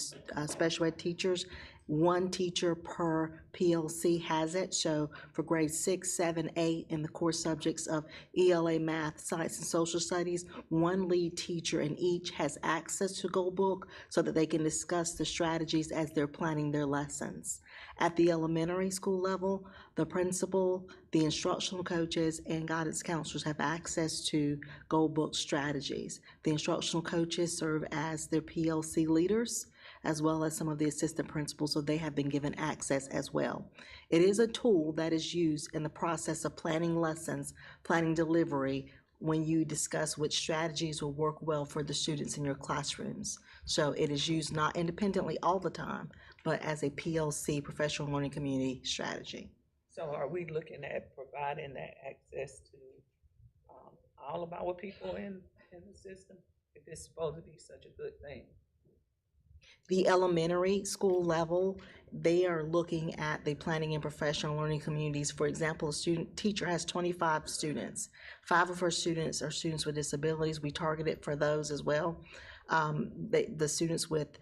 special ed teachers. One teacher per PLC has it. So for grades 6, 7, 8 in the core subjects of ELA, math, science, and social studies, one lead teacher in each has access to Goal Book so that they can discuss the strategies as they're planning their lessons. At the elementary school level, the principal, the instructional coaches, and guidance counselors have access to Goal Book strategies. The instructional coaches serve as their PLC leaders, as well as some of the assistant principals, so they have been given access as well. It is a tool that is used in the process of planning lessons, planning delivery, when you discuss which strategies will work well for the students in your classrooms. So it is used not independently all the time, but as a PLC, professional learning community strategy. So are we looking at providing that access to all of our people in the system, if it's supposed to be such a good thing? The elementary school level, they are looking at the planning and professional learning communities. For example, a teacher has 25 students. 5 of her students are students with disabilities. We target it for those as well. The students with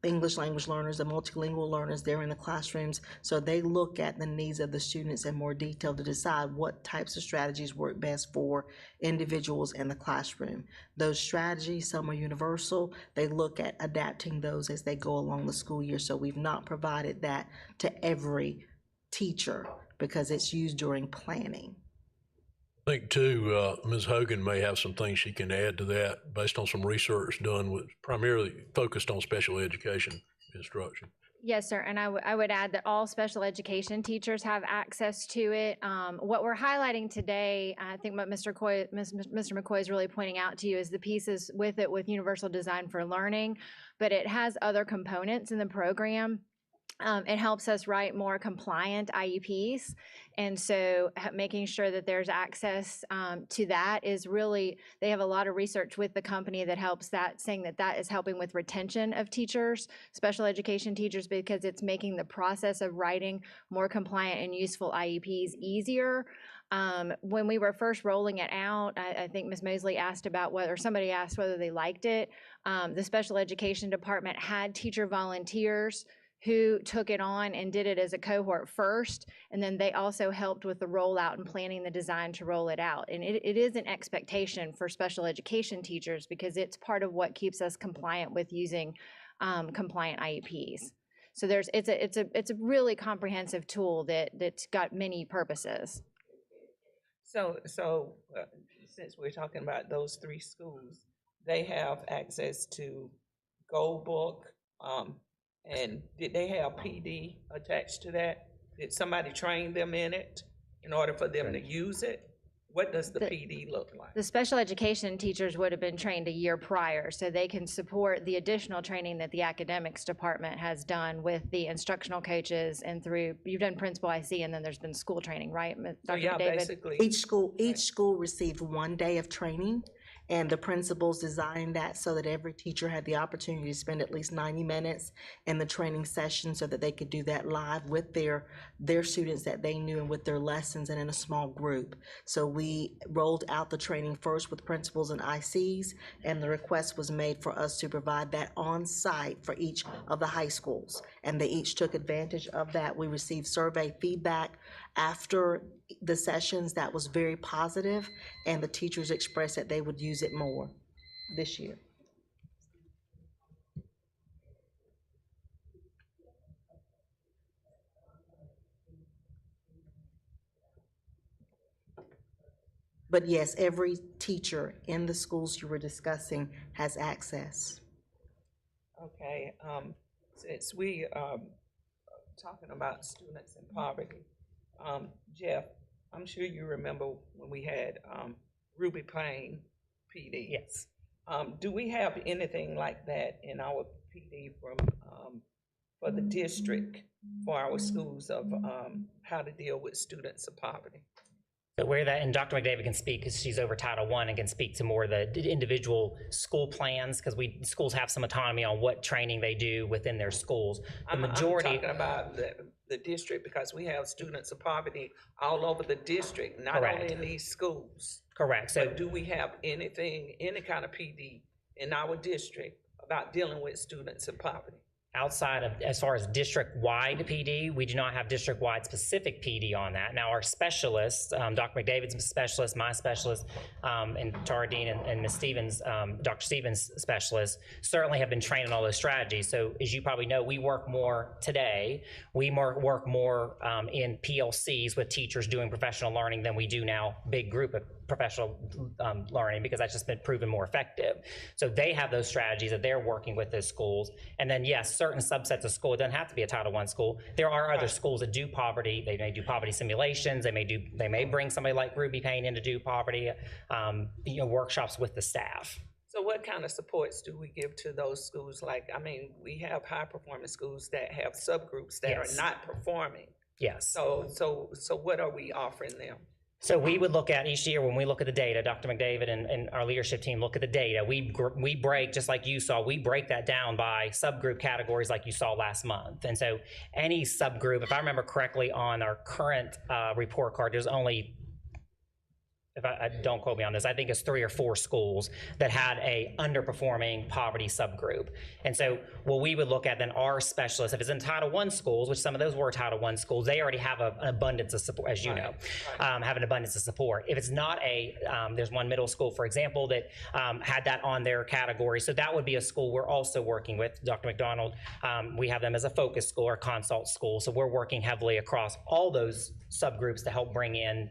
English language learners, the multilingual learners, they're in the classrooms. So they look at the needs of the students in more detail to decide what types of strategies work best for individuals in the classroom. Those strategies, some are universal. They look at adapting those as they go along the school year. So we've not provided that to every teacher because it's used during planning. I think too, Ms. Hogan may have some things she can add to that based on some research done with primarily focused on special education instruction. Yes, sir. And I would add that all special education teachers have access to it. What we're highlighting today, I think what Mr. McCoy is really pointing out to you is the pieces with it with Universal Design for Learning, but it has other components in the program It helps us write more compliant IEPs. And so making sure that there's access to that is really, they have a lot of research with the company that helps that, saying that that is helping with retention of teachers, special education teachers, because it's making the process of writing more compliant and useful IEPs easier. When we were first rolling it out, I think Ms. Mosley asked about whether, somebody asked whether they liked it. The special education department had teacher volunteers who took it on and did it as a cohort first, and then they also helped with the rollout and planning the design to roll it out. And it is an expectation for special education teachers because it's part of what keeps us compliant with using compliant IEPs. So it's a really comprehensive tool that's got many purposes. So since we're talking about those 3 schools, they have access to Gold Book, and did they have PD attached to that? Did somebody train them in it in order for them to use it? What does the PD look like? The special education teachers would have been trained a year prior, so they can support the additional training that the academics department has done with the instructional coaches and through, you've done principal IC and then there's been school training, right, Dr. Yeah, David? basically. Each school received 1 day of training, and the principals designed that so that every teacher had the opportunity to spend at least 90 minutes in the training session so that they could do that live with their students that they knew and with their lessons and in a small group. So we rolled out the training first with principals and ICs, and the request was made for us to provide that on site for each of the high schools. And they each took advantage of that. We received survey feedback after the sessions that was very positive, and the teachers expressed that they would use it more this year. But yes, every teacher in the schools you were discussing has access. Okay, since we are talking about students in poverty, Jeff, I'm sure you remember when we had Ruby Plain PD. Yes. Do we have anything like that in our PD for the district, for our schools of how to deal with students of poverty? So where that, and Dr. McDavid can speak because she's over Title I and can speak to more of the individual school plans, because schools have some autonomy on what training they do within their schools. I'm talking about the district, because we have students of poverty all over the district, not only in these schools. Correct. So but do we have anything, any kind of PD in our district about dealing with students in poverty? outside of, as far as district-wide PD, we do not have district-wide specific PD on that. Now, our specialists, Dr. McDavid's a specialist, my specialist, and Tara Dean and Ms. Stevens, Dr. Stevens' specialist, certainly have been trained on all those strategies. So as you probably know, we work more today. We work more in PLCs with teachers doing professional learning than we do now big group of professional learning, because that's just been proven more effective. So they have those strategies that they're working with those schools. And then yes, certain subsets of school, it doesn't have to be a Title I school. There are other schools that do poverty. They may do poverty simulations. They may bring somebody like Ruby Payne in to do poverty, workshops with the staff. So what kind of supports do we give to those schools? Like, I mean, we have high performing schools that have subgroups that are not performing. Yes. So what are we offering them? So we would look at each year when we look at the data, Dr. McDavid and our leadership team look at the data. We break, just like you saw, we break that down by subgroup categories like you saw last month. And so any subgroup, if I remember correctly on our current report card, there's only, if I don't quote me on this, I think it's 3 or 4 schools that had a underperforming poverty subgroup. And so what we would look at then are specialists. If it's in Title I schools, which some of those were Title I schools, they already have an abundance of support, as you know, have an abundance of support. If it's not there's one middle school, for example, that had that on their category. So that would be a school we're also working with, Dr. McDonald. We have them as a focus school or consult school. So we're working heavily across all those subgroups to help bring in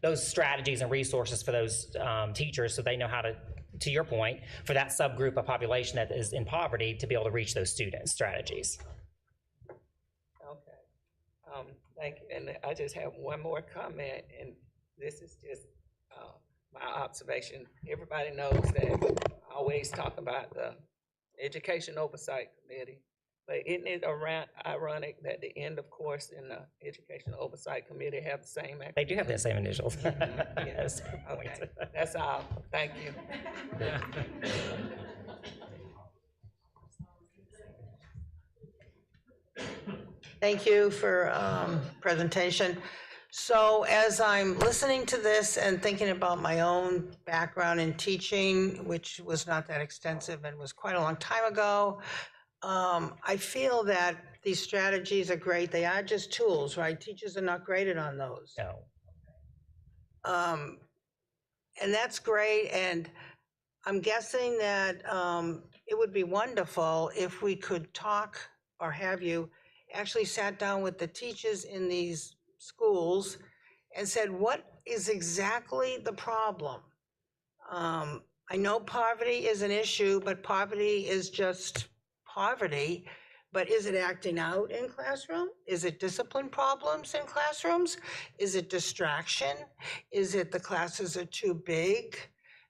those strategies and resources for those teachers, so they know how to your point, for that subgroup of population that is in poverty to be able to reach those students' strategies. Okay, thank you. And I just have one more comment, and this is just my observation. Everybody knows that I always talk about the Education Oversight Committee But isn't it ironic that the end of course in the Educational Oversight Committee have the same? They do have the same initials. Yes, okay, that's all, thank you. Thank you for presentation. So as I'm listening to this and thinking about my own background in teaching, which was not that extensive and was quite a long time ago, I feel that these strategies are great. They are just tools, right? Teachers are not graded on those. No. And that's great. And I'm guessing that it would be wonderful if we could talk or have you actually sat down with the teachers in these schools and said, what is exactly the problem? I know poverty is an issue, but poverty is just poverty. But is it acting out in classroom? Is it discipline problems in classrooms? Is it distraction? Is it the classes are too big?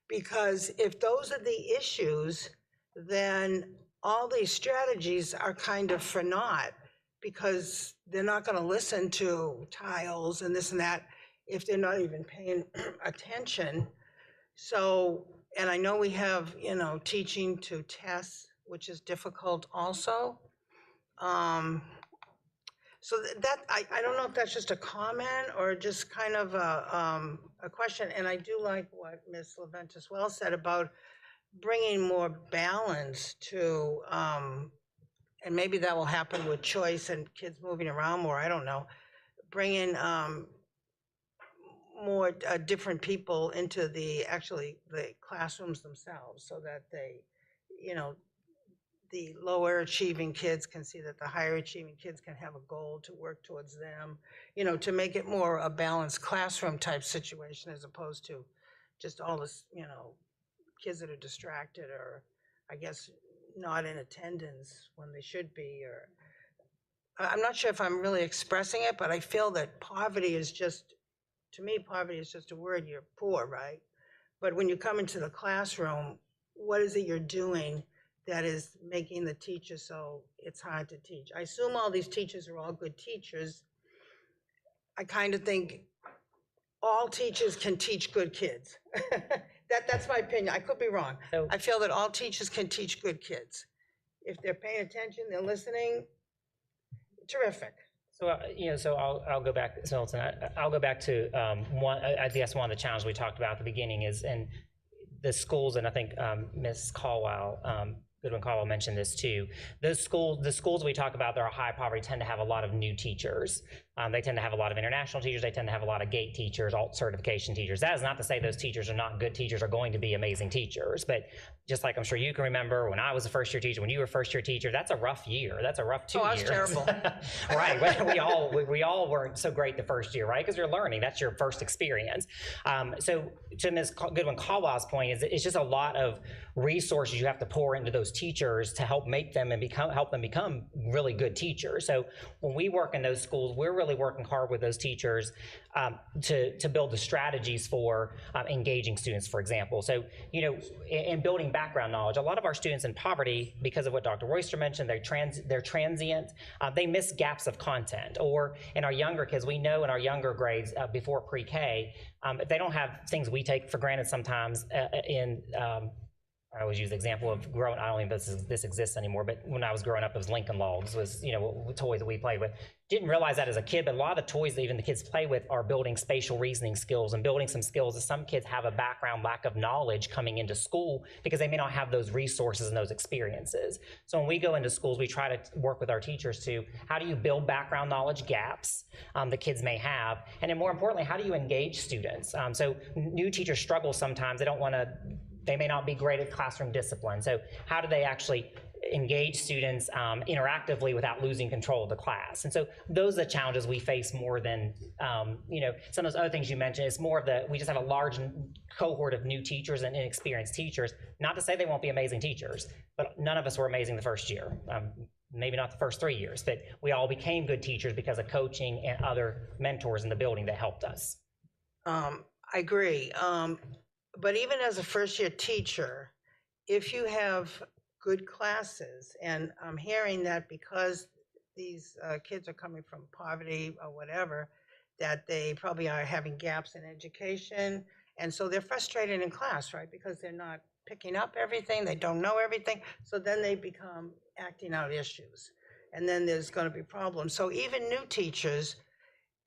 Because if those are the issues, then all these strategies are kind of for naught, because they're not going to listen to tiles and this and that if they're not even paying attention. So, and I know we have, teaching to tests, which is difficult also. So that, I don't know if that's just a comment or just kind of a question. And I do like what Ms. Leventis well said about bringing more balance to, and maybe that will happen with choice and kids moving around more, I don't know, bringing more different people into the classrooms themselves, so that they, the lower achieving kids can see that the higher achieving kids can have a goal to work towards them, to make it more a balanced classroom type situation, as opposed to just all this, kids that are distracted or, I guess, not in attendance when they should be. Or I'm not sure if I'm really expressing it, but I feel that poverty is just, to me, poverty is just a word. You're poor, right? But when you come into the classroom, what is it you're doing that is making the teacher so it's hard to teach? I assume all these teachers are all good teachers. I kind of think all teachers can teach good kids. That's my opinion. I could be wrong. I feel that all teachers can teach good kids. If they're paying attention, they're listening, terrific. So, so I'll go back, so I'll go back to one, I guess one of the challenges we talked about at the beginning is, and the schools, and I think Ms. Caldwell, Goodwin Caldwell mentioned this too. The schools we talk about that are high poverty tend to have a lot of new teachers. They tend to have a lot of international teachers. They tend to have a lot of GATE teachers, alt certification teachers. That is not to say those teachers are not good teachers, are going to be amazing teachers. But just like I'm sure you can remember, when I was a first-year teacher, when you were a first-year teacher, that's a rough year. That's a rough 2 years. Oh, that's terrible. Right. We all weren't so great the first year, right? Because you're learning. That's your first experience. So to Ms. Goodwin Caldwell's point, it's just a lot of resources you have to pour into those teachers to help make them and help them become really good teachers. So when we work in those schools, we're really working hard with those teachers to build the strategies for engaging students, for example. So, in building background knowledge, a lot of our students in poverty, because of what Dr. Royster mentioned, they're transient, they miss gaps of content. Or in our younger kids, we know in our younger grades before pre-K, if they don't have things we take for granted sometimes I always use the example of growing, I don't even know if this exists anymore, but when I was growing up, it was Lincoln Logs, was, toys that we played with. Didn't realize that as a kid, but a lot of the toys that even the kids play with are building spatial reasoning skills and building some skills that some kids have a background lack of knowledge coming into school because they may not have those resources and those experiences. So when we go into schools, we try to work with our teachers to, how do you build background knowledge gaps that kids may have? And then more importantly, how do you engage students? So new teachers struggle sometimes. They may not be great at classroom discipline. So how do they actually engage students interactively without losing control of the class? And so those are the challenges we face more than, some of those other things you mentioned. It's more of we just have a large cohort of new teachers and inexperienced teachers. Not to say they won't be amazing teachers, but none of us were amazing the first year. Maybe not the first 3 years, but we all became good teachers because of coaching and other mentors in the building that helped us. I agree. But even as a first-year teacher, if you have good classes. And I'm hearing that because these kids are coming from poverty or whatever, that they probably are having gaps in education. And so they're frustrated in class, right? Because they're not picking up everything, they don't know everything. So then they become acting out issues. And then there's going to be problems. So even new teachers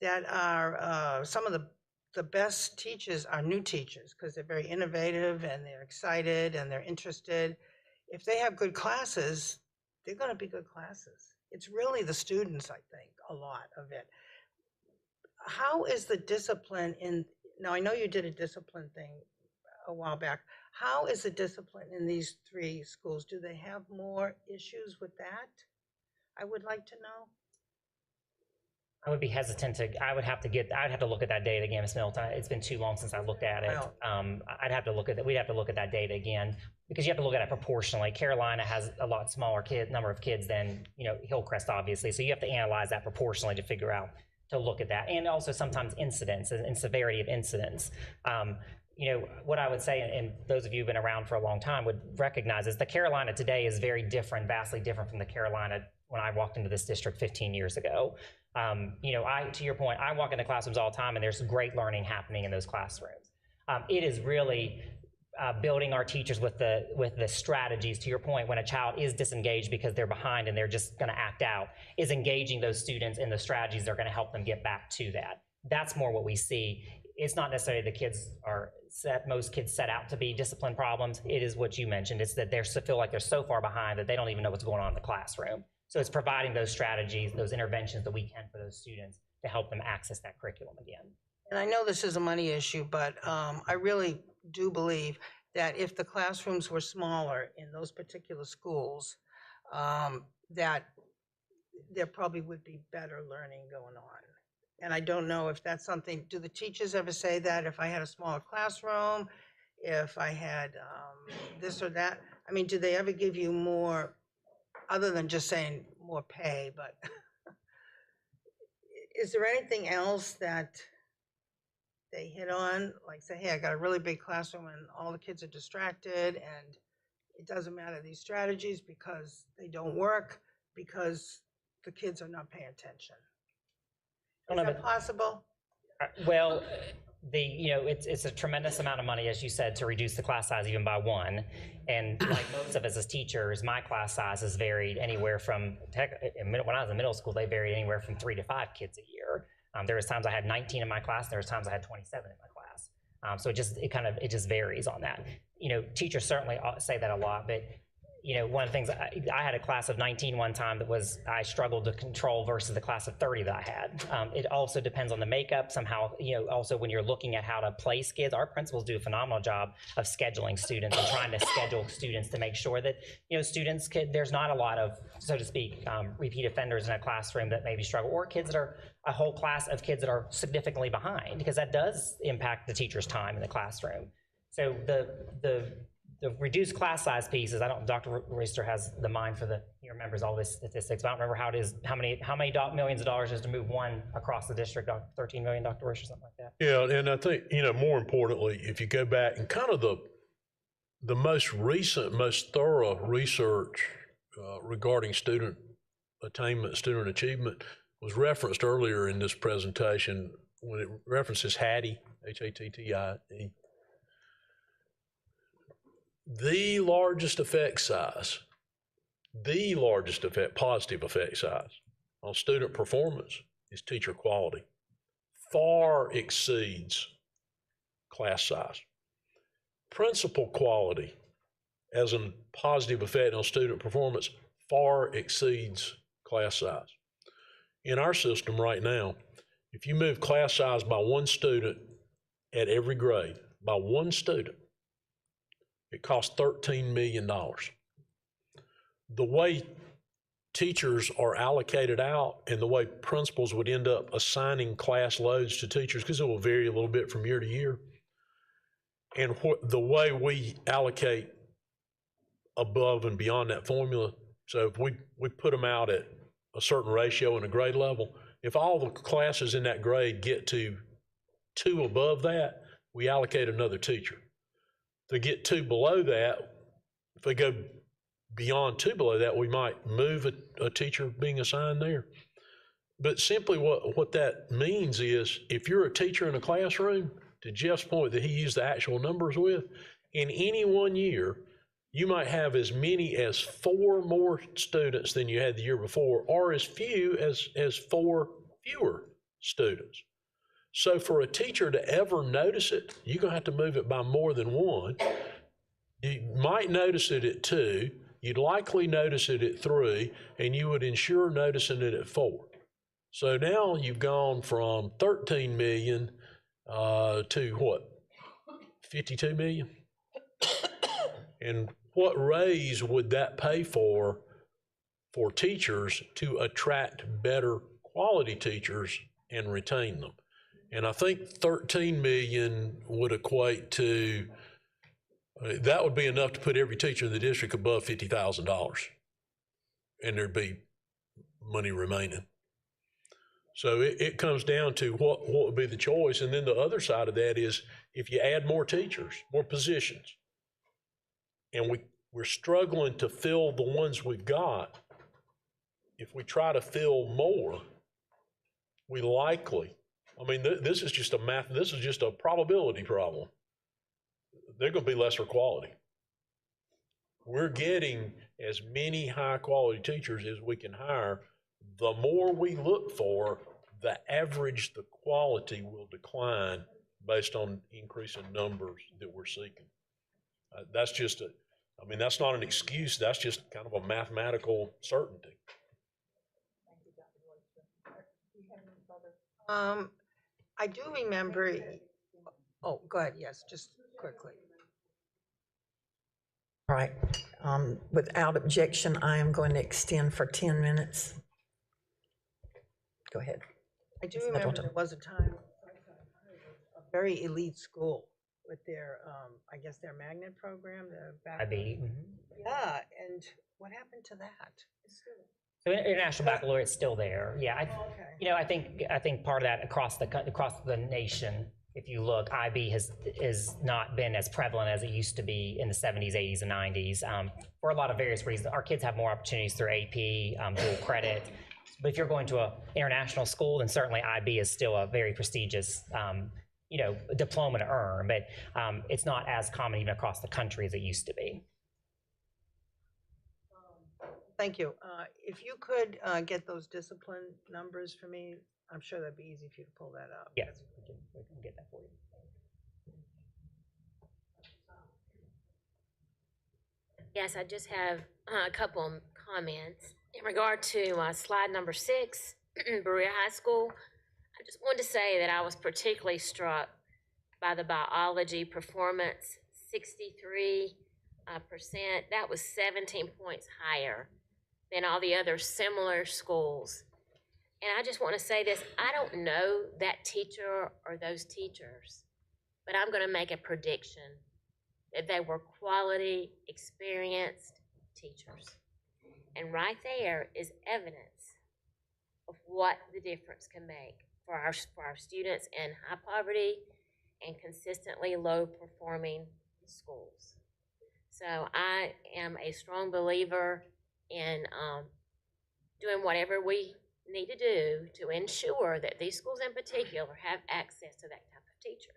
that are, some of the best teachers are new teachers because they're very innovative and they're excited and they're interested. If they have good classes, they're going to be good classes. It's really the students, I think, a lot of it. How is the discipline in, now I know you did a discipline thing a while back. How is the discipline in these 3 schools? Do they have more issues with that? I would like to know. I would be hesitant to, I'd have to look at that data again, Ms. Middleton. It's been too long since I looked at it. Well, I'd have to look at that. We'd have to look at that data again because you have to look at it proportionally. Carolina has a lot smaller number of kids than, Hillcrest, obviously. So you have to analyze that proportionally to figure out, to look at that. And also sometimes incidents and severity of incidents. What I would say, and those of you who've been around for a long time would recognize is the Carolina today is very different, vastly different from the Carolina when I walked into this district 15 years ago. To your point, I walk into classrooms all the time and there's great learning happening in those classrooms. It is really building our teachers with the strategies, to your point, when a child is disengaged because they're behind and they're just gonna act out, is engaging those students in the strategies that are gonna help them get back to that. That's more what we see. It's not necessarily most kids set out to be discipline problems. It is what you mentioned. It's that they feel like they're so far behind that they don't even know what's going on in the classroom. So it's providing those strategies, those interventions that we can for those students to help them access that curriculum again. and I know this is a money issue, but I really do believe that if the classrooms were smaller in those particular schools, that there probably would be better learning going on. And I don't know if that's something, do the teachers ever say that if I had a smaller classroom, if I had this or that? I mean, do they ever give you more, other than just saying more pay, but is there anything else that they hit on? Like say, hey, I got a really big classroom and all the kids are distracted and it doesn't matter these strategies because they don't work because the kids are not paying attention. Is that possible? Well, it's a tremendous amount of money, as you said, to reduce the class size even by 1. And like most of us as teachers, my class sizes varied anywhere from, when I was in middle school, they varied anywhere from 3 to 5 kids a year. There was times I had 19 in my class, there was times I had 27 in my class. So it just varies on that. Teachers certainly say that a lot, but one of the things, I had a class of 19 one time that I struggled to control versus the class of 30 that I had. It also depends on the makeup somehow, also when you're looking at how to place kids, our principals do a phenomenal job of scheduling students and trying to schedule students to make sure that, students there's not a lot of, so to speak, repeat offenders in a classroom that maybe struggle, or kids that are a whole class of kids that are significantly behind, because that does impact the teacher's time in the classroom. So the reduced class size pieces, Dr. Reister has the mind he remembers all this statistics, but I don't remember how it is, how many millions of dollars is to move one across the district, 13 million, Dr. Reister, something like that. Yeah, and I think, more importantly, if you go back and kind of the most recent, most thorough research regarding student attainment, student achievement was referenced earlier in this presentation when it references Hattie, Hattie. The largest effect size, positive effect size on student performance is teacher quality. Far exceeds class size. Principal quality as a positive effect on student performance far exceeds class size. In our system right now, if you move class size by 1 student at every grade, by 1 student, it costs $13 million. The way teachers are allocated out and the way principals would end up assigning class loads to teachers, because it will vary a little bit from year to year, and the way we allocate above and beyond that formula, so if we put them out at a certain ratio in a grade level, if all the classes in that grade get to 2 above that, we allocate another teacher. To get 2 below that, if they go beyond two below that, we might move a teacher being assigned there. But simply what that means is if you're a teacher in a classroom, to Jeff's point that he used the actual numbers with, in any one year, you might have as many as 4 more students than you had the year before, or as few as 4 fewer students. So for a teacher to ever notice it, you're going to have to move it by more than 1. You might notice it at 2, you'd likely notice it at 3, and you would ensure noticing it at 4. So now you've gone from 13 million to what? 52 million? And what raise would that pay for teachers to attract better quality teachers and retain them? And I think 13 million would equate to, that would be enough to put every teacher in the district above $50,000. And there'd be money remaining. So it comes down to what would be the choice. And then the other side of that is if you add more teachers, more positions, and we're struggling to fill the ones we've got, if we try to fill more, we likely, I mean, this is just a probability problem. They're going to be lesser quality. We're getting as many high quality teachers as we can hire. The more we look for, the average, the quality will decline based on increasing numbers that we're seeking. That's just that's not an excuse. That's just kind of a mathematical certainty. I do remember, oh, go ahead, yes, just quickly. All right, without objection, I am going to extend for 10 minutes. Go ahead. I do remember there was a time, a very elite school with their, I guess their magnet program, the IB. Yeah, and what happened to that? So International Baccalaureate is still there. Yeah, I think part of that across the nation, if you look, IB has not been as prevalent as it used to be in the 70s, 80s, and 90s for a lot of various reasons. Our kids have more opportunities through AP, dual credit. But if you're going to an international school, then certainly IB is still a very prestigious, diploma to earn. But it's not as common even across the country as it used to be. Thank you. If you could get those discipline numbers for me, I'm sure that'd be easy for you to pull that up. Yes, we can get that for you. Yes, I just have a couple of comments. In regard to slide number 6, Berea High School, I just wanted to say that I was particularly struck by the biology performance, 63%. That was 17 points higher than all the other similar schools. And I just want to say this, I don't know that teacher or those teachers, but I'm going to make a prediction that they were quality, experienced teachers. And right there is evidence of what the difference can make for our students in high poverty and consistently low performing schools. So I am a strong believer in doing whatever we need to do to ensure that these schools in particular have access to that type of teacher.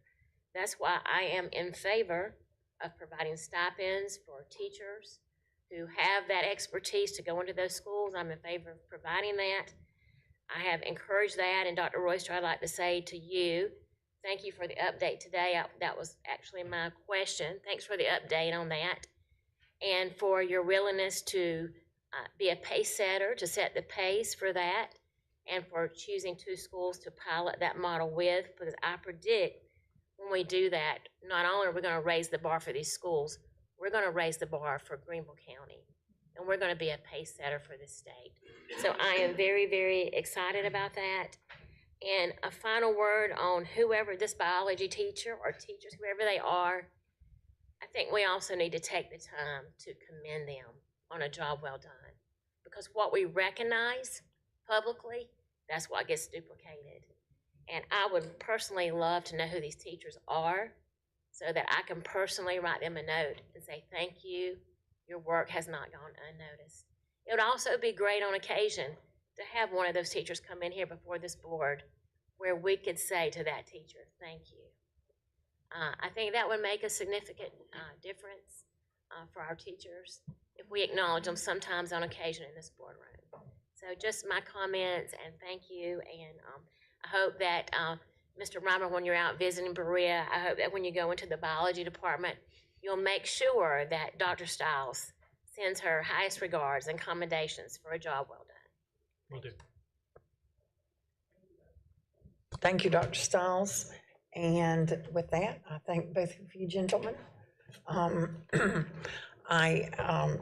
That's why I am in favor of providing stipends for teachers who have that expertise to go into those schools. I'm in favor of providing that. I have encouraged that, and Dr. Royster, I'd like to say to you, thank you for the update today. That was actually my question. Thanks for the update on that, and for your willingness to be a pace setter, to set the pace for that, and for choosing 2 schools to pilot that model with, because I predict when we do that, not only are we going to raise the bar for these schools, we're going to raise the bar for Greenville County, and we're going to be a pace setter for this state. So I am very, very excited about that. And a final word on whoever, this biology teacher or teachers, whoever they are, I think we also need to take the time to commend them on a job well done. Because what we recognize publicly, that's what gets duplicated. And I would personally love to know who these teachers are so that I can personally write them a note and say thank you your work has not gone unnoticed. It would also be great on occasion to have one of those teachers come in here before this board where we could say to that teacher, thank you. I think that would make a significant difference for our teachers if we acknowledge them sometimes on occasion in this boardroom. So just my comments and thank you, and I hope that Mr. Reimer, when you're out visiting Berea, I hope that when you go into the biology department, you'll make sure that Dr. Stiles sends her highest regards and commendations for a job well done. Will do. Thank you, Dr. Stiles. And with that, I thank both of you gentlemen. I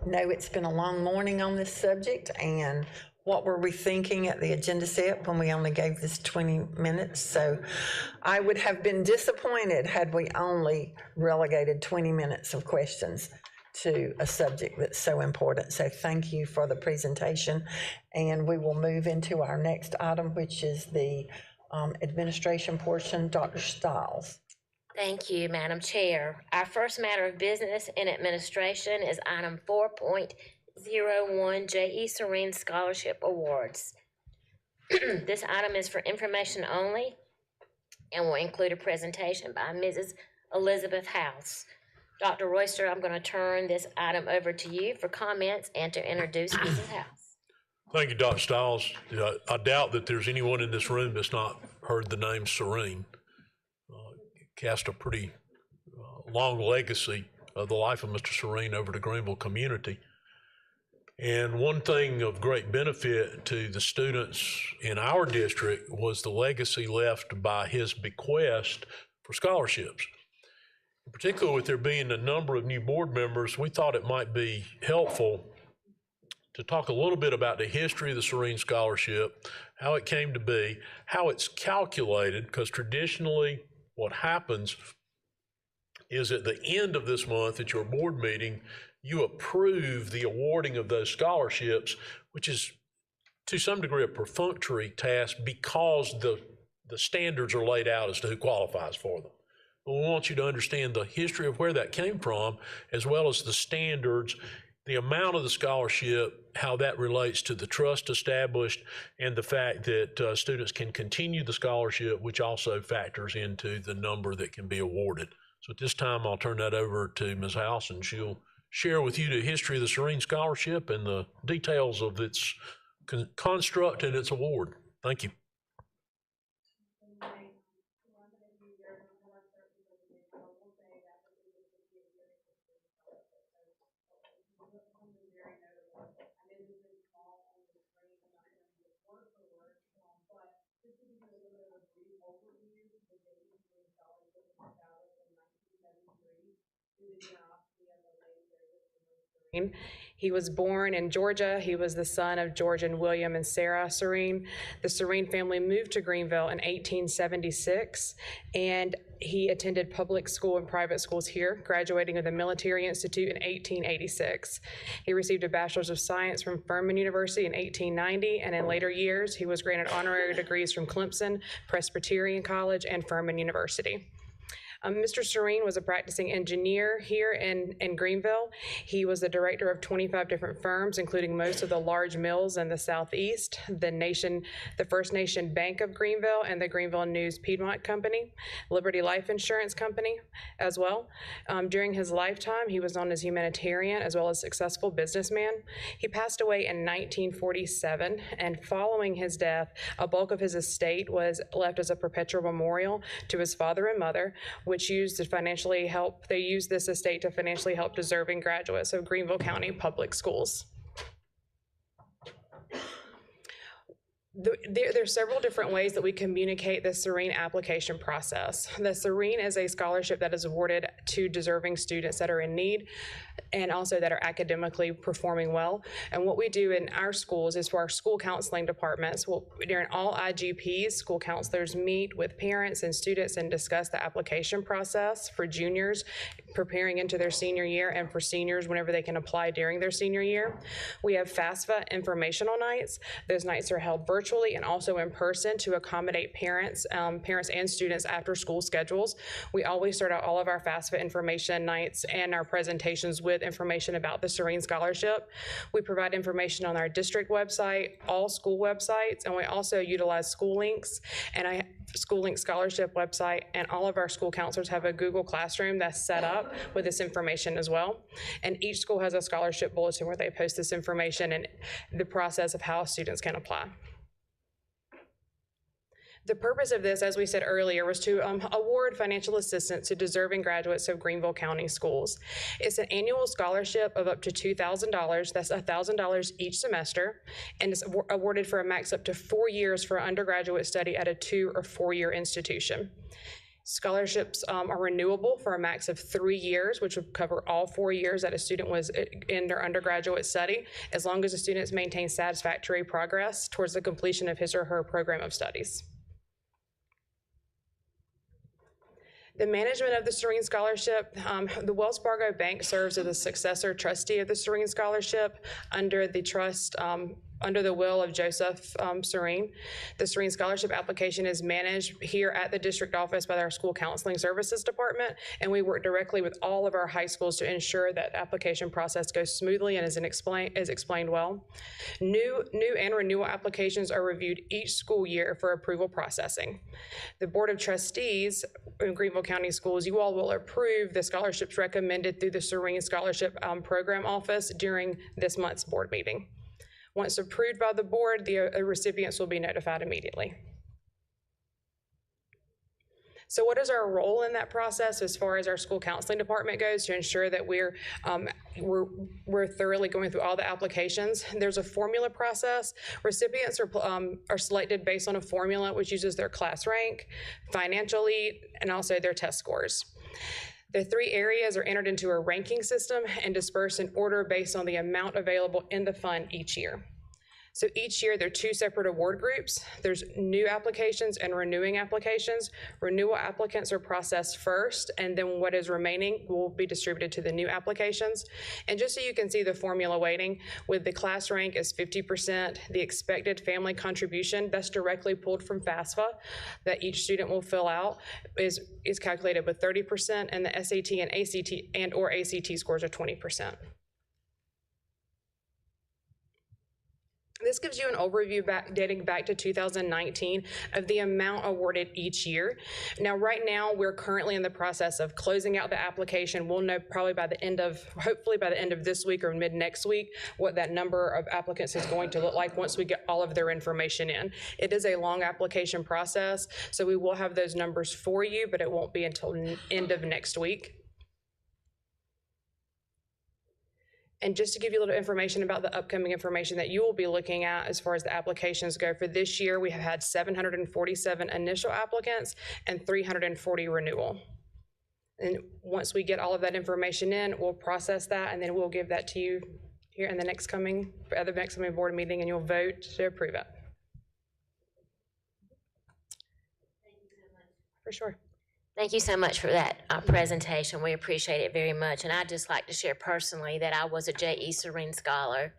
know it's been a long morning on this subject, and what were we thinking at the agenda set when we only gave this 20 minutes? So I would have been disappointed had we only relegated 20 minutes of questions to a subject that's so important. So thank you for the presentation, and we will move into our next item, which is the administration portion. Dr. Stiles. Thank you, Madam Chair. Our first matter of business in administration is item 4.01, J.E. Sirrine Scholarship Awards. This item is for information only and will include a presentation by Mrs. Elizabeth House. Dr. Royster, I'm going to turn this item over to you for comments and to introduce Mrs. House. Thank you, Dr. Stiles. I doubt that there's anyone in this room that's not heard the name Sirrine. Cast a pretty long legacy of the life of Mr. Sirrine over the Greenville community. And one thing of great benefit to the students in our district was the legacy left by his bequest for scholarships. In particular, with there being a number of new board members, we thought it might be helpful to talk a little bit about the history of the Sirrine Scholarship, how it came to be, how it's calculated, because traditionally what happens is at the end of this month at your board meeting, you approve the awarding of those scholarships, which is to some degree a perfunctory task because the standards are laid out as to who qualifies for them. But we want you to understand the history of where that came from, as well as the standards, the amount of the scholarship, how that relates to the trust established, and the fact that students can continue the scholarship, which also factors into the number that can be awarded. So at this time, I'll turn that over to Ms. House, and she'll share with you the history of the Sirrine Scholarship and the details of its construct and its award. Thank you. He was born in Georgia. He was the son of George and William and Sarah Sirrine. The Sirrine family moved to Greenville in 1876, and he attended public school and private schools here, graduating with the Military Institute in 1886. He received a Bachelor's of Science from Furman University in 1890, and in later years, he was granted honorary degrees from Clemson, Presbyterian College, and Furman University. Mr. Sirrine was a practicing engineer here in Greenville. He was the director of 25 different firms, including most of the large mills in the Southeast, the First Nation Bank of Greenville, and the Greenville News Piedmont Company, Liberty Life Insurance Company as well. During his lifetime, he was known as humanitarian as well as successful businessman. He passed away in 1947, and following his death, a bulk of his estate was left as a perpetual memorial to his father and mother, which used this estate to financially help deserving graduates of Greenville County Public Schools. There are several different ways that we communicate the Sirrine application process. The Sirrine is a scholarship that is awarded to deserving students that are in need and also that are academically performing well. And what we do in our schools is for our school counseling departments, during all IGPs, school counselors meet with parents and students and discuss the application process for juniors preparing into their senior year and for seniors whenever they can apply during their senior year. We have FAFSA informational nights. Those nights are held virtually virtually and also in person to accommodate parents and students after school schedules. We always start out all of our FAFSA information nights and our presentations with information about the Sirrine Scholarship. We provide information on our district website, all school websites, and we also utilize School Links and School Link Scholarship website, and all of our school counselors have a Google Classroom that's set up with this information as well. And each school has a scholarship bulletin where they post this information and the process of how students can apply. The purpose of this, as we said earlier, was to award financial assistance to deserving graduates of Greenville County Schools. It's an annual scholarship of up to $2,000. That's $1,000 each semester, and it's awarded for a max up to 4 years for undergraduate study at a 2 or 4 year institution. Scholarships are renewable for a max of 3 years, which would cover all 4 years that a student was in their undergraduate study, as long as the students maintain satisfactory progress towards the completion of his or her program of studies. The management of the Sirrine Scholarship, the Wells Fargo Bank serves as a successor trustee of the Sirrine Scholarship under the trust, under the will of Joseph Sirrine. The Sirrine Scholarship application is managed here at the district office by our School Counseling Services Department, and we work directly with all of our high schools to ensure that application process goes smoothly and is explained well. New and renewal applications are reviewed each school year for approval processing. The Board of Trustees in Greenville County Schools, you all will approve the scholarships recommended through the Sirrine Scholarship Program Office during this month's board meeting. Once approved by the board, the recipients will be notified immediately. So what is our role in that process as far as our school counseling department goes to ensure that we're thoroughly going through all the applications? There's a formula process. Recipients are selected based on a formula which uses their class rank, financial need, and also their test scores. The 3 areas are entered into a ranking system and dispersed in order based on the amount available in the fund each year. So each year, there are 2 separate award groups. There's new applications and renewing applications. Renewal applicants are processed first, and then what is remaining will be distributed to the new applications. And just so you can see the formula weighting, with the class rank is 50%, the expected family contribution, that's directly pulled from FAFSA, that each student will fill out, is calculated with 30%, and the SAT and ACT or ACT scores are 20%. This gives you an overview dating back to 2019 of the amount awarded each year. Now, right now, we're currently in the process of closing out the application. We'll know probably hopefully by the end of this week or mid next week, what that number of applicants is going to look like once we get all of their information in. It is a long application process, so we will have those numbers for you, but it won't be until end of next week. And just to give you a little information about the upcoming information that you will be looking at as far as the applications go, for this year, we have had 747 initial applicants and 340 renewal. And once we get all of that information in, we'll process that, and then we'll give that to you here in the next coming board meeting, and you'll vote to approve it. For sure. Thank you so much for that presentation. We appreciate it very much. And I'd just like to share personally that I was a J.E. Sirrine Scholar,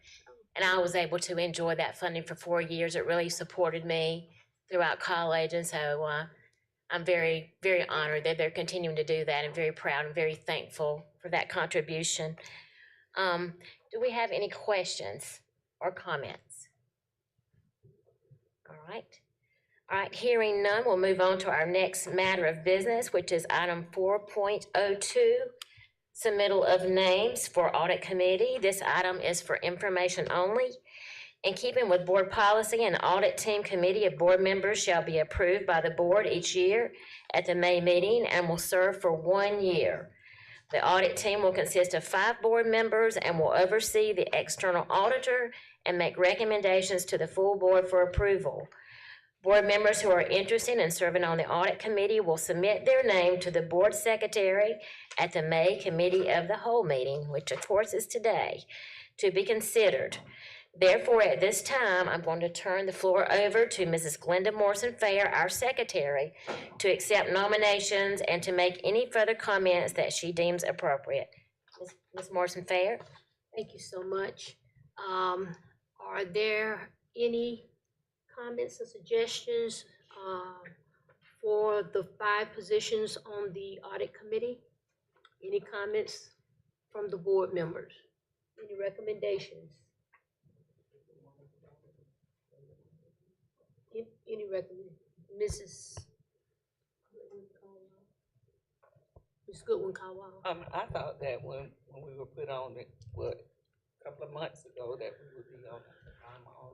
and I was able to enjoy that funding for 4 years. It really supported me throughout college, and so I'm very, very honored that they're continuing to do that, and very proud and very thankful for that contribution. Do we have any questions or comments? All right. All right, hearing none, we'll move on to our next matter of business, which is item 4.02, submittal of names for audit committee. This item is for information only. In keeping with board policy, an audit team committee of board members shall be approved by the board each year at the May meeting and will serve for 1 year. The audit team will consist of 5 board members and will oversee the external auditor and make recommendations to the full board for approval. Board members who are interested in serving on the audit committee will submit their name to the board secretary at the May committee of the whole meeting, which of course is today, to be considered. Therefore, at this time, I'm going to turn the floor over to Mrs. Glenda Morrison-Fair, our secretary, to accept nominations and to make any further comments that she deems appropriate. Ms. Morrison-Fair? Thank you so much. Are there any comments and suggestions for the 5 positions on the audit committee? Any comments from the board members? Any recommendations? Any recommendations? Ms. Goodwin Caldwell? I thought that when we were put on it, a couple of months ago, that we would be on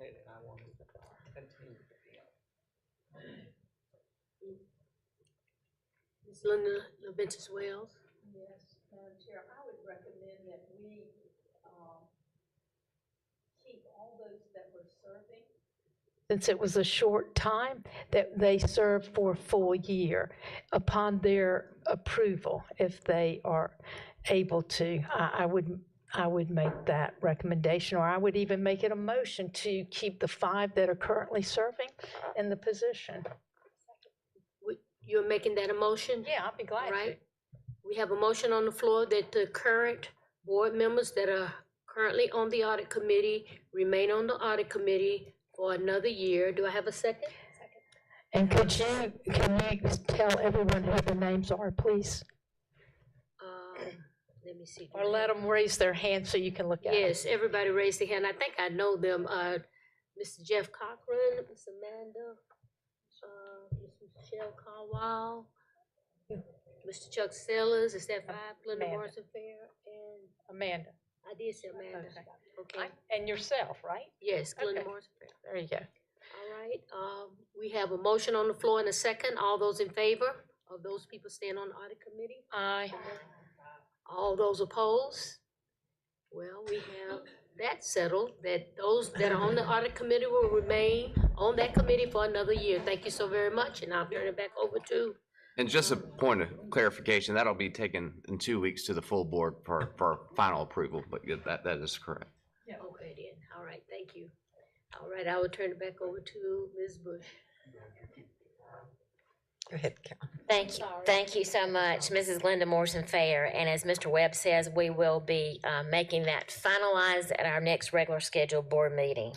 it, and I wanted to continue to be on it. Ms. Linda LaVentus Wells? Yes, Madam Chair, I would recommend that we keep all those that were serving. Since it was a short time, that they serve for a full year upon their approval, if they are able to. I would make that recommendation, or I would even make it a motion to keep the 5 that are currently serving in the position. You're making that a motion? Yeah, I'd be glad to. Right. We have a motion on the floor that the current board members that are currently on the audit committee remain on the audit committee for another year. Do I have a second? And can you tell everyone who the names are, please? Let me see. Or let them raise their hand so you can look at them. Yes, everybody raised their hand. I think I know them. Mr. Jeff Cochran, Ms. Amanda, Ms. Michelle Caldwell, Mr. Chuck Sellers, is that 5? Glenda Amanda. Morrison Fair, and Amanda. I did say Amanda. Okay. And yourself, right? Yes, Glenda Okay. Morrison Fair. There you go. All right, we have a motion on the floor and a second. All those in favor of those people staying on the audit committee? Aye. All those opposed? Well, we have that settled, that those that are on the audit committee will remain on that committee for another year. Thank you so very much, and I'll turn it back over to. And just a point of clarification, that'll be taken in 2 weeks to the full board for final approval, but that is correct. Yeah. Okay then, all right, thank you. All right, I will turn it back over to Ms. Bush. Go ahead, Carol. Thank you so much, Mrs. Glenda Morrison Fair. And as Mr. Webb says, we will be making that finalized at our next regular scheduled board meeting.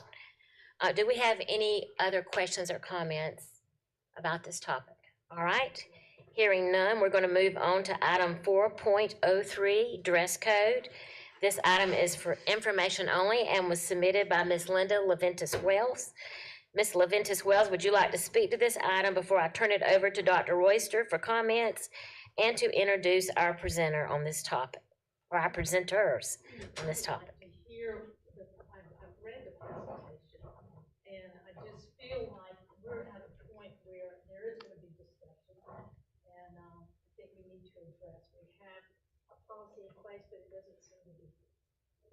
Do we have any other questions or comments about this topic? All right, hearing none, we're going to move on to item 4.03, dress code. This item is for information only and was submitted by Ms. Linda LaVentus Wells. Ms. LaVentus Wells, would you like to speak to this item before I turn it over to Dr. Royster for comments and to introduce our presenter on this topic, or our presenters on this topic? I've read the presentation, and I just feel like we're at a point where there is going to be discussion, and I think we need to address. We have a policy in place, but it doesn't seem to be,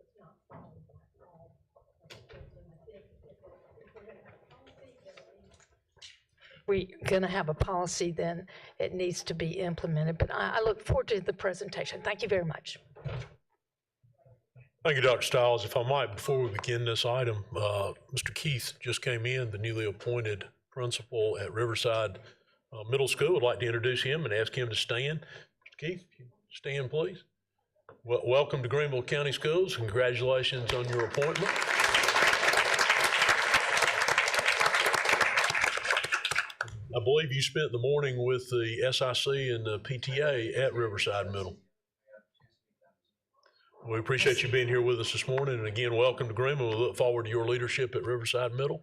it's not followed by all participants, and I think if we're going to have a policy, then we're going to have a policy, then it needs to be implemented. But I look forward to the presentation. Thank you very much. Thank you, Dr. Stiles. If I might, before we begin this item, Mr. Keith just came in, the newly appointed principal at Riverside Middle School. I'd like to introduce him and ask him to stand. Mr. Keith, stand, please. Welcome to Greenville County Schools. Congratulations on your appointment. I believe you spent the morning with the SIC and the PTA at Riverside Middle. We appreciate you being here with us this morning, and again, welcome to Greenville. We look forward to your leadership at Riverside Middle,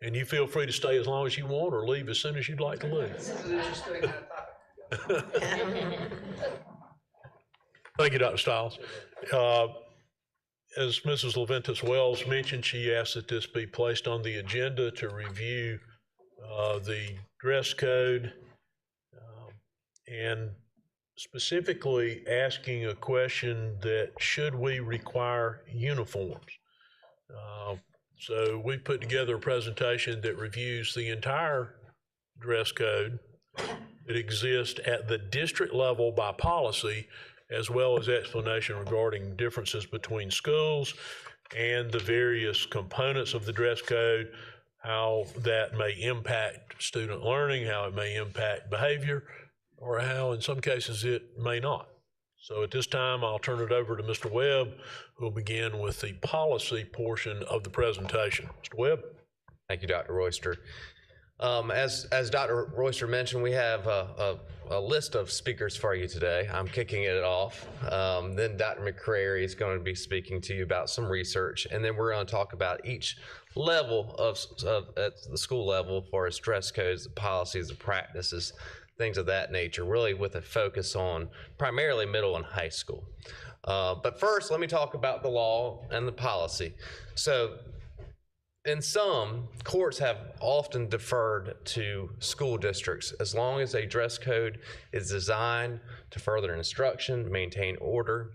and you feel free to stay as long as you want or leave as soon as you'd like to leave. This is an interesting topic. Thank you, Dr. Stiles. As Mrs. LaVentus Wells mentioned, she asked that this be placed on the agenda to review the dress code and specifically asking a question that should we require uniforms? So we put together a presentation that reviews the entire dress code that exists at the district level by policy, as well as explanation regarding differences between schools and the various components of the dress code, how that may impact student learning, how it may impact behavior, or how in some cases it may not. So at this time, I'll turn it over to Mr. Webb, who will begin with the policy portion of the presentation. Mr. Webb. Thank you, Dr. Royster. As Dr. Royster mentioned, we have a list of speakers for you today. I'm kicking it off. Then Dr. McCrary is going to be speaking to you about some research, and then we're going to talk about each level at the school level for its dress codes, the policies, the practices, things of that nature, really with a focus on primarily middle and high school. But first, let me talk about the law and the policy. So, in some, courts have often deferred to school districts as long as a dress code is designed to further instruction, maintain order,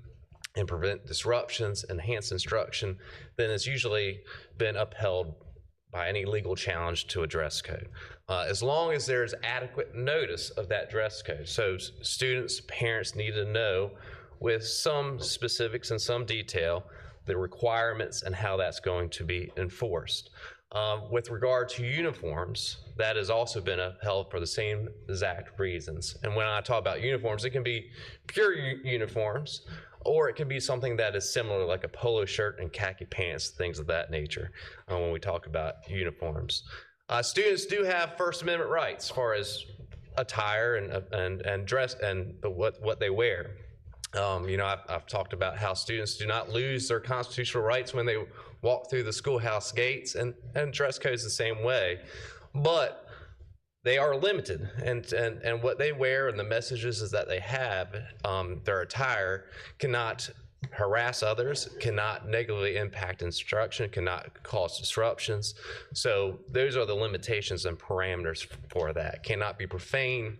and prevent disruptions, enhance instruction, then it's usually been upheld by any legal challenge to a dress code. As long as there's adequate notice of that dress code. So students, parents need to know with some specifics and some detail the requirements and how that's going to be enforced. With regard to uniforms, that has also been upheld for the same exact reasons. And when I talk about uniforms, it can be pure uniforms, or it can be something that is similar, like a polo shirt and khaki pants, things of that nature, when we talk about uniforms. Students do have First Amendment rights as far as attire and dress and what they wear. I've talked about how students do not lose their constitutional rights when they walk through the schoolhouse gates, and dress code's the same way, but they are limited, and what they wear and the messages is that they have, their attire cannot harass others, cannot negatively impact instruction, cannot cause disruptions. So those are the limitations and parameters for that. Cannot be profane,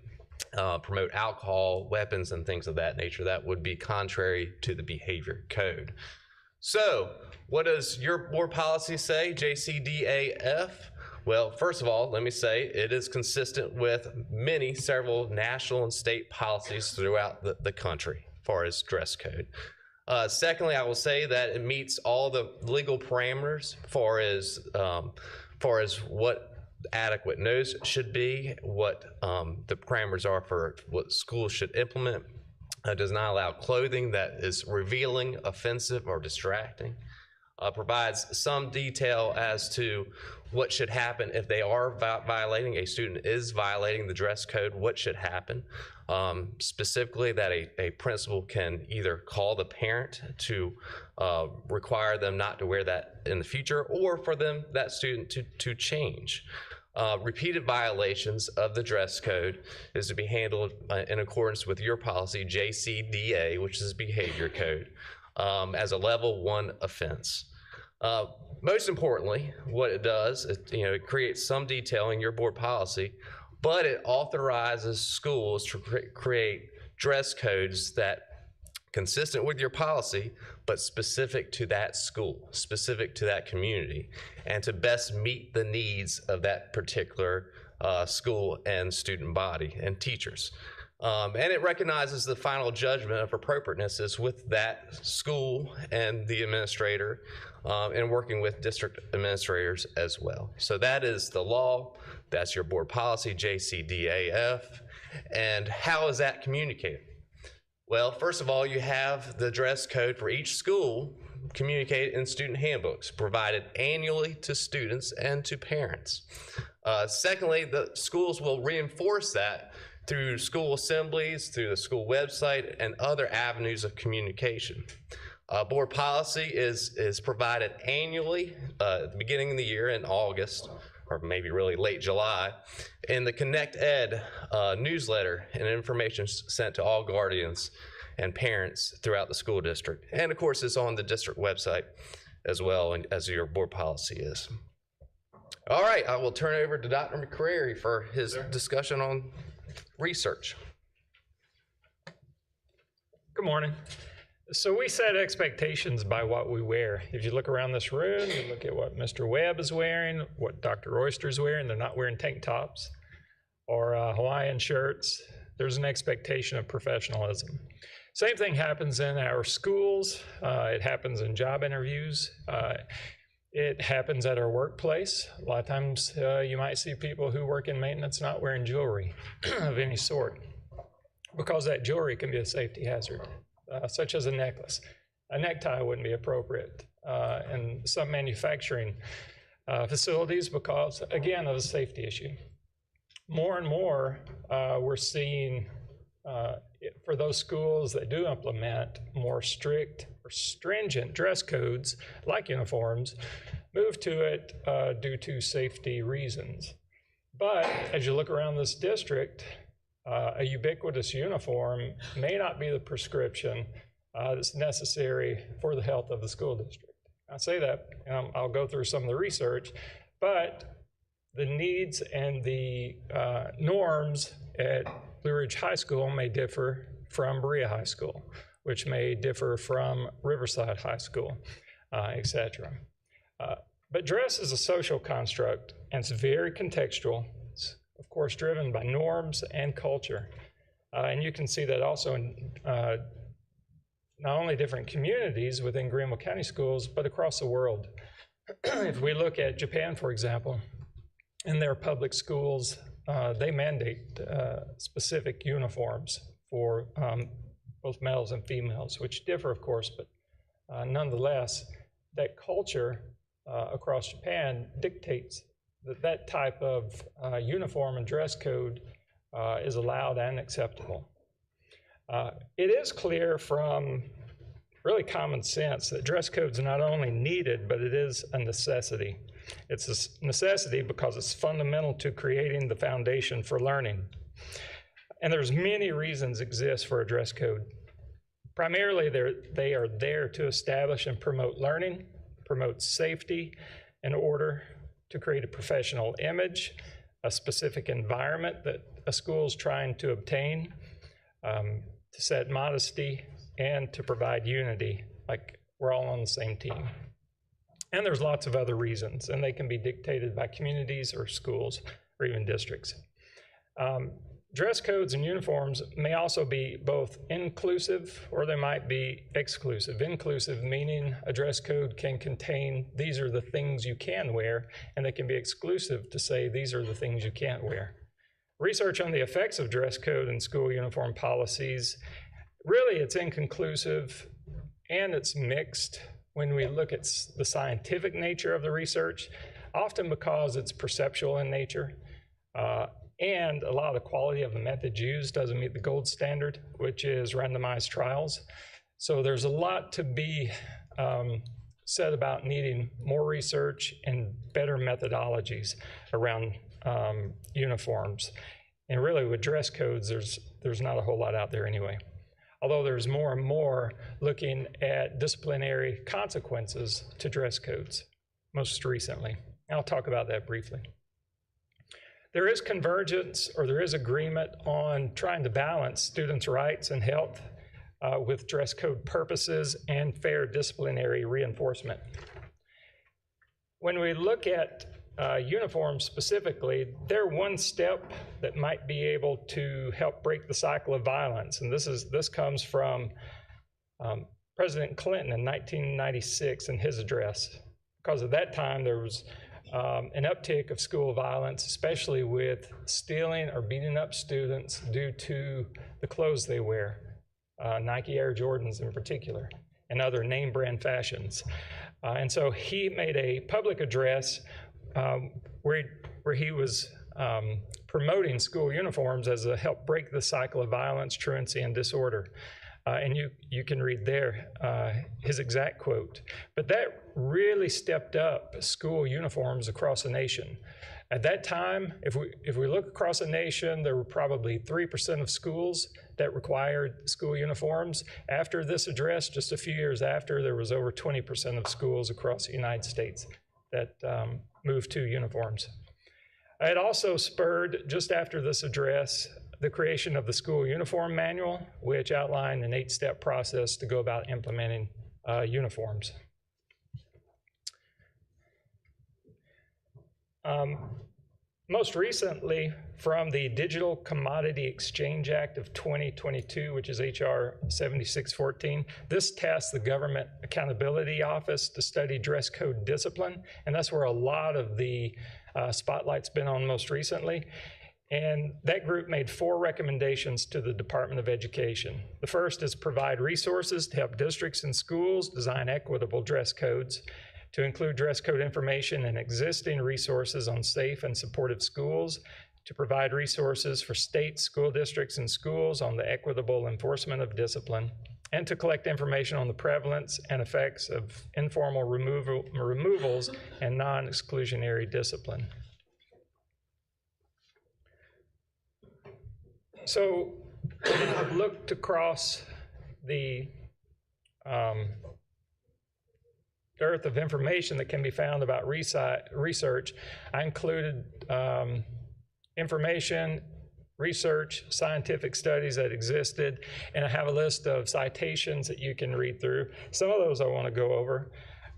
promote alcohol, weapons, and things of that nature. That would be contrary to the behavior code. So what does your board policy say, JCDAF? Well, first of all, let me say it is consistent with several national and state policies throughout the country as far as dress code. Secondly, I will say that it meets all the legal parameters far as what adequate notice should be, what the parameters are for what schools should implement. Does not allow clothing that is revealing, offensive, or distracting. Provides some detail as to what should happen if they are violating, a student is violating the dress code, what should happen. Specifically that a principal can either call the parent to require them not to wear that in the future, or for that student to change. Repeated violations of the dress code is to be handled in accordance with your policy, JCDA, which is behavior code, as a level 1 offense. Most importantly, what it does, it creates some detail in your board policy, but it authorizes schools to create dress codes that consistent with your policy, but specific to that school, specific to that community, and to best meet the needs of that particular school and student body and teachers. And it recognizes the final judgment of appropriateness is with that school and the administrator, and working with district administrators as well. So that is the law. That's your board policy, JCDAF. And how is that communicated? Well, first of all, you have the dress code for each school communicated in student handbooks, provided annually to students and to parents. Secondly, the schools will reinforce that through school assemblies, through the school website, and other avenues of communication. Board policy is provided annually at the beginning of the year in August, or maybe really late July, in the Connect Ed newsletter and information sent to all guardians and parents throughout the school district. And of course, it's on the district website as well, and as your board policy is. All right, I will turn it over to Dr. McCrary for his discussion on research. Good morning. So we set expectations by what we wear. If you look around this room, you look at what Mr. Webb is wearing, what Dr. Royster's wearing, they're not wearing tank tops or Hawaiian shirts. There's an expectation of professionalism. Same thing happens in our schools. It happens in job interviews. It happens at our workplace. A lot of times you might see people who work in maintenance not wearing jewelry of any sort, because that jewelry can be a safety hazard, such as a necklace. A necktie wouldn't be appropriate. In some manufacturing facilities because, again, of a safety issue. More and more, we're seeing for those schools that do implement more strict or stringent dress codes, like uniforms, move to it due to safety reasons. But as you look around this district, a ubiquitous uniform may not be the prescription that's necessary for the health of the school district. I say that, and I'll go through some of the research, but the needs and the norms at Blue Ridge High School may differ from Berea High School, which may differ from Riverside High School, etc. But dress is a social construct, and it's very contextual. It's, of course, driven by norms and culture. And you can see that also in not only different communities within Greenville County schools, but across the world. If we look at Japan, for example, in their public schools, they mandate specific uniforms for both males and females, which differ, of course, but nonetheless, that culture across Japan dictates that that type of uniform and dress code is allowed and acceptable. It is clear from really common sense that dress codes are not only needed, but it is a necessity. It's a necessity because it's fundamental to creating the foundation for learning. And there's many reasons exist for a dress code. Primarily, they are there to establish and promote learning, promote safety and order, to create a professional image, a specific environment that a school is trying to obtain, to set modesty, and to provide unity, like we're all on the same team. And there's lots of other reasons, and they can be dictated by communities or schools or even districts. Dress codes and uniforms may also be both inclusive or they might be exclusive. Inclusive meaning a dress code can contain these are the things you can wear, and they can be exclusive to say these are the things you can't wear. Research on the effects of dress code and school uniform policies, really it's inconclusive and it's mixed when we look at the scientific nature of the research, often because it's perceptual in nature. And a lot of the quality of the methods used doesn't meet the gold standard, which is randomized trials. So there's a lot to be said about needing more research and better methodologies around uniforms. And really with dress codes, there's not a whole lot out there anyway. Although there's more and more looking at disciplinary consequences to dress codes, most recently. I'll talk about that briefly. There is convergence, or there is agreement on trying to balance students' rights and health with dress code purposes and fair disciplinary reinforcement. When we look at uniforms specifically, they're one step that might be able to help break the cycle of violence. And this comes from President Clinton in 1996 in his address. Because at that time there was an uptick of school violence, especially with stealing or beating up students due to the clothes they wear, Nike Air Jordans in particular, and other name brand fashions. And so he made a public address where he was promoting school uniforms as a help break the cycle of violence, truancy, and disorder. And you can read there his exact quote. But that really stepped up school uniforms across the nation. At that time, if we look across the nation, there were probably 3% of schools that required school uniforms. After this address, just a few years after, there was over 20% of schools across the United States that moved to uniforms. It also spurred, just after this address, the creation of the school uniform manual, which outlined an 8-step process to go about implementing uniforms. Most recently, from the Digital Commodity Exchange Act of 2022, which is HR 7614, this tasks the Government Accountability Office to study dress code discipline, and that's where a lot of the spotlight's been on most recently. And that group made 4 recommendations to the Department of Education. The first is provide resources to help districts and schools design equitable dress codes. to include dress code information and existing resources on safe and supportive schools, to provide resources for state school districts and schools on the equitable enforcement of discipline, and to collect information on the prevalence and effects of informal removals and non-exclusionary discipline. So I've looked across the dearth of information that can be found about research. I included information, research, scientific studies that existed, and I have a list of citations that you can read through. Some of those I want to go over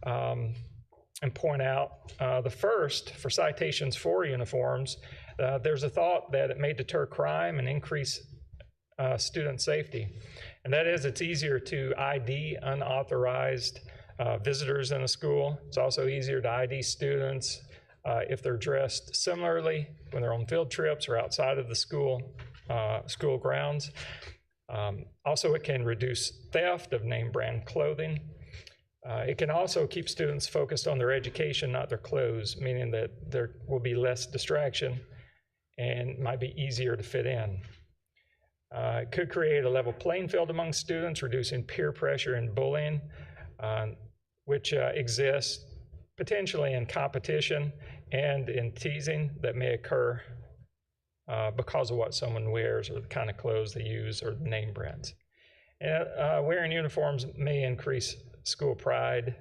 and point out. The first, for citations for uniforms, there's a thought that it may deter crime and increase student safety. And that is, it's easier to ID unauthorized visitors in a school. It's also easier to ID students if they're dressed similarly when they're on field trips or outside of the school grounds. Also, it can reduce theft of name brand clothing. It can also keep students focused on their education, not their clothes, meaning that there will be less distraction and might be easier to fit in. It could create a level playing field among students, reducing peer pressure and bullying, which exists potentially in competition and in teasing that may occur because of what someone wears or the kind of clothes they use or the name brands. And wearing uniforms may increase school pride,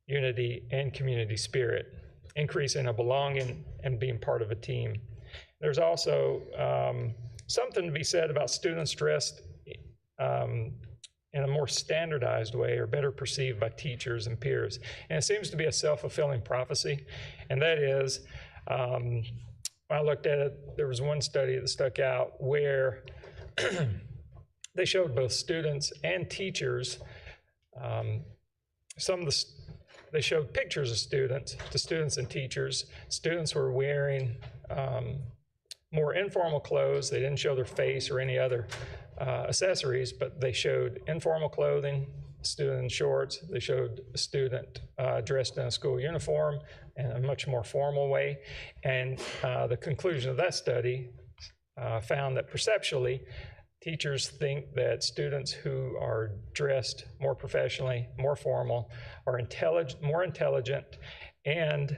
unity, and community spirit, increasing a belonging and being part of a team. There's also something to be said about students dressed in a more standardized way or better perceived by teachers and peers. And it seems to be a self-fulfilling prophecy, and that is, when I looked at it, there was one study that stuck out where they showed both students and teachers, they showed pictures of students to students and teachers. Students were wearing more informal clothes. They didn't show their face or any other accessories, but they showed informal clothing, student in shorts. They showed a student dressed in a school uniform in a much more formal way. And the conclusion of that study found that perceptually, teachers think that students who are dressed more professionally, more formal, are more intelligent, and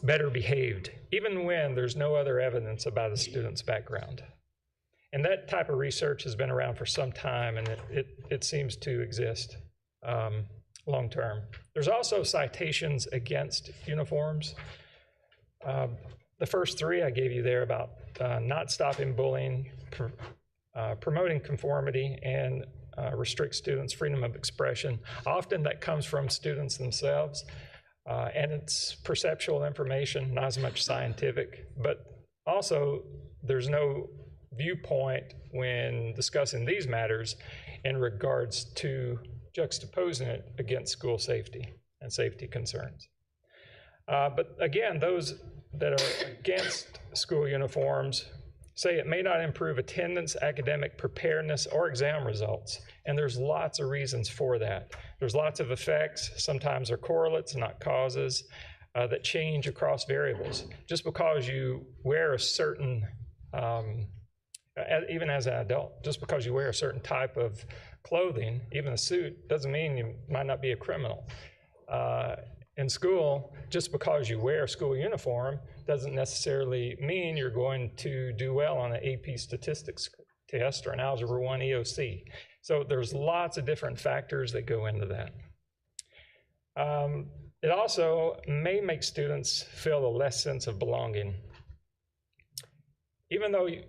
better behaved, even when there's no other evidence about a student's background. And that type of research has been around for some time, and it seems to exist long term. There's also citations against uniforms. The first three I gave you there about not stopping bullying, promoting conformity, and restrict students' freedom of expression. Often that comes from students themselves, and it's perceptual information, not as much scientific, but also there's no viewpoint when discussing these matters in regards to juxtaposing it against school safety and safety concerns. But again, those that are against school uniforms say it may not improve attendance, academic preparedness, or exam results. And there's lots of reasons for that. There's lots of effects. Sometimes they're correlates, not causes, that change across variables. Just because you wear a certain, even as an adult, just because you wear a certain type of clothing, even a suit, doesn't mean you might not be a criminal. In school, just because you wear a school uniform doesn't necessarily mean you're going to do well on an AP statistics test or an Algebra 1 EOC. So there's lots of different factors that go into that. It also may make students feel a less sense of belonging. Even though you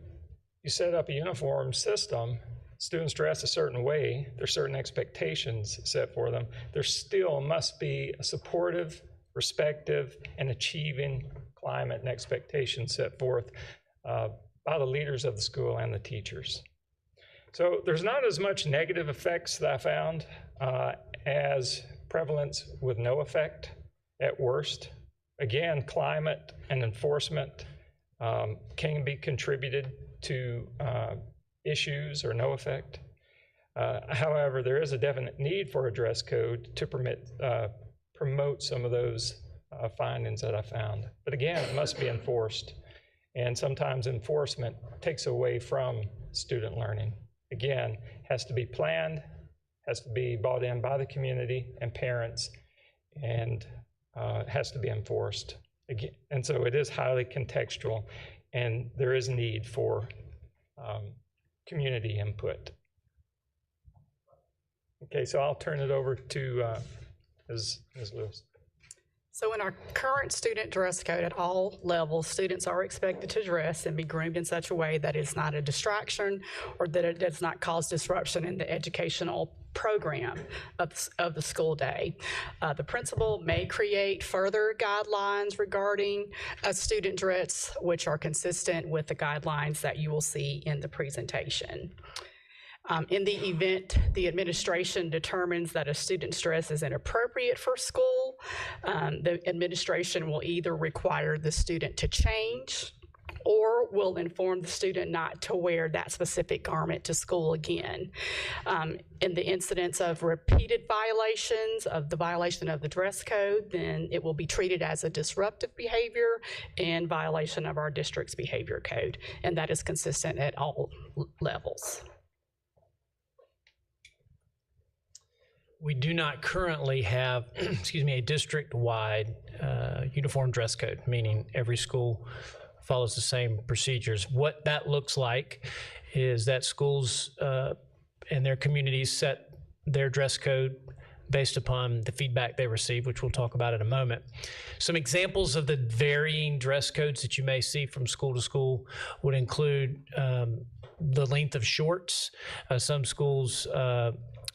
set up a uniform system, students dress a certain way, there's certain expectations set for them, there still must be a supportive, respective, and achieving climate and expectations set forth by the leaders of the school and the teachers. So there's not as much negative effects that I found as prevalence with no effect at worst. Again, climate and enforcement can be contributed to issues or no effect. However, there is a definite need for a dress code to permit promote some of those findings that I found. But again, it must be enforced. And sometimes enforcement takes away from student learning. Again, has to be planned, has to be bought in by the community and parents, and has to be enforced. Again, and so it is highly contextual, and there is need for community input. Okay, so I'll turn it over to Ms. Lewis. So in our current student dress code at all levels, students are expected to dress and be groomed in such a way that it's not a distraction or that it does not cause disruption in the educational program of the school day. The principal may create further guidelines regarding student dress, which are consistent with the guidelines that you will see in the presentation. In the event the administration determines that a student's dress is inappropriate for school, the administration will either require the student to change or will inform the student not to wear that specific garment to school again. In the incidence of repeated violations of the violation of the dress code, then it will be treated as a disruptive behavior in violation of our district's behavior code, and that is consistent at all levels. We do not currently have, excuse me, a district-wide uniform dress code, meaning every school follows the same procedures. What that looks like is that schools and their communities set their dress code based upon the feedback they receive, which we'll talk about in a moment. Some examples of the varying dress codes that you may see from school to school would include the length of shorts. Some schools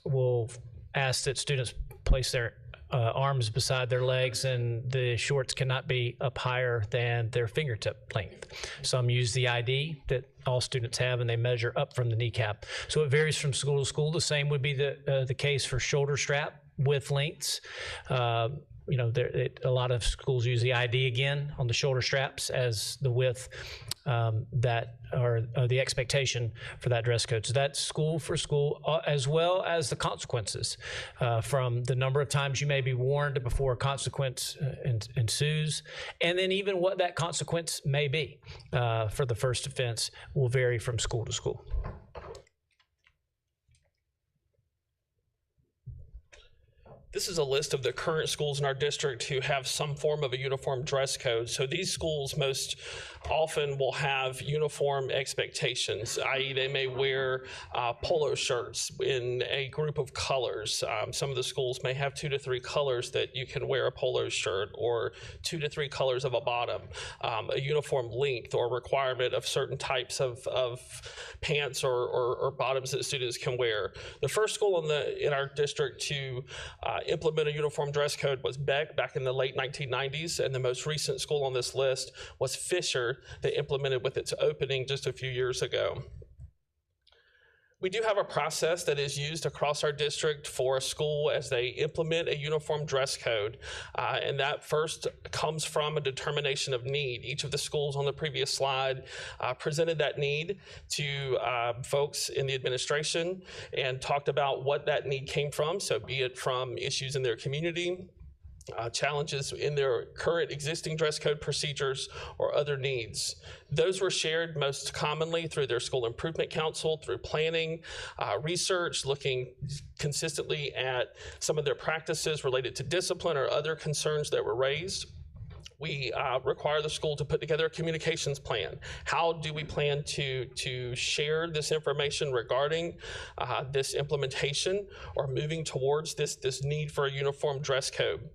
will ask that students place their arms beside their legs, and the shorts cannot be up higher than their fingertip length. Some use the ID that all students have, and they measure up from the kneecap. So it varies from school to school. The same would be the case for shoulder strap width lengths. You know, a lot of schools use the ID again on the shoulder straps as the width that are the expectation for that dress code. So that's school for school, as well as the consequences from the number of times you may be warned before a consequence ensues, and then even what that consequence may be for the first offense will vary from school to school. This is a list of the current schools in our district who have some form of a uniform dress code. So these schools most often will have uniform expectations, i.e. they may wear polo shirts in a group of colors. Some of the schools may have 2 to 3 colors that you can wear a polo shirt, or 2 to 3 colors of a bottom, a uniform length or requirement of certain types of pants or bottoms that students can wear. The first school in our district to implement a uniform dress code was Beck back in the late 1990s, and the most recent school on this list was Fisher, that implemented with its opening just a few years ago. We do have a process that is used across our district for a school as they implement a uniform dress code, and that first comes from a determination of need. Each of the schools on the previous slide presented that need to folks in the administration and talked about what that need came from, so be it from issues in their community, challenges in their current existing dress code procedures, or other needs. Those were shared most commonly through their school improvement council, through planning, research, looking consistently at some of their practices related to discipline or other concerns that were raised. We require the school to put together a communications plan. How do we plan to share this information regarding this implementation or moving towards this need for a uniform dress code?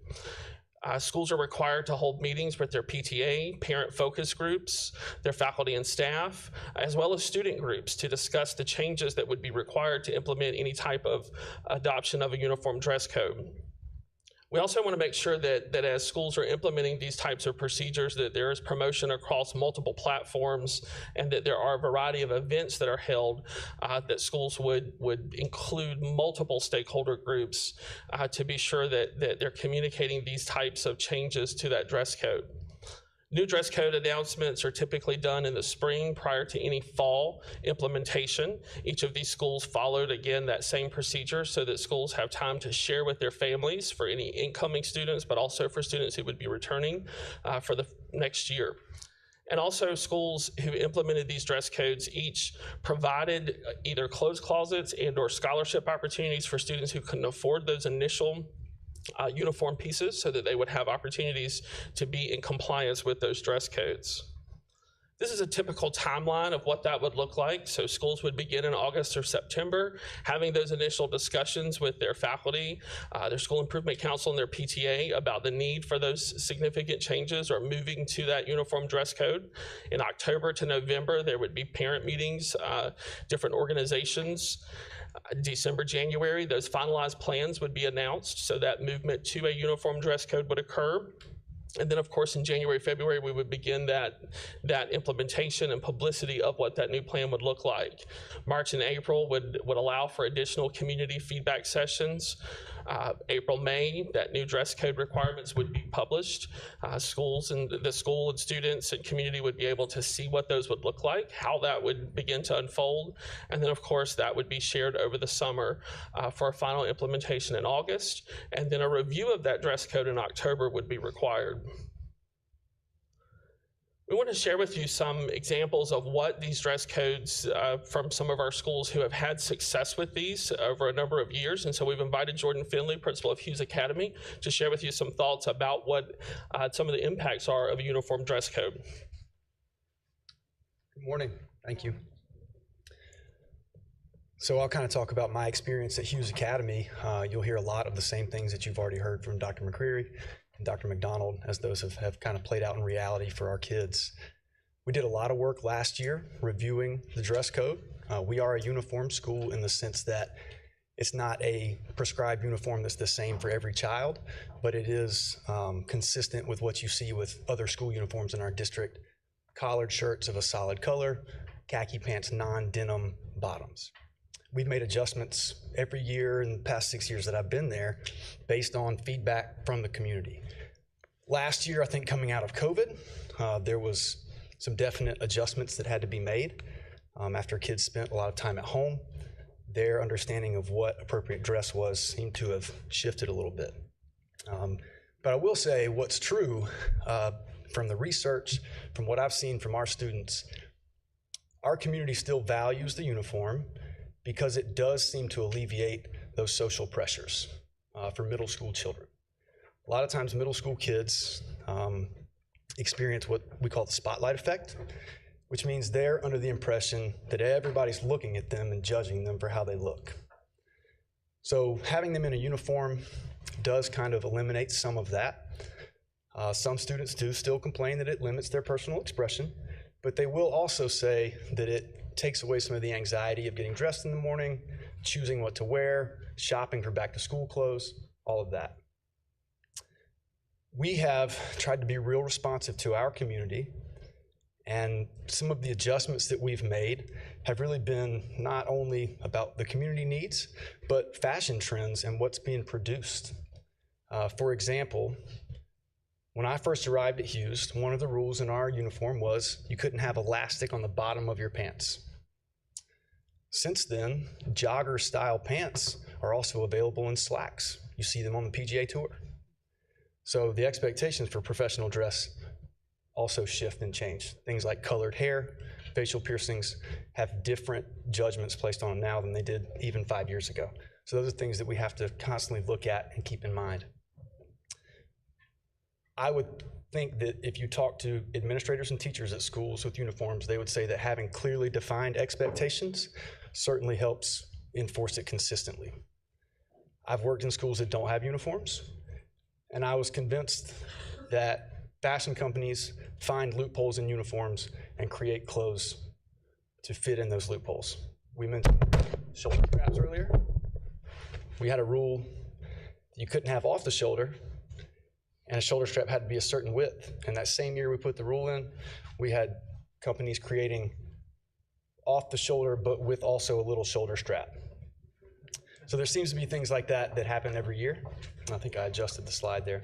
Schools are required to hold meetings with their PTA, parent focus groups, their faculty and staff, as well as student groups to discuss the changes that would be required to implement any type of adoption of a uniform dress code. We also want to make sure that as schools are implementing these types of procedures, that there is promotion across multiple platforms, and that there are a variety of events that are held that schools would include multiple stakeholder groups to be sure that they're communicating these types of changes to that dress code. New dress code announcements are typically done in the spring prior to any fall implementation. Each of these schools followed, again, that same procedure so that schools have time to share with their families for any incoming students, but also for students who would be returning for the next year. And also schools who implemented these dress codes each provided either closed closets and/or scholarship opportunities for students who couldn't afford those initial uniform pieces so that they would have opportunities to be in compliance with those dress codes. This is a typical timeline of what that would look like. So schools would begin in August or September, having those initial discussions with their faculty, their school improvement council and their PTA about the need for those significant changes or moving to that uniform dress code. In October to November, there would be parent meetings, different organizations. December, January, those finalized plans would be announced so that movement to a uniform dress code would occur. And then, of course, in January, February, we would begin that implementation and publicity of what that new plan would look like. March and April would allow for additional community feedback sessions. April, May, that new dress code requirements would be published. Schools and the school and students and community would be able to see what those would look like, how that would begin to unfold. And then, of course, that would be shared over the summer for a final implementation in August. And then a review of that dress code in October would be required. We want to share with you some examples of what these dress codes from some of our schools who have had success with these over a number of years. And so we've invited Jordan Finley, principal of Hughes Academy, to share with you some thoughts about what some of the impacts are of a uniform dress code. Good morning. Thank you. So I'll kind of talk about my experience at Hughes Academy. You'll hear a lot of the same things that you've already heard from Dr. McCreary and Dr. McDonald, as those have kind of played out in reality for our kids. We did a lot of work last year reviewing the dress code. We are a uniform school in the sense that it's not a prescribed uniform that's the same for every child, but it is consistent with what you see with other school uniforms in our district. Collared shirts of a solid color, khaki pants, non-denim bottoms. We've made adjustments every year in the past 6 years that I've been there based on feedback from the community. Last year, I think coming out of COVID, there was some definite adjustments that had to be made after kids spent a lot of time at home. Their understanding of what appropriate dress was seemed to have shifted a little bit. But I will say what's true from the research, from what I've seen from our students, our community still values the uniform because it does seem to alleviate those social pressures for middle school children. A lot of times middle school kids experience what we call the spotlight effect, which means they're under the impression that everybody's looking at them and judging them for how they look. So having them in a uniform does kind of eliminate some of that. Some students do still complain that it limits their personal expression, but they will also say that it takes away some of the anxiety of getting dressed in the morning, choosing what to wear, shopping for back to school clothes, all of that. We have tried to be real responsive to our community, and some of the adjustments that we've made have really been not only about the community needs, but fashion trends and what's being produced. For example, when I first arrived at Hughes, one of the rules in our uniform was you couldn't have elastic on the bottom of your pants. Since then, jogger style pants are also available in slacks. You see them on the PGA Tour. So the expectations for professional dress also shift and change. Things like colored hair, facial piercings have different judgments placed on them now than they did even 5 years ago. So those are things that we have to constantly look at and keep in mind. I would think that if you talk to administrators and teachers at schools with uniforms, they would say that having clearly defined expectations certainly helps enforce it consistently. I've worked in schools that don't have uniforms, and I was convinced that fashion companies find loopholes in uniforms and create clothes to fit in those loopholes. We mentioned shoulder straps earlier. We had a rule that you couldn't have off the shoulder, and a shoulder strap had to be a certain width. And that same year we put the rule in, we had companies creating off the shoulder, but with also a little shoulder strap. So there seems to be things like that that happen every year. I think I adjusted the slide there.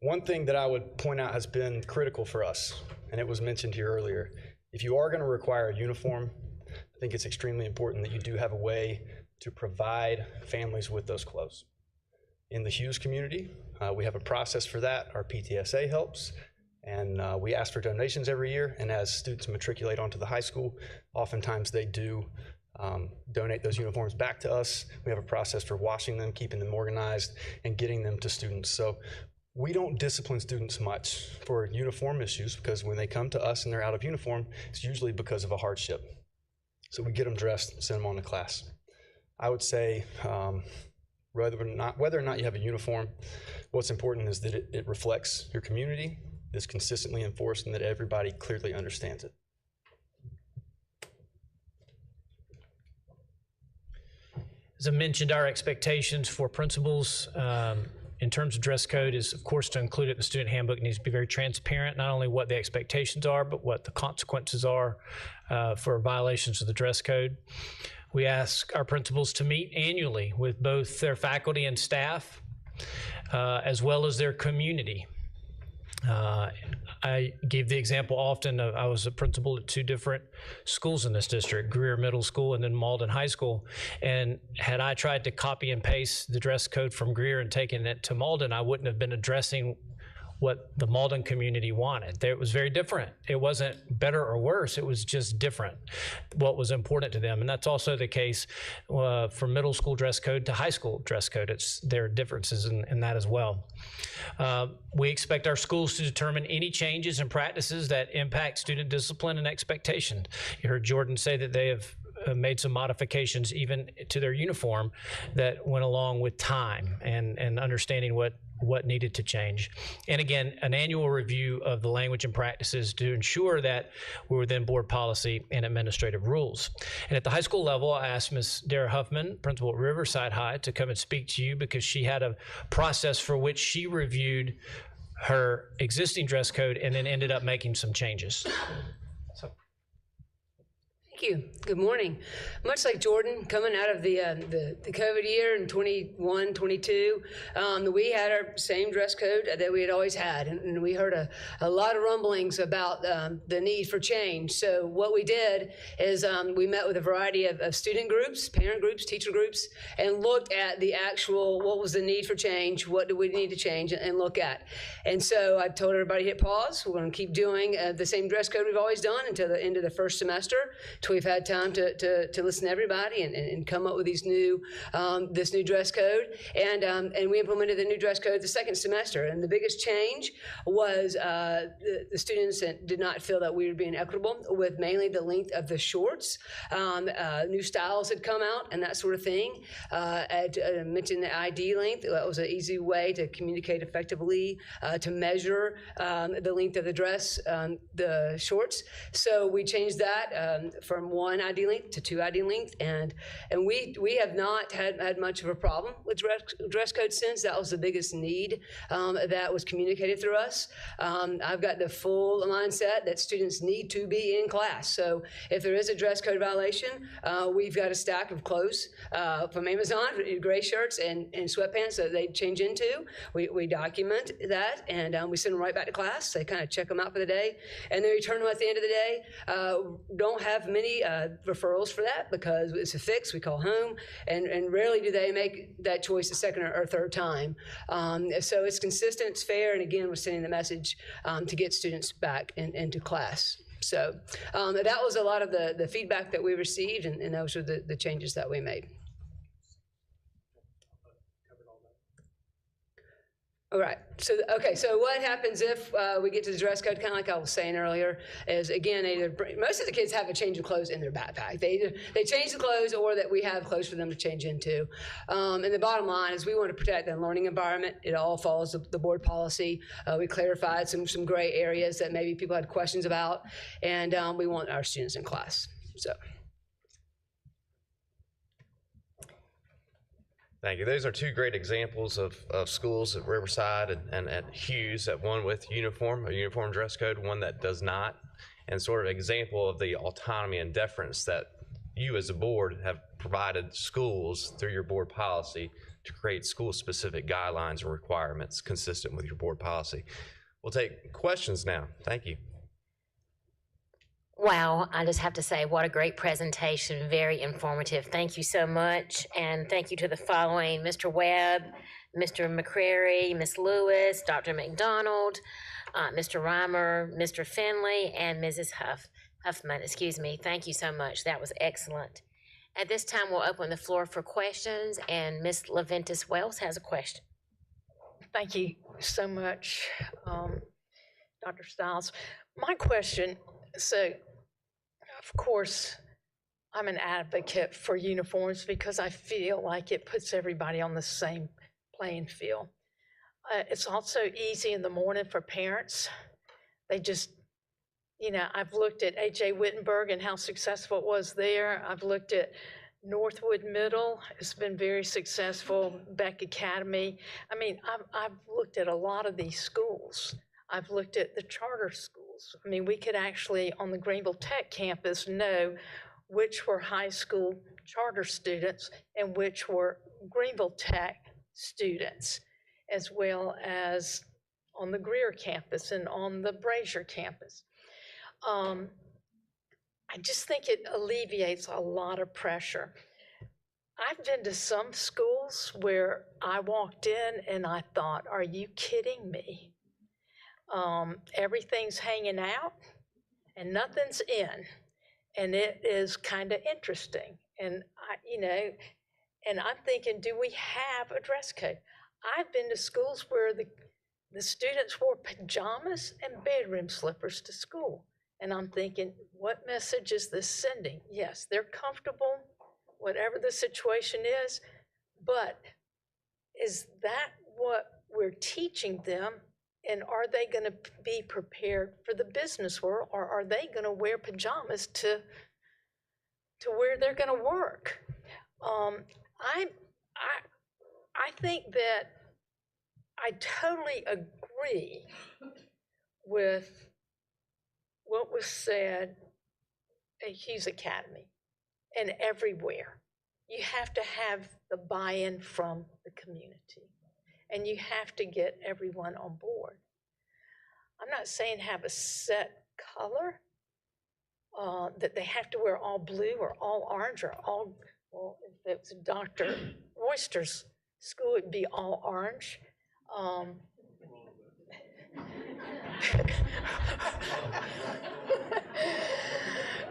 One thing that I would point out has been critical for us, and it was mentioned here earlier. If you are going to require a uniform, I think it's extremely important that you do have a way to provide families with those clothes. In the Hughes community, we have a process for that. Our PTSA helps, and we ask for donations every year, and as students matriculate onto the high school, oftentimes they do donate those uniforms back to us. We have a process for washing them, keeping them organized, and getting them to students. So we don't discipline students much for uniform issues, because when they come to us and they're out of uniform, it's usually because of a hardship. So we get them dressed and send them on to class. I would say whether or not you have a uniform, what's important is that it reflects your community, is consistently enforced, and that everybody clearly understands it. As I mentioned, our expectations for principals in terms of dress code is, of course, to include it in the student handbook. It needs to be very transparent, not only what the expectations are, but what the consequences are for violations of the dress code. We ask our principals to meet annually with both their faculty and staff, as well as their community. I give the example often of, I was a principal at 2 different schools in this district, Greer Middle School and then Malden High School. And had I tried to copy and paste the dress code from Greer and taken it to Malden, I wouldn't have been addressing what the Malden community wanted. It was very different. It wasn't better or worse, it was just different, what was important to them. And that's also the case from middle school dress code to high school dress code. There are differences in that as well. We expect our schools to determine any changes and practices that impact student discipline and expectation. You heard Jordan say that they have made some modifications even to their uniform that went along with time and understanding what needed to change. And again, an annual review of the language and practices to ensure that we're within board policy and administrative rules. And at the high school level, I asked Ms. Dara Huffman, principal at Riverside High, to come and speak to you because she had a process for which she reviewed her existing dress code and then ended up making some changes. Thank you. Good morning. Much like Jordan, coming out of the COVID year in 21, 22, we had our same dress code that we had always had, and we heard a lot of rumblings about the need for change. So what we did is we met with a variety of student groups, parent groups, teacher groups, and looked at the actual, what was the need for change, what do we need to change and look at. And so I told everybody hit pause. We're going to keep doing the same dress code we've always done until the end of the first semester, till we've had time to listen to everybody and come up with these this new dress code. And we implemented the new dress code the second semester. And the biggest change was the students did not feel that we were being equitable with mainly the length of the shorts. New styles had come out and that sort of thing. I mentioned the ID length. That was an easy way to communicate effectively, to measure the length of the dress, the shorts. So we changed that from 1 ID length to 2 ID length, and we have not had much of a problem with dress code since. That was the biggest need that was communicated through us. I've got the full mindset that students need to be in class. So if there is a dress code violation, we've got a stack of clothes from Amazon, gray shirts and sweatpants that they change into. We document that and we send them right back to class. They kind of check them out for the day and they return them at the end of the day. Don't have many referrals for that because it's a fix. We call home, and rarely do they make that choice a second or third time. So it's consistent, it's fair, and again, we're sending the message to get students back into class. So that was a lot of the feedback that we received, and those are the changes that we made. All right. So, okay. So what happens if we get to the dress code? Kind of like I was saying earlier, is again, most of the kids have a change of clothes in their backpack. They change the clothes, or that we have clothes for them to change into. And the bottom line is we want to protect the learning environment. It all follows the board policy. We clarified some gray areas that maybe people had questions about, and we want our students in class. So. Thank you. Those are 2 great examples of schools at Riverside and at Hughes, that one with a uniform dress code, one that does not, and sort of example of the autonomy and deference that you as a board have provided schools through your board policy to create school-specific guidelines and requirements consistent with your board policy. We'll take questions now. Thank you. Wow, I just have to say, what a great presentation, very informative. Thank you so much, and thank you to the following: Mr. Webb, Mr. McCrary, Ms. Lewis, Dr. McDonald, Mr. Reimer, Mr. Finley, and Mrs. Huffman, excuse me. Thank you so much. That was excellent. At this time, we'll open the floor for questions, and Ms. Leventis Wells has a question. Thank you so much, Dr. Stiles. My question, so of course, I'm an advocate for uniforms because I feel like it puts everybody on the same playing field. It's also easy in the morning for parents. They just, I've looked at A.J. Wittenberg and how successful it was there. I've looked at Northwood Middle. It's been very successful. Beck Academy. I mean, I've looked at a lot of these schools. I've looked at the charter schools. I mean, we could actually, on the Greenville Tech campus, know which were high school charter students and which were Greenville Tech students, as well as on the Greer campus and on the Brazier campus. I just think it alleviates a lot of pressure. I've been to some schools where I walked in and I thought, are you kidding me? Everything's hanging out and nothing's in. And it is kind of interesting. And and I'm thinking, do we have a dress code? I've been to schools where the students wore pajamas and bedroom slippers to school. And I'm thinking, what message is this sending? Yes, they're comfortable, whatever the situation is, but is that what we're teaching them? And are they going to be prepared for the business world, or are they going to wear pajamas to where they're going to work? I think that I totally agree with what was said at Hughes Academy and everywhere. You have to have the buy-in from the community, and you have to get everyone on board. I'm not saying have a set color, that they have to wear all blue or all orange or all, well, if it was Dr. Royster's school, it'd be all orange.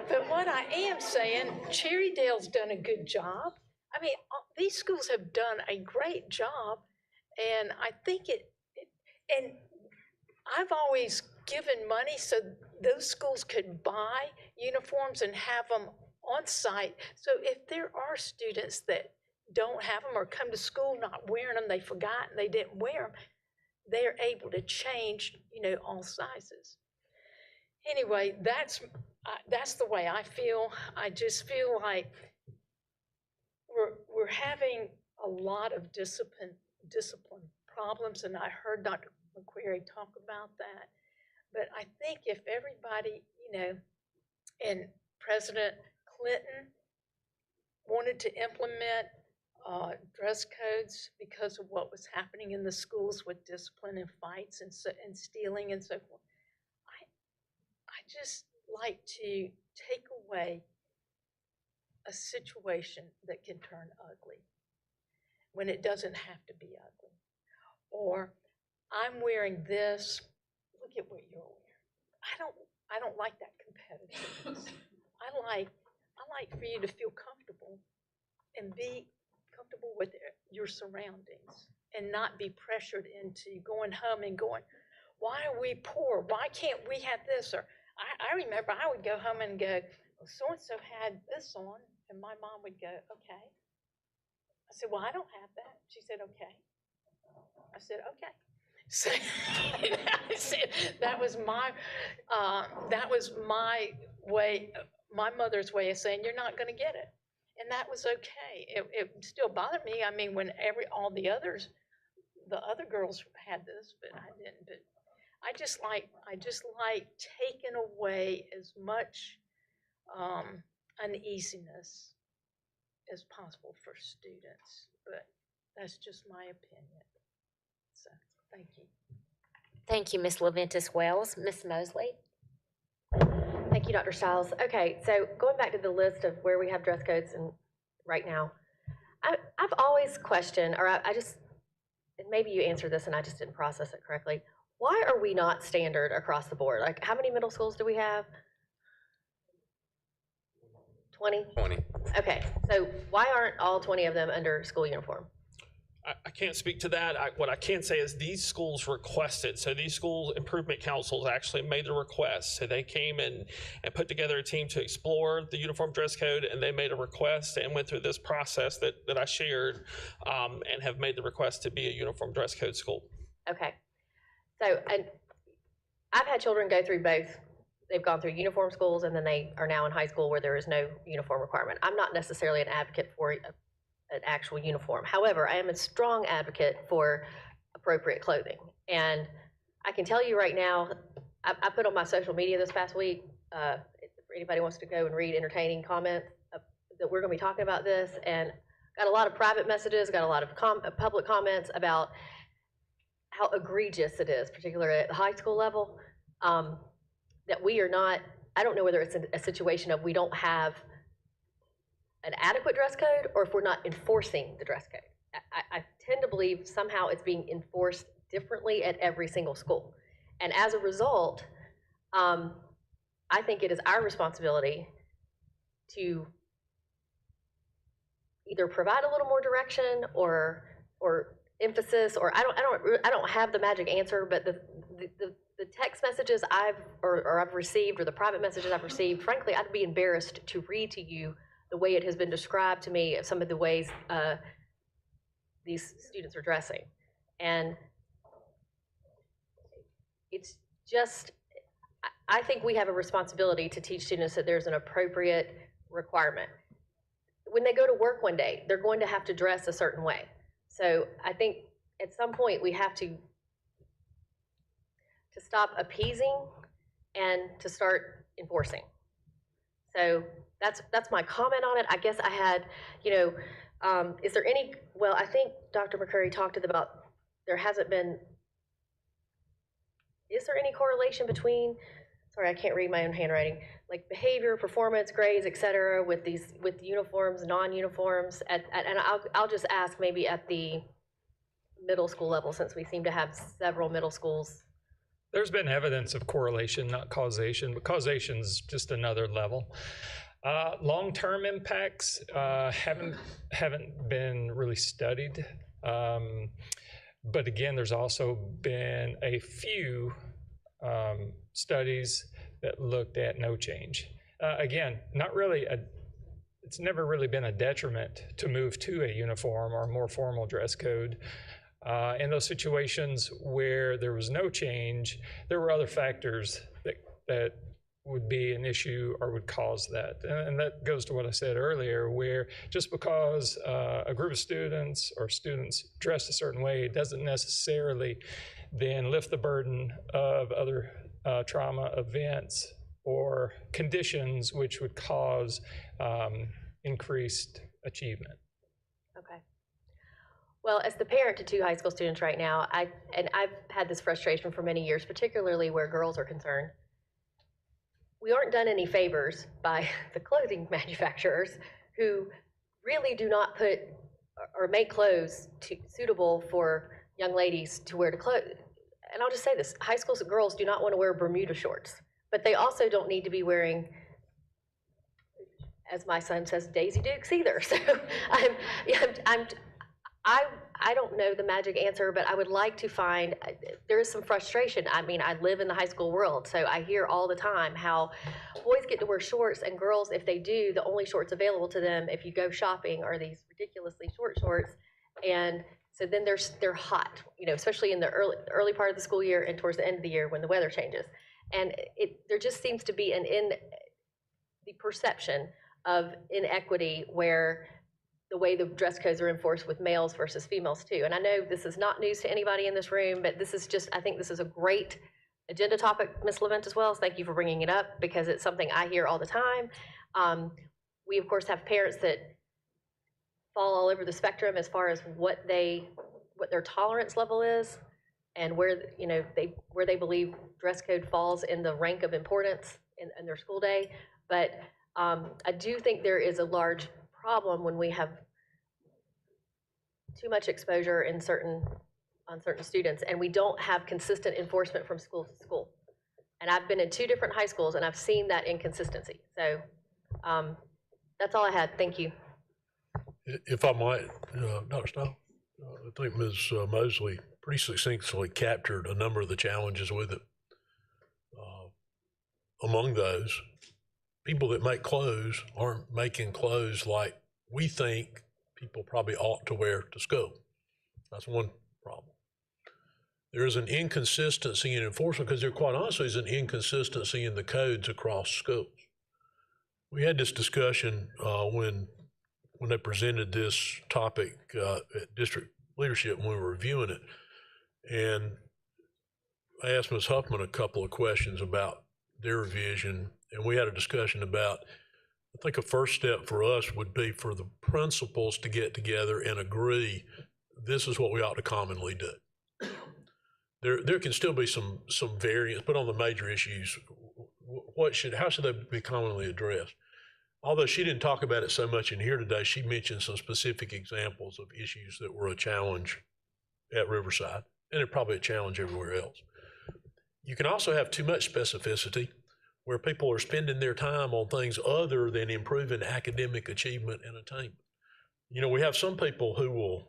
But what I am saying, Cherrydale's done a good job. I mean, these schools have done a great job, and I think and I've always given money so those schools could buy uniforms and have them on site. So if there are students that don't have them or come to school not wearing them, they forgot and they didn't wear them, they're able to change, all sizes. Anyway, that's the way I feel. I just feel like we're having a lot of discipline problems, and I heard Dr. McQuarrie talk about that. But I think if everybody, and President Clinton wanted to implement dress codes because of what was happening in the schools with discipline and fights and stealing and so forth, I just like to take away a situation that can turn ugly when it doesn't have to be ugly. Or I'm wearing this, look at what you're wearing. I don't like that competitiveness. I like for you to feel comfortable and be comfortable with your surroundings and not be pressured into going home and going, why are we poor? Why can't we have this? Or I remember I would go home and go, well, so-and-so had this on, and my mom would go, okay. I said, well, I don't have that. She said, okay. I said, okay. So I said, that was my way, my mother's way of saying, you're not going to get it. And that was okay. It still bothered me. I mean, when all the other girls had this, but I didn't. But I just like taking away as much uneasiness as possible for students. But That's just my opinion. So, thank you. Thank you, Ms. LaVentus Wells. Ms. Mosley? Thank you, Dr. Stiles. Okay, so going back to the list of where we have dress codes and right now, I've always questioned, or I just, and maybe you answered this and I just didn't process it correctly. Why are we not standard across the board? Like, how many middle schools do we have? 20? 20. Okay, so why aren't all 20 of them under school uniform? I can't speak to that. What I can say is these schools requested. So these school improvement councils actually made the request. So they came in and put together a team to explore the uniform dress code, and they made a request and went through this process that I shared, and have made the request to be a uniform dress code school. Okay, so and I've had children go through both. They've gone through uniform schools, and then they are now in high school where there is no uniform requirement. I'm not necessarily an advocate for an actual uniform. However, I am a strong advocate for appropriate clothing. And I can tell you right now, I put on my social media this past week, if anybody wants to go and read entertaining comments, that we're gonna be talking about this, and got a lot of private messages, got a lot of public comments about how egregious it is, particularly at the high school level, that we are not, I don't know whether it's a situation of we don't have an adequate dress code or if we're not enforcing the dress code. I tend to believe somehow it's being enforced differently at every single school. And as a result, I think it is our responsibility to either provide a little more direction or emphasis, or I don't have the magic answer, but the text messages I've received, or the private messages I've received, frankly, I'd be embarrassed to read to you the way it has been described to me of some of the ways these students are dressing. And it's just, I think we have a responsibility to teach students that there's an appropriate requirement. When they go to work one day, they're going to have to dress a certain way. So I think at some point we have to stop appeasing and to start enforcing. So that's my comment on it. I guess I had, is there any, well, I think Dr. McCurry talked about there hasn't been, is there any correlation between, sorry, I can't read my own handwriting, like behavior, performance, grades, et cetera, with uniforms, non-uniforms, and I'll just ask maybe at the middle school level, since we seem to have several middle schools. There's been evidence of correlation, not causation, but causation's just another level. Long-term impacts haven't been really studied, but again, there's also been a few studies that looked at no change. Again, not really it's never really been a detriment to move to a uniform or a more formal dress code. In those situations where there was no change, there were other factors that would be an issue or would cause that. And that goes to what I said earlier, where just because a group of students or students dressed a certain way doesn't necessarily then lift the burden of other trauma events or conditions which would cause increased achievement. Okay. Well, as the parent to 2 high school students right now, I've had this frustration for many years, particularly where girls are concerned. We aren't done any favors by the clothing manufacturers who really do not put or make clothes suitable for young ladies to wear to clothes. And I'll just say this, high school girls do not want to wear Bermuda shorts, but they also don't need to be wearing, as my son says, Daisy Dukes either. So I don't know the magic answer, but I would like to find, there is some frustration. I mean, I live in the high school world, so I hear all the time how boys get to wear shorts and girls, if they do, the only shorts available to them if you go shopping are these ridiculously short shorts. And so then they're hot, especially in the early part of the school year and towards the end of the year when the weather changes. And there just seems to be the perception of inequity where the way the dress codes are enforced with males versus females too. And I know this is not news to anybody in this room, but this is just, I think this is a great agenda topic, Ms. LaVentus Wells. Thank you for bringing it up because it's something I hear all the time. We of course have parents that fall all over the spectrum as far as what their tolerance level is, and where, you know, where they believe dress code falls in the rank of importance in their school day. But I do think there is a large problem when we have too much exposure on certain students, and we don't have consistent enforcement from school to school. And I've been in 2 different high schools, and I've seen that inconsistency. So that's all I had. Thank you. If I might, Dr. Stahl, I think Ms. Mosley pretty succinctly captured a number of the challenges with it. Among those, people that make clothes aren't making clothes like we think people probably ought to wear to school. That's one problem. There is an inconsistency in enforcement because there quite honestly is an inconsistency in the codes across schools. We had this discussion when they presented this topic at district leadership when we were reviewing it. And I asked Ms. Huffman a couple of questions about their revision, and we had a discussion about, I think a first step for us would be for the principals to get together and agree this is what we ought to commonly do. There can still be some variance, but on the major issues, how should they be commonly addressed? Although she didn't talk about it so much in here today, she mentioned some specific examples of issues that were a challenge at Riverside, and they're probably a challenge everywhere else. You can also have too much specificity where people are spending their time on things other than improving academic achievement and attainment. You know, we have some people who will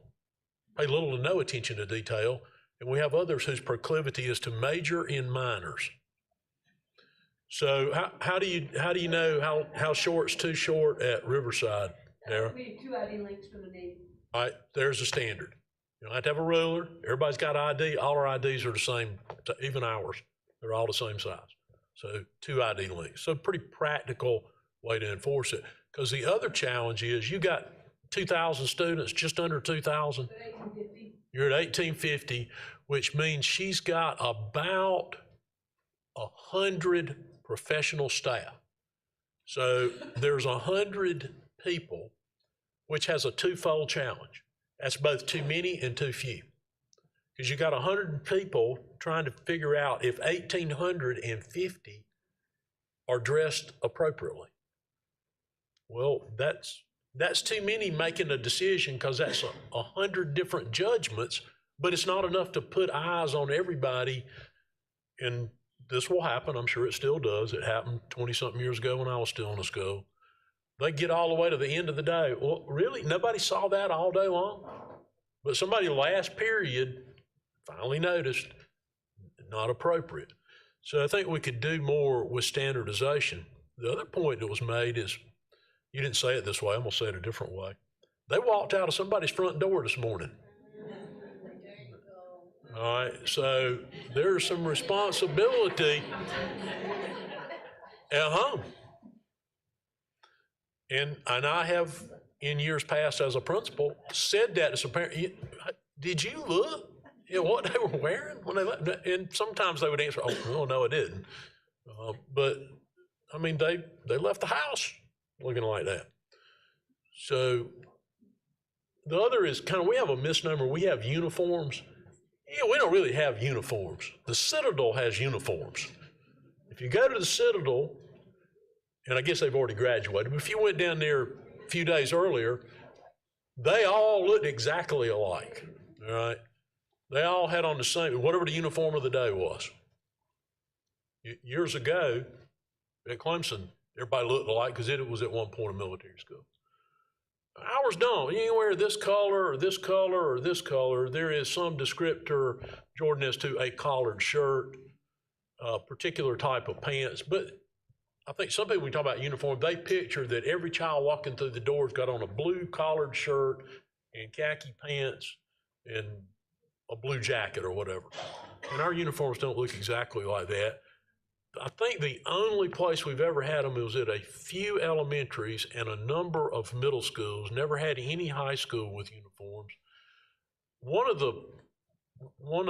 pay little to no attention to detail, and we have others whose proclivity is to major in minors. So how do you know how short's too short at Riverside, Dara? We need 2 ID links for the name. All right, there's a standard. You don't have to have a ruler. Everybody's got ID. All our IDs are the same, even ours. They're all the same size. So 2 ID links. So pretty practical way to enforce it. Because the other challenge is you got 2,000 students, just under 2,000. You're at 1,850, which means she's got about 100 professional staff. So there's 100 people, which has a twofold challenge. That's both too many and too few. Because you got 100 people trying to figure out if 1,850 are dressed appropriately. Well, that's too many making a decision because that's 100 different judgments, but it's not enough to put eyes on everybody. And this will happen. I'm sure it still does. It happened 20-something years ago when I was still in the school. They get all the way to the end of the day. Well, really? Nobody saw that all day long? But somebody last period finally noticed, not appropriate. So I think we could do more with standardization. The other point that was made is, you didn't say it this way, I'm going to say it a different way. They walked out of somebody's front door this morning. All right, so there's some responsibility at home. And I have, in years past as a principal, said that to some parents. Did you look at what they were wearing when they left? And sometimes they would answer, oh, no, I didn't. But, I mean, they left the house looking like that. So the other is kind of, we have a misnomer. We have uniforms. Yeah, we don't really have uniforms. The Citadel has uniforms. If you go to the Citadel, and I guess they've already graduated, but if you went down there a few days earlier, they all looked exactly alike, all right? They all had on the same, whatever the uniform of the day was. Years ago, at Clemson, everybody looked alike because it was at one point a military school. Ours don't. You can wear this color or this color or this color. There is some descriptor, Jordan, as to a collared shirt, a particular type of pants. But I think some people, when we talk about uniform, they picture that every child walking through the doors got on a blue collared shirt and khaki pants and a blue jacket or whatever. And our uniforms don't look exactly like that. I think the only place we've ever had them was at a few elementaries and a number of middle schools, never had any high school with uniforms. One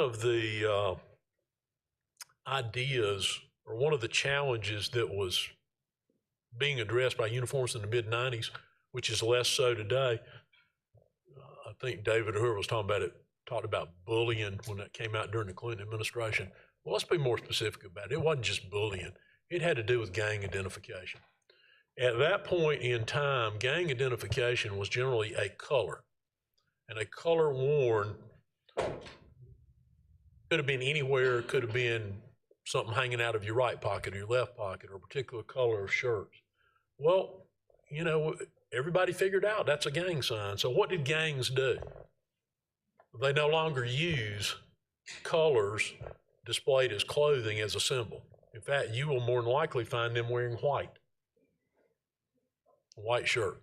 of the ideas, or one of the challenges that was being addressed by uniforms in the mid-90s, which is less so today, I think David or whoever was talking about it, talked about bullying when that came out during the Clinton administration. Well, let's be more specific about it. It wasn't just bullying. It had to do with gang identification. At that point in time, gang identification was generally a color. And a color worn could have been anywhere. It could have been something hanging out of your right pocket or your left pocket, or a particular color of shirts. Well, you know, everybody figured out that's a gang sign. So what did gangs do? They no longer use colors displayed as clothing as a symbol. In fact, you will more than likely find them wearing white. A white shirt.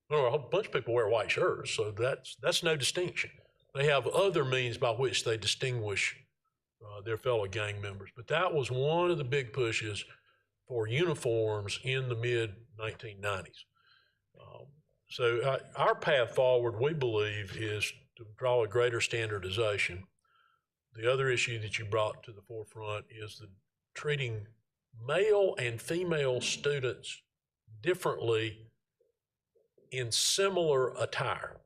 Well, a whole bunch of people wear white shirts, so that's no distinction. They have other means by which they distinguish their fellow gang members. But that was one of the big pushes for uniforms in the mid-1990s. So our path forward, we believe, is to draw a greater standardization. The other issue that you brought to the forefront is the treating male and female students differently in similar attire.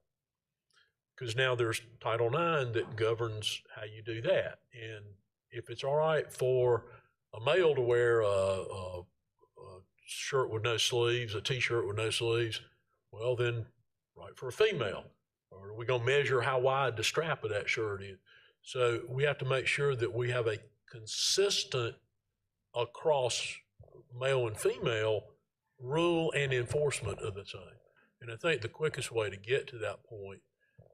Because now there's Title IX that governs how you do that. And if it's all right for a male to wear a shirt with no sleeves, a t-shirt with no sleeves, well then, right for a female. Or are we going to measure how wide the strap of that shirt is? So we have to make sure that we have a consistent across male and female rule and enforcement of the same. And I think the quickest way to get to that point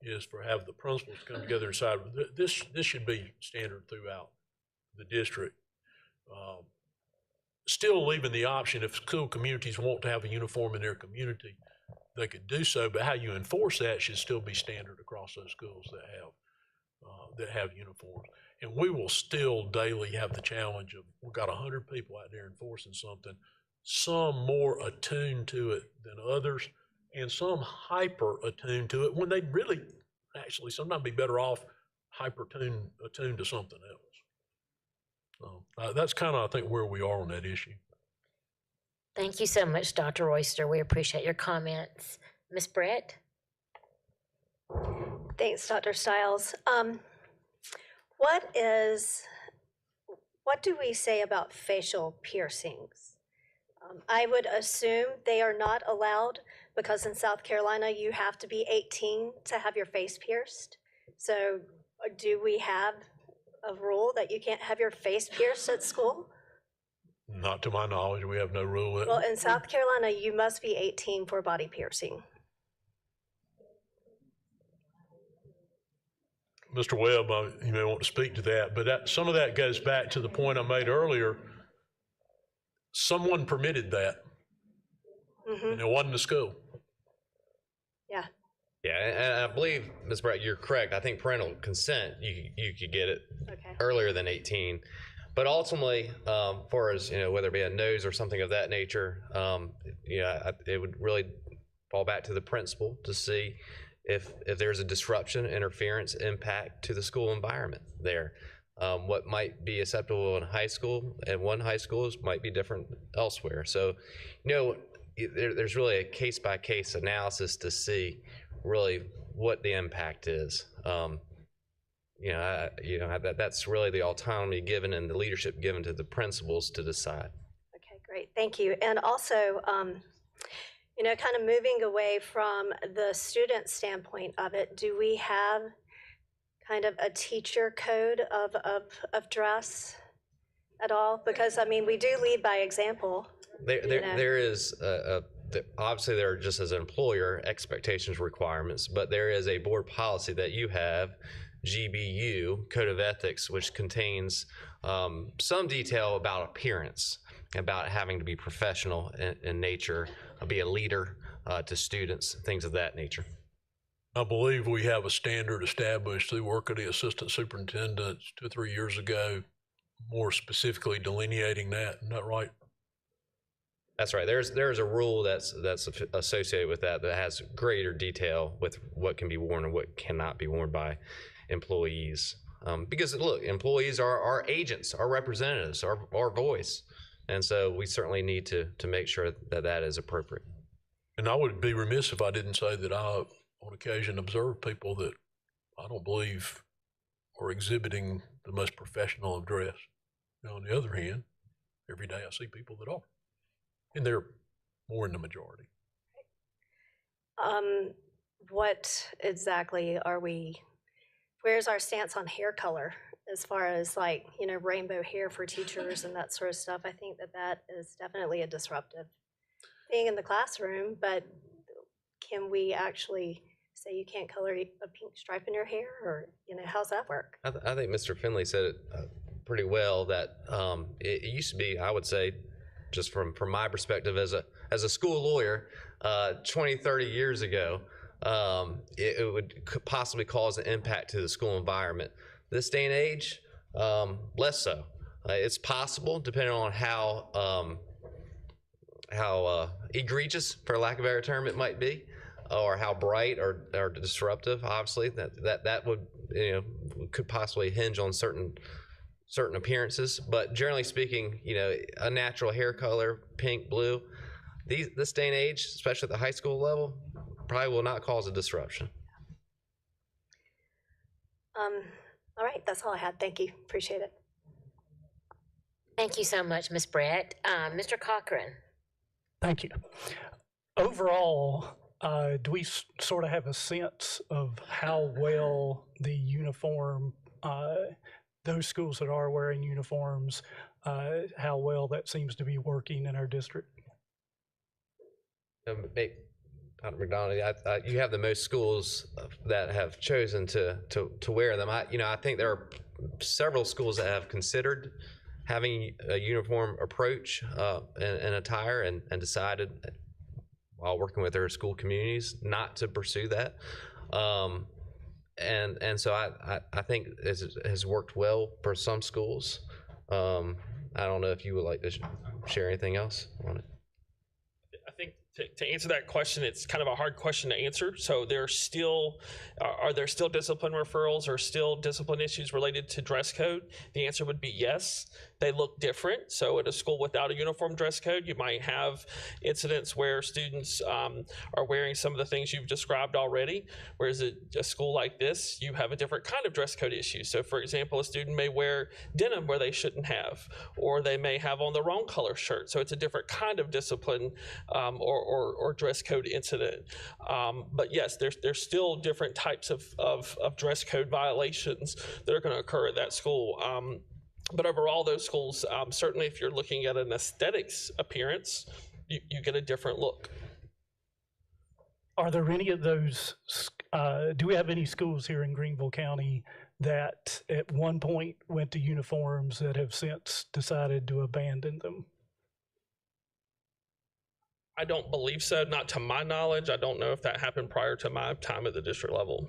is for have the principals come together and decide this should be standard throughout the district. Still leaving the option if school communities want to have a uniform in their community, they could do so, but how you enforce that should still be standard across those schools that have uniforms. And we will still daily have the challenge of, we've got 100 people out there enforcing something, some more attuned to it than others, and some hyper attuned to it when they really actually sometimes be better off hyper attuned to something else. So that's kind of, I think, where we are on that issue. Thank you so much, Dr. Royster. We appreciate your comments. Ms. Brett? Thanks, Dr. Stiles. What do we say about facial piercings? I would assume they are not allowed because in South Carolina, you have to be 18 to have your face pierced. So do we have a rule that you can't have your face pierced at school? Not to my knowledge, we have no rule. Well, in South Carolina, you must be 18 for body piercing. Mr. Webb, you may want to speak to that, but some of that goes back to the point I made earlier. Someone permitted that, and it wasn't the school. Yeah. Yeah, and I believe, Ms. Brett, you're correct. I think parental consent, you could get it earlier than 18. But ultimately, for as whether it be a nose or something of that nature, it would really fall back to the principal to see if there's a disruption, interference, impact to the school environment there. What might be acceptable in high school at one high school might be different elsewhere. So, there's really a case-by-case analysis to see really what the impact is. That's really the autonomy given and the leadership given to the principals to decide. Okay, great, thank you. And also, kind of moving away from the student standpoint of it, do we have kind of a teacher code of dress at all? Because, we do lead by example. There is, obviously there are just as an employer expectations requirements, but there is a board policy that you have, GBU, Code of Ethics, which contains some detail about appearance, about having to be professional in nature, be a leader to students, things of that nature. I believe we have a standard established through work of the assistant superintendents 2 or 3 years ago, more specifically delineating that. Isn't that right? That's right. There's a rule that's associated with that has greater detail with what can be worn and what cannot be worn by employees. Because look, employees are our agents, our representatives, our voice. And so we certainly need to make sure that is appropriate. And I would be remiss if I didn't say that I on occasion observe people that I don't believe are exhibiting the most professional of dress. Now, on the other hand, every day I see people that are, and they're more in the majority. What exactly where's our stance on hair color as far as like, rainbow hair for teachers and that sort of stuff? I think that is definitely a disruptive thing in the classroom, but can we actually say you can't color a pink stripe in your hair, or, how's that work? I think Mr. Finley said it pretty well, that it used to be, I would say, just from my perspective as a school lawyer, 20, 30 years ago, could possibly cause an impact to the school environment. This day and age, less so. It's possible, depending on how egregious, for lack of a better term, it might be, or how bright or disruptive. Obviously, that would could possibly hinge on certain appearances. But generally speaking, a natural hair color, pink, blue, this day and age, especially at the high school level, probably will not cause a disruption. All right, that's all I had. Thank you. Appreciate it. Thank you so much, Ms. Brett. Mr. Cochran. Thank you. Overall, do we sort of have a sense of how well the uniform, those schools that are wearing uniforms, how well that seems to be working in our district? Dr. McDonald, you have the most schools that have chosen to wear them. I think there are several schools that have considered having a uniform approach and attire, and decided, while working with their school communities, not to pursue that. And so I think it has worked well for some schools. I don't know if you would like to share anything else on it. I think to answer that question, it's kind of a hard question to answer. So are there still discipline referrals or still discipline issues related to dress code? The answer would be yes. They look different. So at a school without a uniform dress code, you might have incidents where students are wearing some of the things you've described already. Whereas at a school like this, you have a different kind of dress code issue. So for example, a student may wear denim where they shouldn't have, or they may have on the wrong color shirt. So it's a different kind of discipline or dress code incident. But yes, there's still different types of dress code violations that are going to occur at that school. But overall, those schools, certainly if you're looking at an aesthetics appearance, you get a different look. Are there any of those, do we have any schools here in Greenville County that at one point went to uniforms that have since decided to abandon them? I don't believe so, not to my knowledge. I don't know if that happened prior to my time at the district level.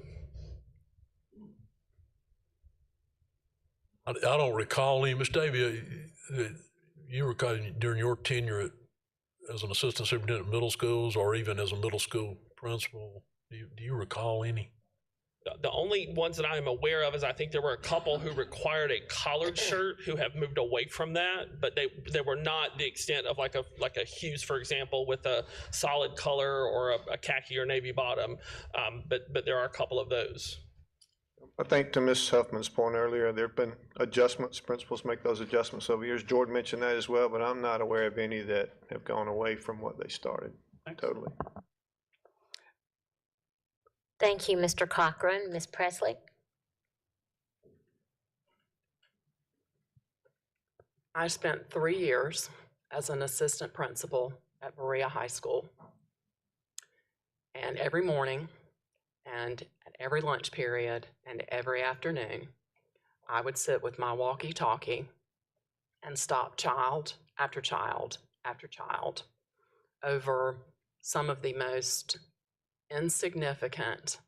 I don't recall any. Ms. Davia, you recall during your tenure as an assistant superintendent of middle schools, or even as a middle school principal, do you recall any? The only ones that I am aware of is I think there were a couple who required a collared shirt who have moved away from that, but they were not the extent of like a Hughes, for example, with a solid color or a khaki or navy bottom. But there are a couple of those. I think to Ms. Huffman's point earlier, there have been adjustments. Principals make those adjustments over years. Jordan mentioned that as well, but I'm not aware of any that have gone away from what they started. Thanks. Totally. Thank you, Mr. Cochran. Ms. Presley? I spent 3 years as an assistant principal at Berea High School. And every morning and at every lunch period and every afternoon, I would sit with my walkie-talkie and stop child after child after child over some of the most insignificant,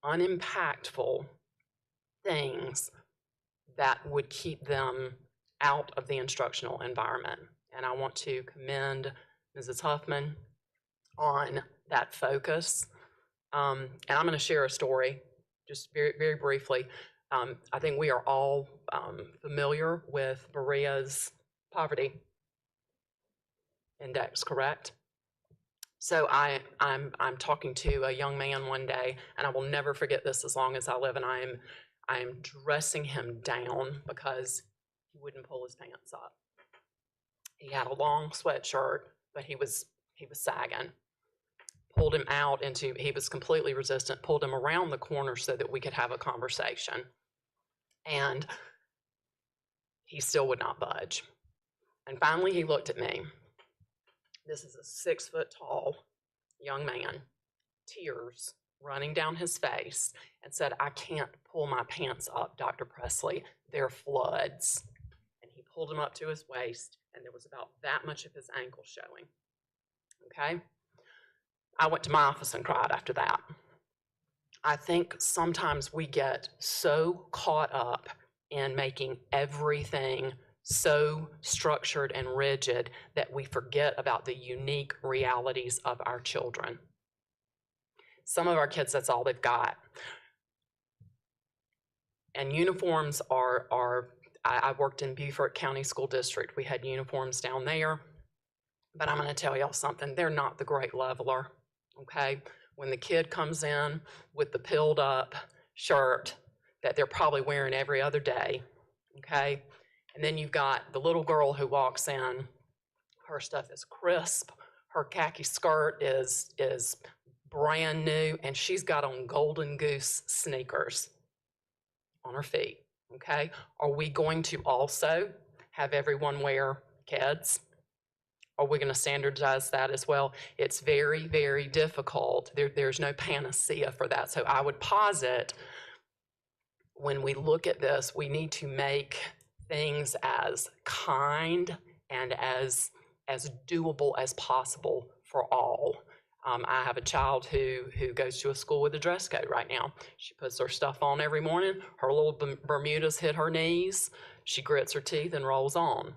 unimpactful things that would keep them out of the instructional environment. And I want to commend Mrs. Huffman on that focus. And I'm going to share a story, just very, very briefly. I think we are all familiar with Berea's poverty index, correct? So I'm talking to a young man one day, and I will never forget this as long as I live, and I'm dressing him down because he wouldn't pull his pants up. He had a long sweatshirt, but he was sagging. Pulled him out into, he was completely resistant, pulled him around the corner so that we could have a conversation. And he still would not budge. And finally he looked at me. This is a 6 foot tall young man, tears running down his face, and said, "I can't pull my pants up, Dr. Presley. They're floods." And he pulled them up to his waist, and there was about that much of his ankle showing. Okay? I went to my office and cried after that. I think sometimes we get so caught up in making everything so structured and rigid that we forget about the unique realities of our children. Some of our kids, that's all they've got. And uniforms I worked in Beaufort County School District. We had uniforms down there. But I'm going to tell y'all something. They're not the great leveler, okay? When the kid comes in with the pilled up shirt that they're probably wearing every other day, okay? And then you've got the little girl who walks in, her stuff is crisp, her khaki skirt is brand new, and she's got on Golden Goose sneakers on her feet, okay? Are we going to also have everyone wear Keds? Are we going to standardize that as well? It's very, very difficult. There's no panacea for that. So I would posit when we look at this, we need to make things as kind and as doable as possible for all. I have a child who goes to a school with a dress code right now. She puts her stuff on every morning. Her little Bermudas hit her knees. She grits her teeth and rolls on.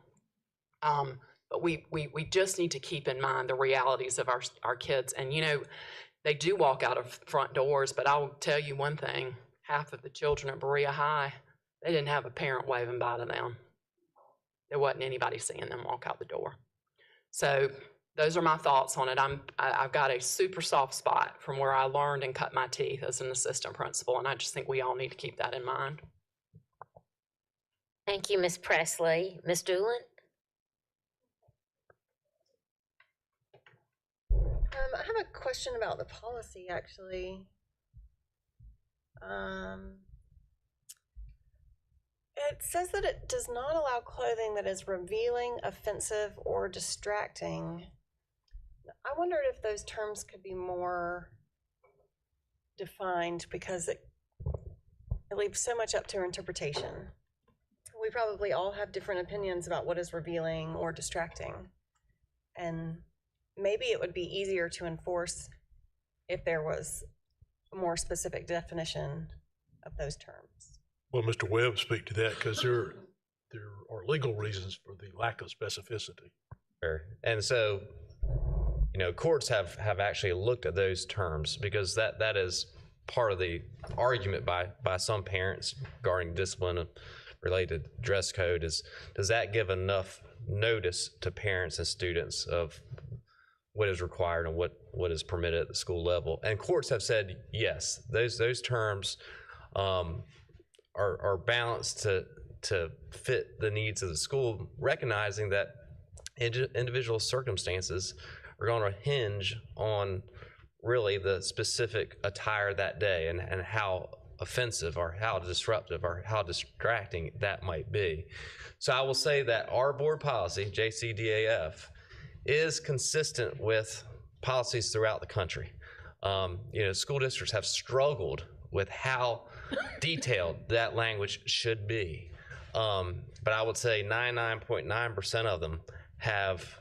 But we just need to keep in mind the realities of our kids. And, you know, they do walk out of front doors, but I'll tell you one thing. Half of the children at Berea High, they didn't have a parent waving by to them. There wasn't anybody seeing them walk out the door. So those are my thoughts on it. I've got a super soft spot from where I learned and cut my teeth as an assistant principal, and I just think we all need to keep that in mind. Thank you, Ms. Presley. Ms. Doolin? I have a question about the policy, actually. It says that it does not allow clothing that is revealing, offensive, or distracting. I wondered if those terms could be more defined because it leaves so much up to interpretation. We probably all have different opinions about what is revealing or distracting. And maybe it would be easier to enforce if there was a more specific definition of those terms. Well, Mr. Webb, speak to that because there are legal reasons for the lack of specificity. Sure. And so, you know, courts have actually looked at those terms because that is part of the argument by some parents regarding discipline related dress code is, does that give enough notice to parents and students of what is required and what is permitted at the school level? And courts have said yes, those terms are balanced to fit the needs of the school, recognizing that individual circumstances are going to hinge on really the specific attire that day and how offensive or how disruptive or how distracting that might be. So I will say that our board policy, JCDAF, is consistent with policies throughout the country. You know, school districts have struggled with how detailed that language should be. But I would say 99.9% of them have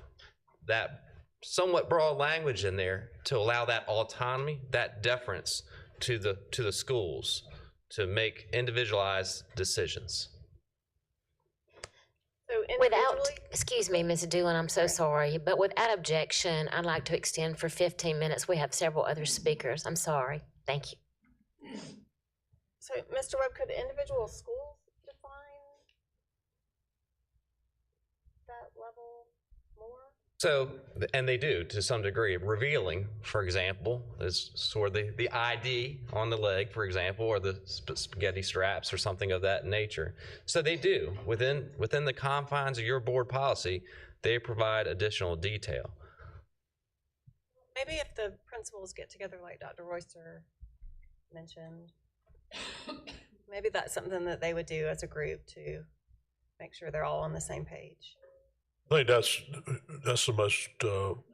that somewhat broad language in there to allow that autonomy, that deference to the schools to make individualized decisions. So without, excuse me, Ms. Doolin, I'm so sorry, but without objection, I'd like to extend for 15 minutes. We have several other speakers. I'm sorry. Thank you. So, Mr. Webb, could individual schools define that level more? So, and they do to some degree. Revealing, for example, is sort of the ID on the leg, for example, or the spaghetti straps or something of that nature. So they do, within the confines of your board policy, they provide additional detail. Maybe if the principals get together like Dr. Royster mentioned, maybe that's something that they would do as a group to make sure they're all on the same page. I think that's the most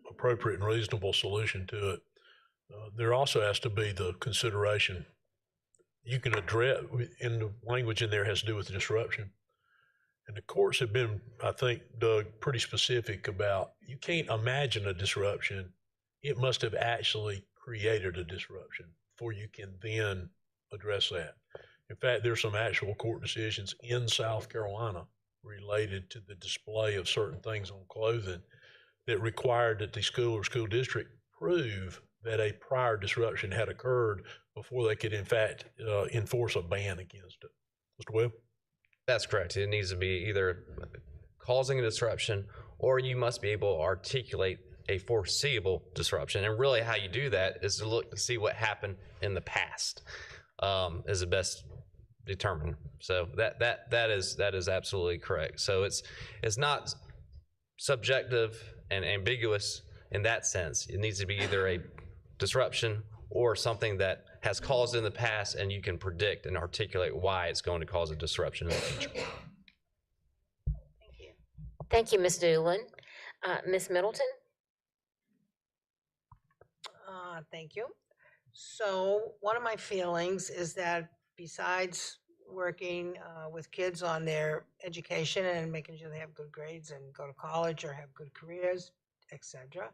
appropriate and reasonable solution to it. There also has to be the consideration you can address, in the language in there has to do with disruption. And the courts have been, I think, Doug, pretty specific about you can't imagine a disruption. It must have actually created a disruption before you can then address that. In fact, there's some actual court decisions in South Carolina related to the display of certain things on clothing that required that the school or school district prove that a prior disruption had occurred before they could, in fact, enforce a ban against it. Mr. Webb? That's correct. It needs to be either causing a disruption, or you must be able to articulate a foreseeable disruption. And really how you do that is to look to see what happened in the past, is the best determined. So that is absolutely correct. So it's not subjective and ambiguous in that sense. It needs to be either a disruption or something that has caused in the past, and you can predict and articulate why it's going to cause a disruption in the future. Thank you, Ms. Doolin. Ms. Middleton? Thank you. So one of my feelings is that besides working with kids on their education and making sure they have good grades and go to college or have good careers, etc.,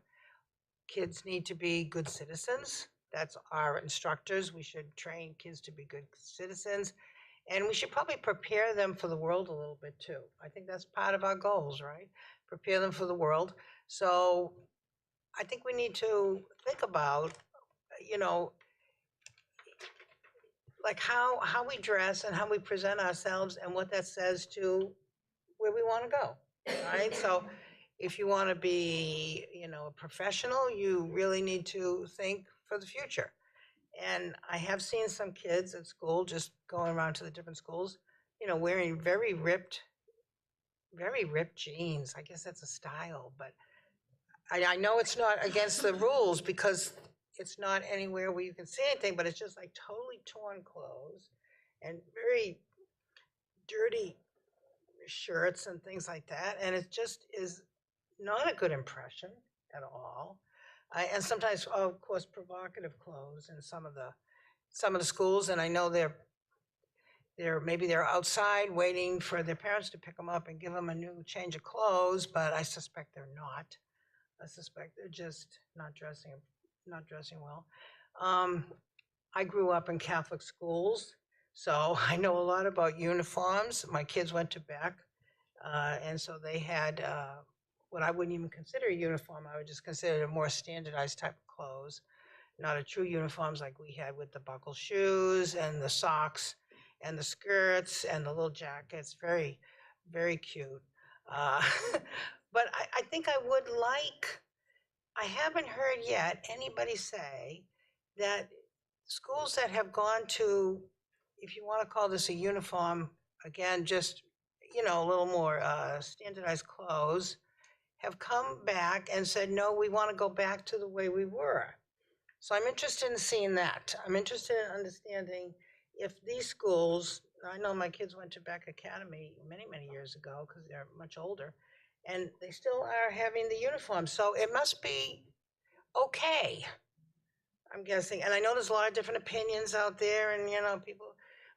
kids need to be good citizens. That's our instructors. We should train kids to be good citizens. And we should probably prepare them for the world a little bit too. I think that's part of our goals, right? Prepare them for the world. So I think we need to think about, like how we dress and how we present ourselves and what that says to where we want to go, right? So if you want to be, a professional, you really need to think for the future. And I have seen some kids at school, just going around to the different schools, wearing very ripped jeans. I guess that's a style, but I know it's not against the rules because it's not anywhere where you can see anything, but it's just like totally torn clothes and very dirty shirts and things like that. And it just is not a good impression at all. And sometimes, of course, provocative clothes in some of the schools. And I know maybe they're outside waiting for their parents to pick them up and give them a new change of clothes, but I suspect they're not. I suspect they're just not dressing well. I grew up in Catholic schools, so I know a lot about uniforms. My kids went to Beck, and so they had what I wouldn't even consider a uniform. I would just consider it a more standardized type of clothes, not a true uniforms like we had with the buckle shoes and the socks and the skirts and the little jackets. Very, very cute. But I think I would like, I haven't heard yet anybody say that schools that have gone to, if you want to call this a uniform, again, just, a little more standardized clothes, have come back and said, no, we want to go back to the way we were. So I'm interested in seeing that. I'm interested in understanding if these schools, I know my kids went to Beck Academy many, many years ago because they're much older, and they still are having the uniform. So it must be okay, I'm guessing. And I know there's a lot of different opinions out there and, people,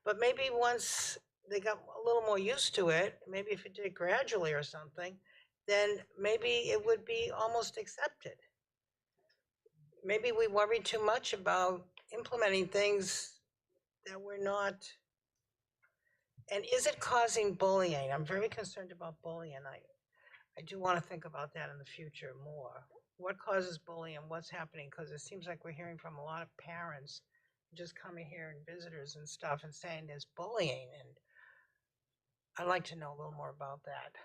but maybe once they got a little more used to it, maybe if it did gradually or something, then maybe it would be almost accepted. Maybe we worry too much about implementing things that we're not. And is it causing bullying? I'm very concerned about bullying. I do want to think about that in the future more. What causes bullying and what's happening? Because it seems like we're hearing from a lot of parents just coming here and visitors and stuff and saying there's bullying. And I'd like to know a little more about that.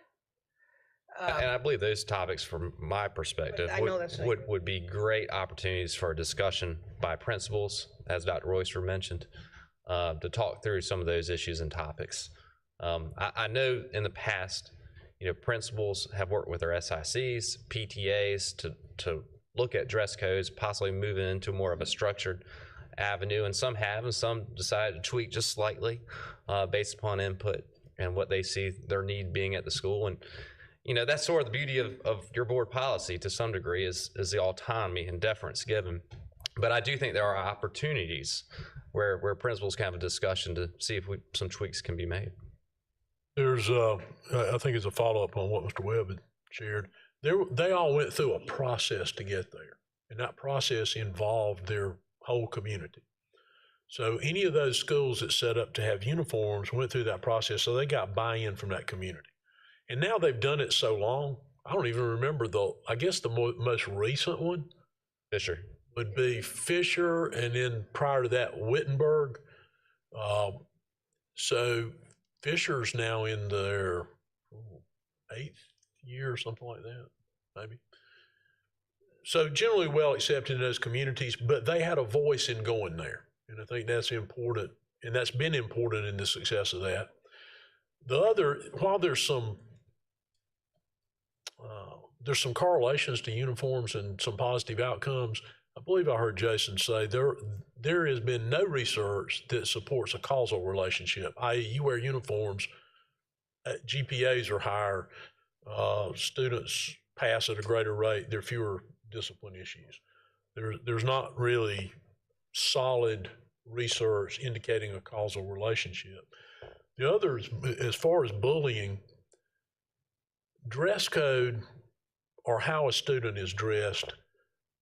And I believe those topics, from my perspective, I know that's not would be great opportunities for discussion by principals, as Dr. Royster mentioned, to talk through some of those issues and topics. I know in the past, principals have worked with their SICs, PTAs to look at dress codes, possibly moving into more of a structured avenue, and some have, and some decided to tweak just slightly based upon input and what they see their need being at the school. And that's sort of the beauty of your board policy to some degree is the autonomy and deference given. But I do think there are opportunities where principals can have a discussion to see if some tweaks can be made. There's, I think it's a follow-up on what Mr. Webb had shared. They all went through a process to get there, and that process involved their whole community. So any of those schools that set up to have uniforms went through that process, so they got buy-in from that community. And now they've done it so long, I don't even remember I guess the most recent one Fisher would be Fisher, and then prior to that, Wittenberg. So Fisher's now in their 8th year or something like that, maybe. So generally well accepted in those communities, but they had a voice in going there. And I think that's important, and that's been important in the success of that. While there's some correlations to uniforms and some positive outcomes, I believe I heard Jason say there has been no research that supports a causal relationship, i.e. you wear uniforms, GPAs are higher, students pass at a greater rate, there are fewer discipline issues. There's not really solid research indicating a causal relationship. The other is, as far as bullying, dress code or how a student is dressed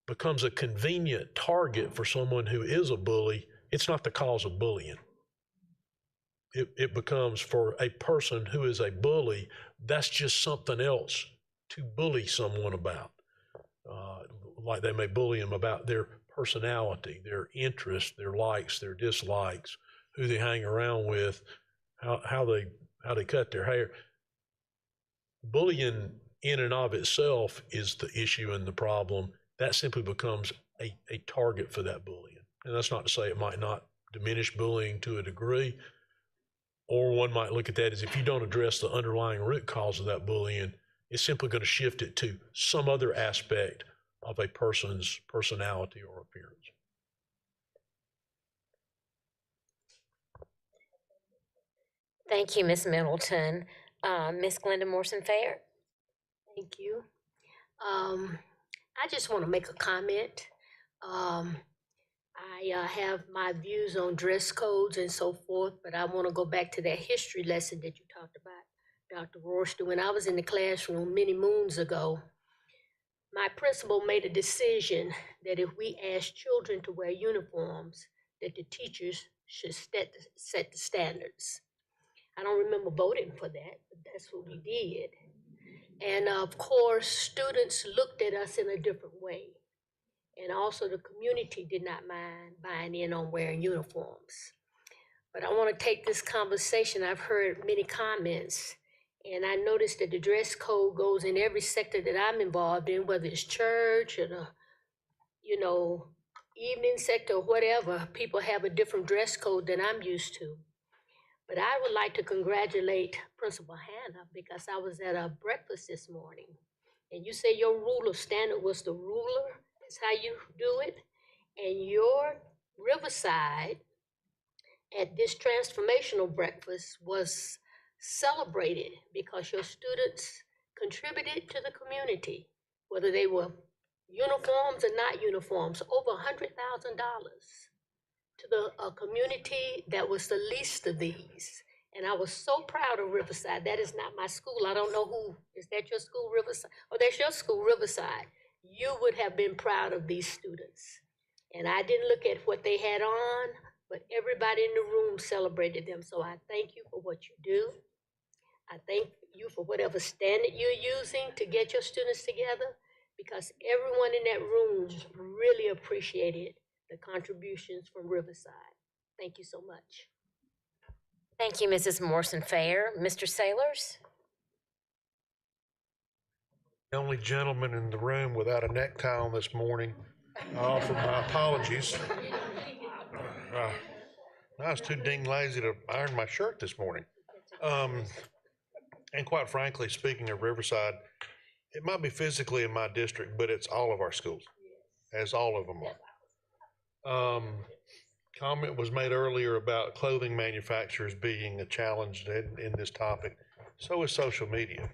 becomes a convenient target for someone who is a bully. It's not the cause of bullying. It becomes, for a person who is a bully, that's just something else to bully someone about. Like they may bully them about their personality, their interests, their likes, their dislikes, who they hang around with, how they cut their hair. Bullying in and of itself is the issue and the problem. That simply becomes a target for that bullying. And that's not to say it might not diminish bullying to a degree, or one might look at that as if you don't address the underlying root cause of that bullying, it's simply going to shift it to some other aspect of a person's personality or appearance. Thank you, Ms. Middleton. Ms. Glenda Morrison-Fair? Thank you. I just want to make a comment. I have my views on dress codes and so forth, but I want to go back to that history lesson that you talked about, Dr. Royster. When I was in the classroom many moons ago, my principal made a decision that if we asked children to wear uniforms, that the teachers should set the standards. I don't remember voting for that, but that's what we did. And of course, students looked at us in a different way. And also the community did not mind buying in on wearing uniforms. But I want to take this conversation. I've heard many comments, and I noticed that the dress code goes in every sector that I'm involved in, whether it's church or the, evening sector or whatever. People have a different dress code than I'm used to. But I would like to congratulate Principal Hannah, because I was at a breakfast this morning, and you say your rule of standard was the ruler. That's how you do it. And your Riverside at this transformational breakfast was celebrated because your students contributed to the community, whether they were uniforms or not uniforms, over $100,000 to the community that was the least of these. And I was so proud of Riverside. That is not my school. I don't know who, is that your school, Riverside? Oh, that's your school, Riverside. You would have been proud of these students. And I didn't look at what they had on, but everybody in the room celebrated them. So I thank you for what you do. I thank you for whatever standard you're using to get your students together, because everyone in that room really appreciated the contributions from Riverside. Thank you so much. Thank you, Mrs. Morrison-Fair. Mr. Sailors? The only gentleman in the room without a necktie on this morning. I offer my apologies. I was too dang lazy to iron my shirt this morning. And quite frankly, speaking of Riverside, it might be physically in my district, but it's all of our schools, as all of them are. Comment was made earlier about clothing manufacturers being a challenge in this topic. So is social media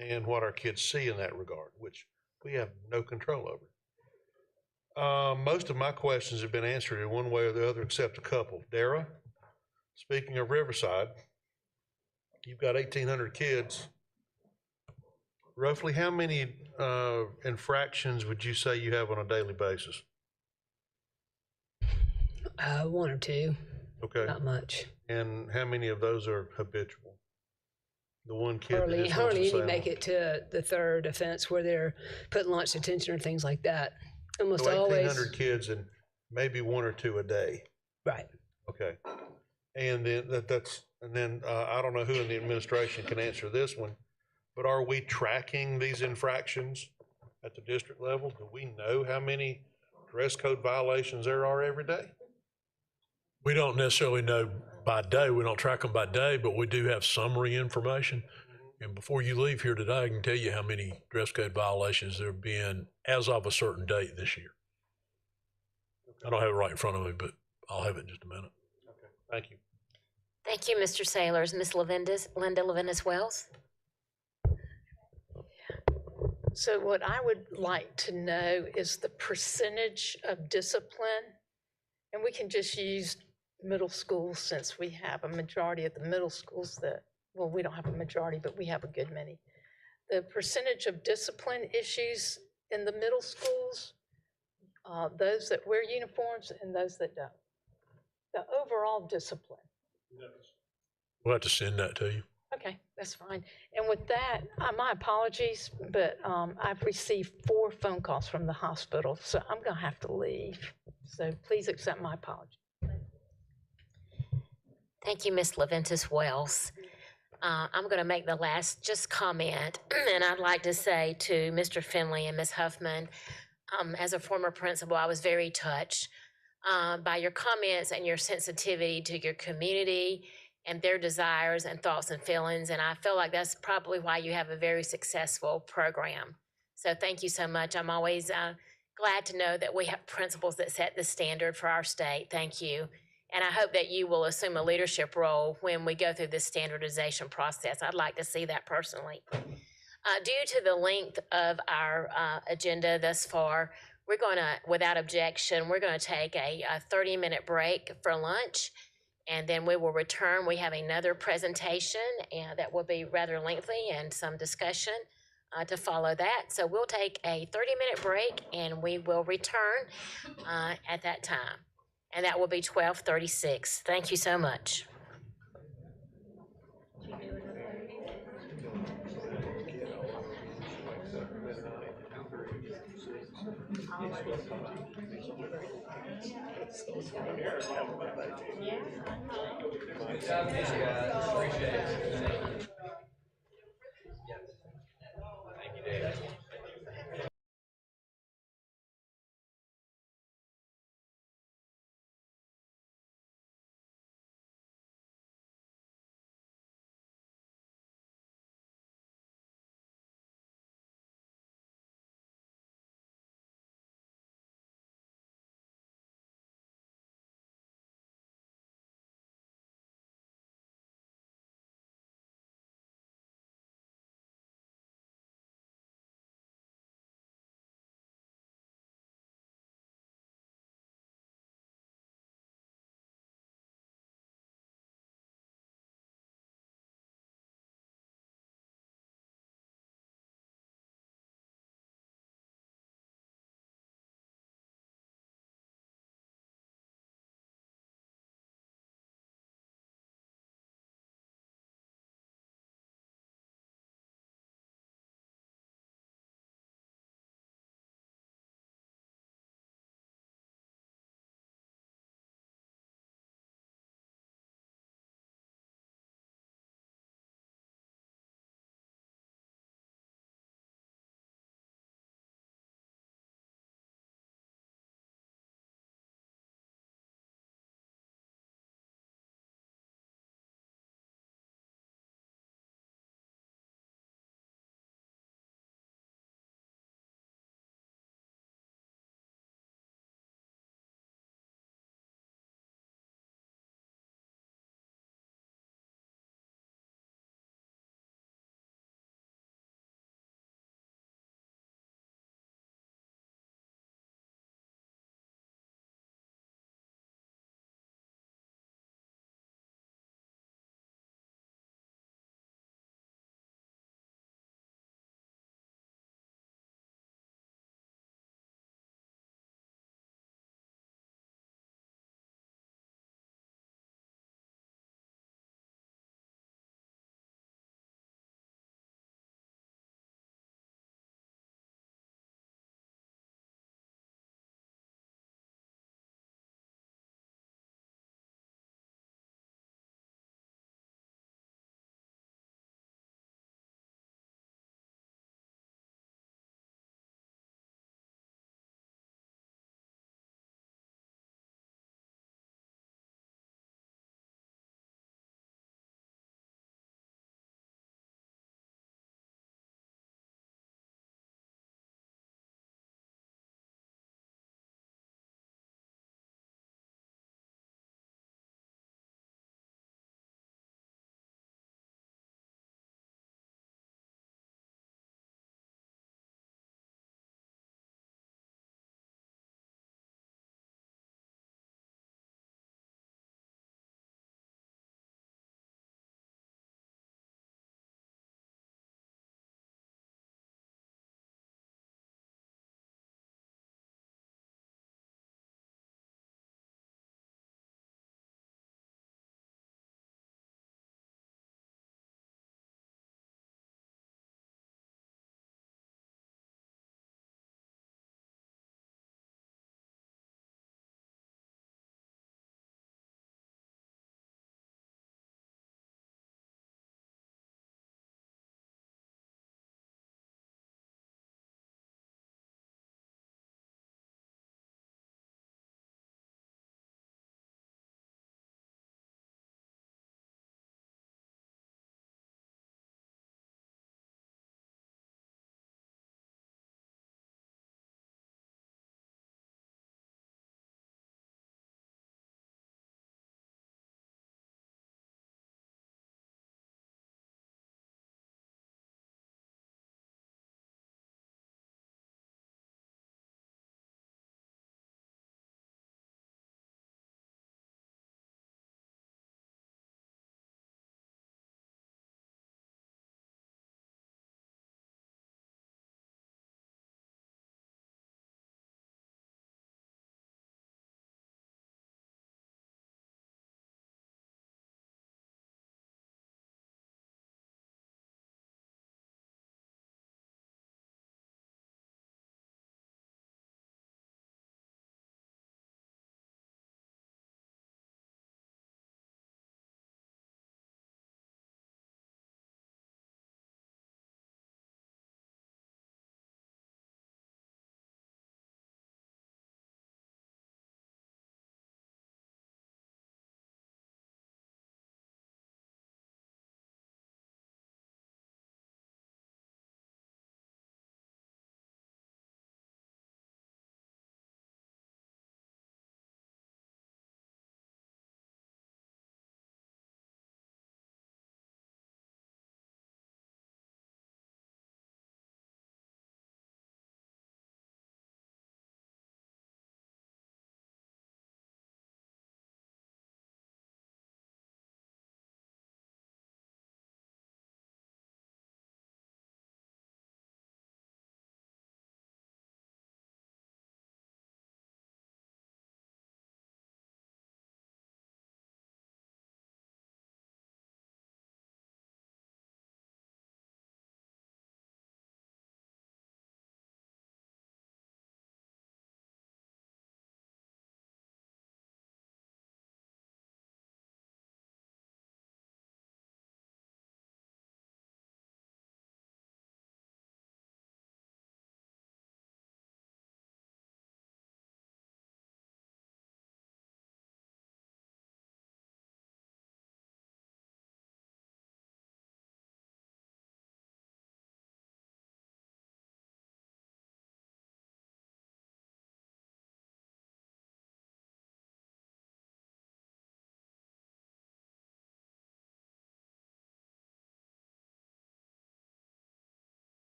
and what our kids see in that regard, which we have no control over. Most of my questions have been answered in one way or the other, except a couple. Dara, speaking of Riverside, you've got 1,800 kids. Roughly how many infractions would you say you have on a daily basis? One or two. Okay. Not much. And how many of those are habitual? The one kid that Hardly just wants to any say make one. it to the third offense where they're putting lunch detention or things like that. Almost So always. 1,800 kids and maybe one or two a day. Right. Okay. And then I don't know who in the administration can answer this one, but are we tracking these infractions at the district level? Do we know how many dress code violations there are every day? We don't necessarily know by day. We don't track them by day, but we do have summary information. And before you leave here today, I can tell you how many dress code violations there have been as of a certain date this year. I don't have it right in front of me, but I'll have it in just a minute. Okay. Thank you. Thank you, Mr. Sailors. Ms. Linda Levinus-Wells? So what I would like to know is the percentage of discipline, and we can just use middle schools since we have a majority of the middle schools that, well, we don't have a majority, but we have a good many. The percentage of discipline issues in the middle schools, those that wear uniforms and those that don't. The overall discipline. We'll have to send that to you. Okay, that's fine. And with that, my apologies, but I've received 4 phone calls from the hospital, so I'm going to have to leave. So please accept my apology. Thank you, Ms. Leventis-Wells. I'm going to make the last just comment, and I'd like to say to Mr. Finley and Ms. Huffman, as a former principal, I was very touched by your comments and your sensitivity to your community and their desires and thoughts and feelings, and I feel like that's probably why you have a very successful program. So thank you so much. I'm always glad to know that we have principals that set the standard for our state. Thank you. And I hope that you will assume a leadership role when we go through this standardization process. I'd like to see that personally. Due to the length of our agenda thus far, we're going to, without objection, we're going to take a 30-minute break for lunch, and then we will return. We have another presentation and that will be rather lengthy and some discussion to follow that. So we'll take a 30-minute break and we will return at that time. And that will be 12:36. Thank you so much.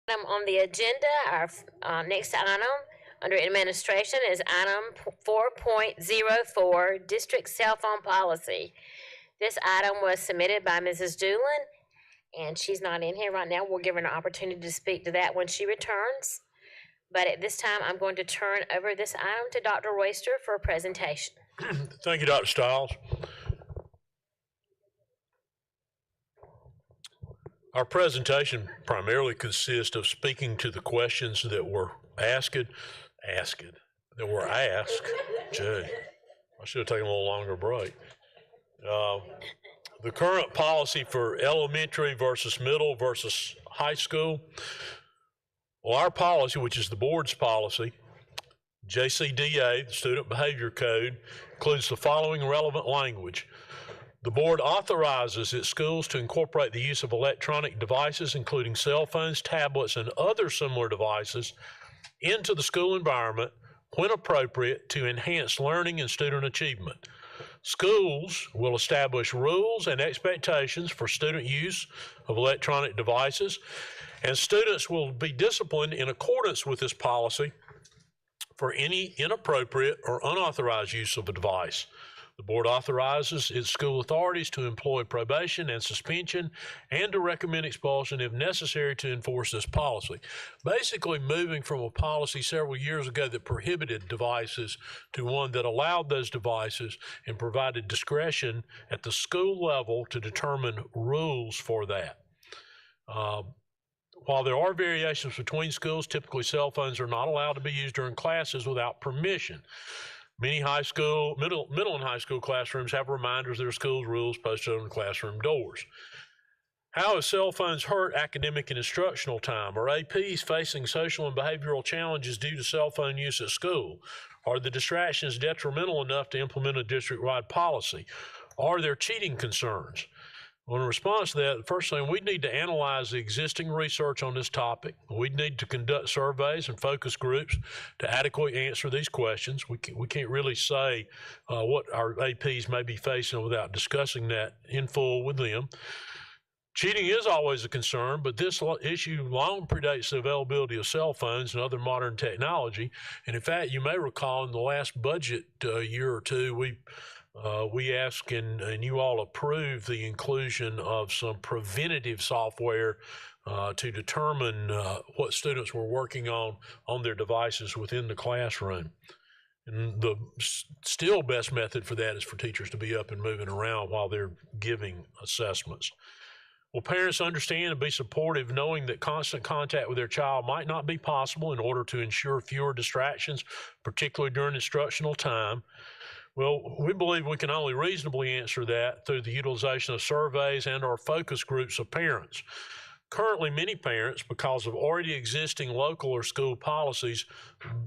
Item on the agenda, our next item under administration is item 4.04, district cell phone policy. This item was submitted by Mrs. Doolin, and she's not in here right now. We'll give her an opportunity to speak to that when she returns. But at this time, I'm going to turn over this item to Dr. Royster for a presentation. Thank you, Dr. Stiles. Our presentation primarily consists of speaking to the questions that were asked. Gee, I should have taken a little longer break. The current policy for elementary versus middle versus high school. Well, our policy, which is the board's policy, JCDA, the Student Behavior Code, includes the following relevant language. The board authorizes its schools to incorporate the use of electronic devices, including cell phones, tablets, and other similar devices, into the school environment when appropriate to enhance learning and student achievement. Schools will establish rules and expectations for student use of electronic devices, and students will be disciplined in accordance with this policy for any inappropriate or unauthorized use of a device. The board authorizes its school authorities to employ probation and suspension and to recommend expulsion if necessary to enforce this policy. Basically moving from a policy several years ago that prohibited devices to one that allowed those devices and provided discretion at the school level to determine rules for that. While there are variations between schools, typically cell phones are not allowed to be used during classes without permission. Many middle and high school classrooms have reminders of their school's rules posted on the classroom doors. How have cell phones hurt academic and instructional time? Are APs facing social and behavioral challenges due to cell phone use at school? Are the distractions detrimental enough to implement a district-wide policy? Are there cheating concerns? Well, in response to that, the first thing, we need to analyze the existing research on this topic. We need to conduct surveys and focus groups to adequately answer these questions. We can't really say what our APs may be facing without discussing that in full with them. Cheating is always a concern, but this issue long predates the availability of cell phones and other modern technology. And in fact, you may recall in the last budget year or two, we asked and you all approved the inclusion of some preventative software to determine what students were working on their devices within the classroom. And the still best method for that is for teachers to be up and moving around while they're giving assessments. Will parents understand and be supportive knowing that constant contact with their child might not be possible in order to ensure fewer distractions, particularly during instructional time? Well, we believe we can only reasonably answer that through the utilization of surveys and or focus groups of parents. Currently, many parents, because of already existing local or school policies,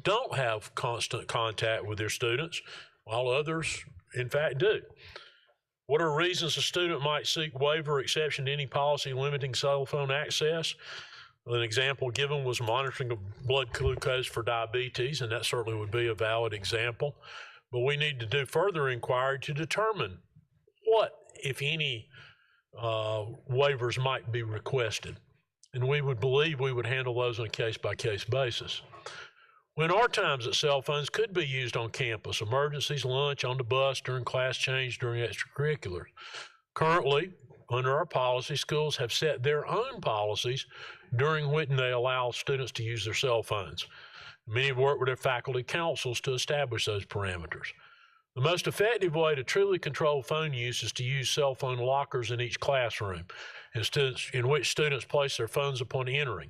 don't have constant contact with their students, while others, in fact, do. What are reasons a student might seek waiver or exception to any policy limiting cell phone access? An example given was monitoring of blood glucose for diabetes, and that certainly would be a valid example. But we need to do further inquiry to determine what, if any, waivers might be requested. And we would believe we would handle those on a case-by-case basis. When are times that cell phones could be used on campus? Emergencies, lunch, on the bus, during class change, during extracurriculars. Currently, under our policy, schools have set their own policies during which they allow students to use their cell phones. Many have worked with their faculty councils to establish those parameters. The most effective way to truly control phone use is to use cell phone lockers in each classroom, in which students place their phones upon entering.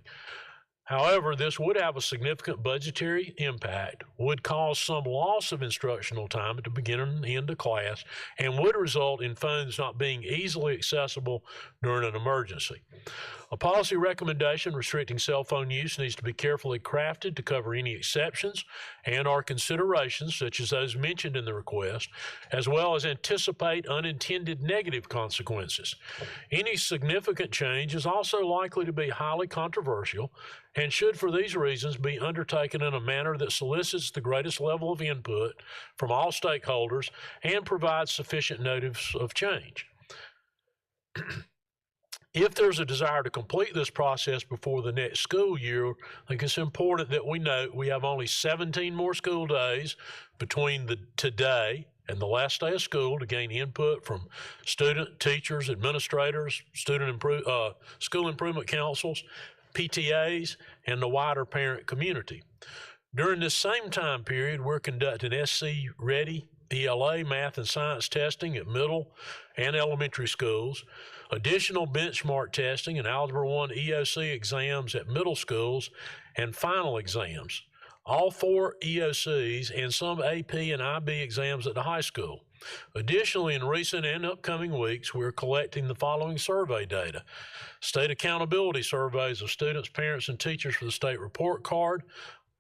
However, this would have a significant budgetary impact, would cause some loss of instructional time at the beginning and end of class, and would result in phones not being easily accessible during an emergency. A policy recommendation restricting cell phone use needs to be carefully crafted to cover any exceptions and/or considerations, such as those mentioned in the request, as well as anticipate unintended negative consequences. Any significant change is also likely to be highly controversial and should, for these reasons, be undertaken in a manner that solicits the greatest level of input from all stakeholders and provides sufficient notice of change. If there's a desire to complete this process before the next school year, I think it's important that we note we have only 17 more school days between today and the last day of school to gain input from student, teachers, administrators, school improvement councils, PTAs, and the wider parent community. During this same time period, we're conducting SC Ready ELA math and science testing at middle and elementary schools, additional benchmark testing and Algebra 1 EOC exams at middle schools, and final exams, all 4 EOCs and some AP and IB exams at the high school. Additionally, in recent and upcoming weeks, we're collecting the following survey data: state accountability surveys of students, parents, and teachers for the state report card,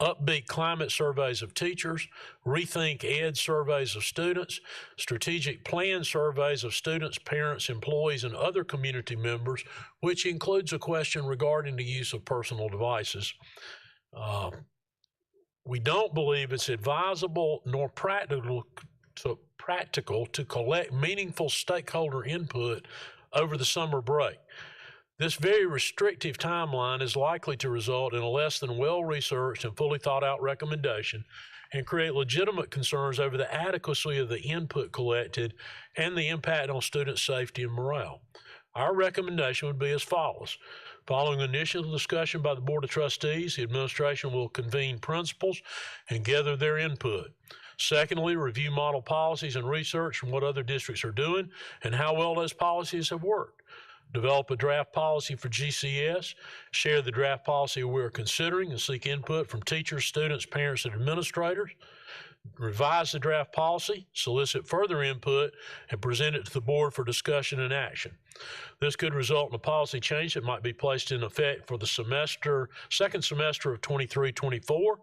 Upbeat climate surveys of teachers, Rethink Ed surveys of students, strategic plan surveys of students, parents, employees, and other community members, which includes a question regarding the use of personal devices. We don't believe it's advisable nor practical to collect meaningful stakeholder input over the summer break. This very restrictive timeline is likely to result in a less than well-researched and fully thought-out recommendation and create legitimate concerns over the adequacy of the input collected and the impact on student safety and morale. Our recommendation would be as follows. Following initial discussion by the Board of Trustees, the administration will convene principals and gather their input. Secondly, review model policies and research from what other districts are doing and how well those policies have worked. Develop a draft policy for GCS, share the draft policy we're considering, and seek input from teachers, students, parents, and administrators. Revise the draft policy, solicit further input, and present it to the board for discussion and action. This could result in a policy change that might be placed in effect for the second semester of 23-24,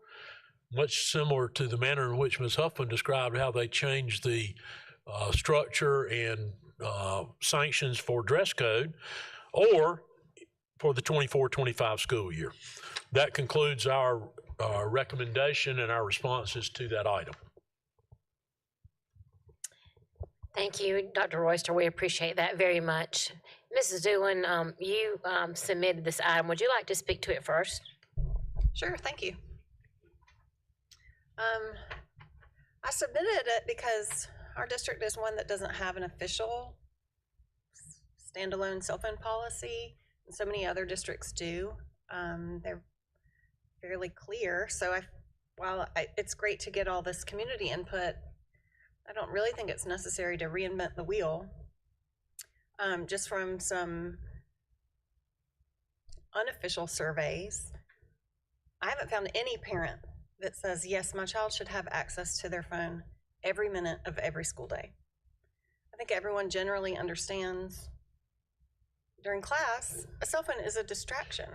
much similar to the manner in which Ms. Huffman described how they changed the structure and sanctions for dress code, or for the 24-25 school year. That concludes our recommendation and our responses to that item. Thank you, Dr. Royster. We appreciate that very much. Mrs. Doolin, you submitted this item. Would you like to speak to it first? Sure, thank you. I submitted it because our district is one that doesn't have an official standalone cell phone policy, and so many other districts do. They're fairly clear, so while it's great to get all this community input, I don't really think it's necessary to reinvent the wheel. Just from some unofficial surveys, I haven't found any parent that says, yes, my child should have access to their phone every minute of every school day. I think everyone generally understands during class, a cell phone is a distraction.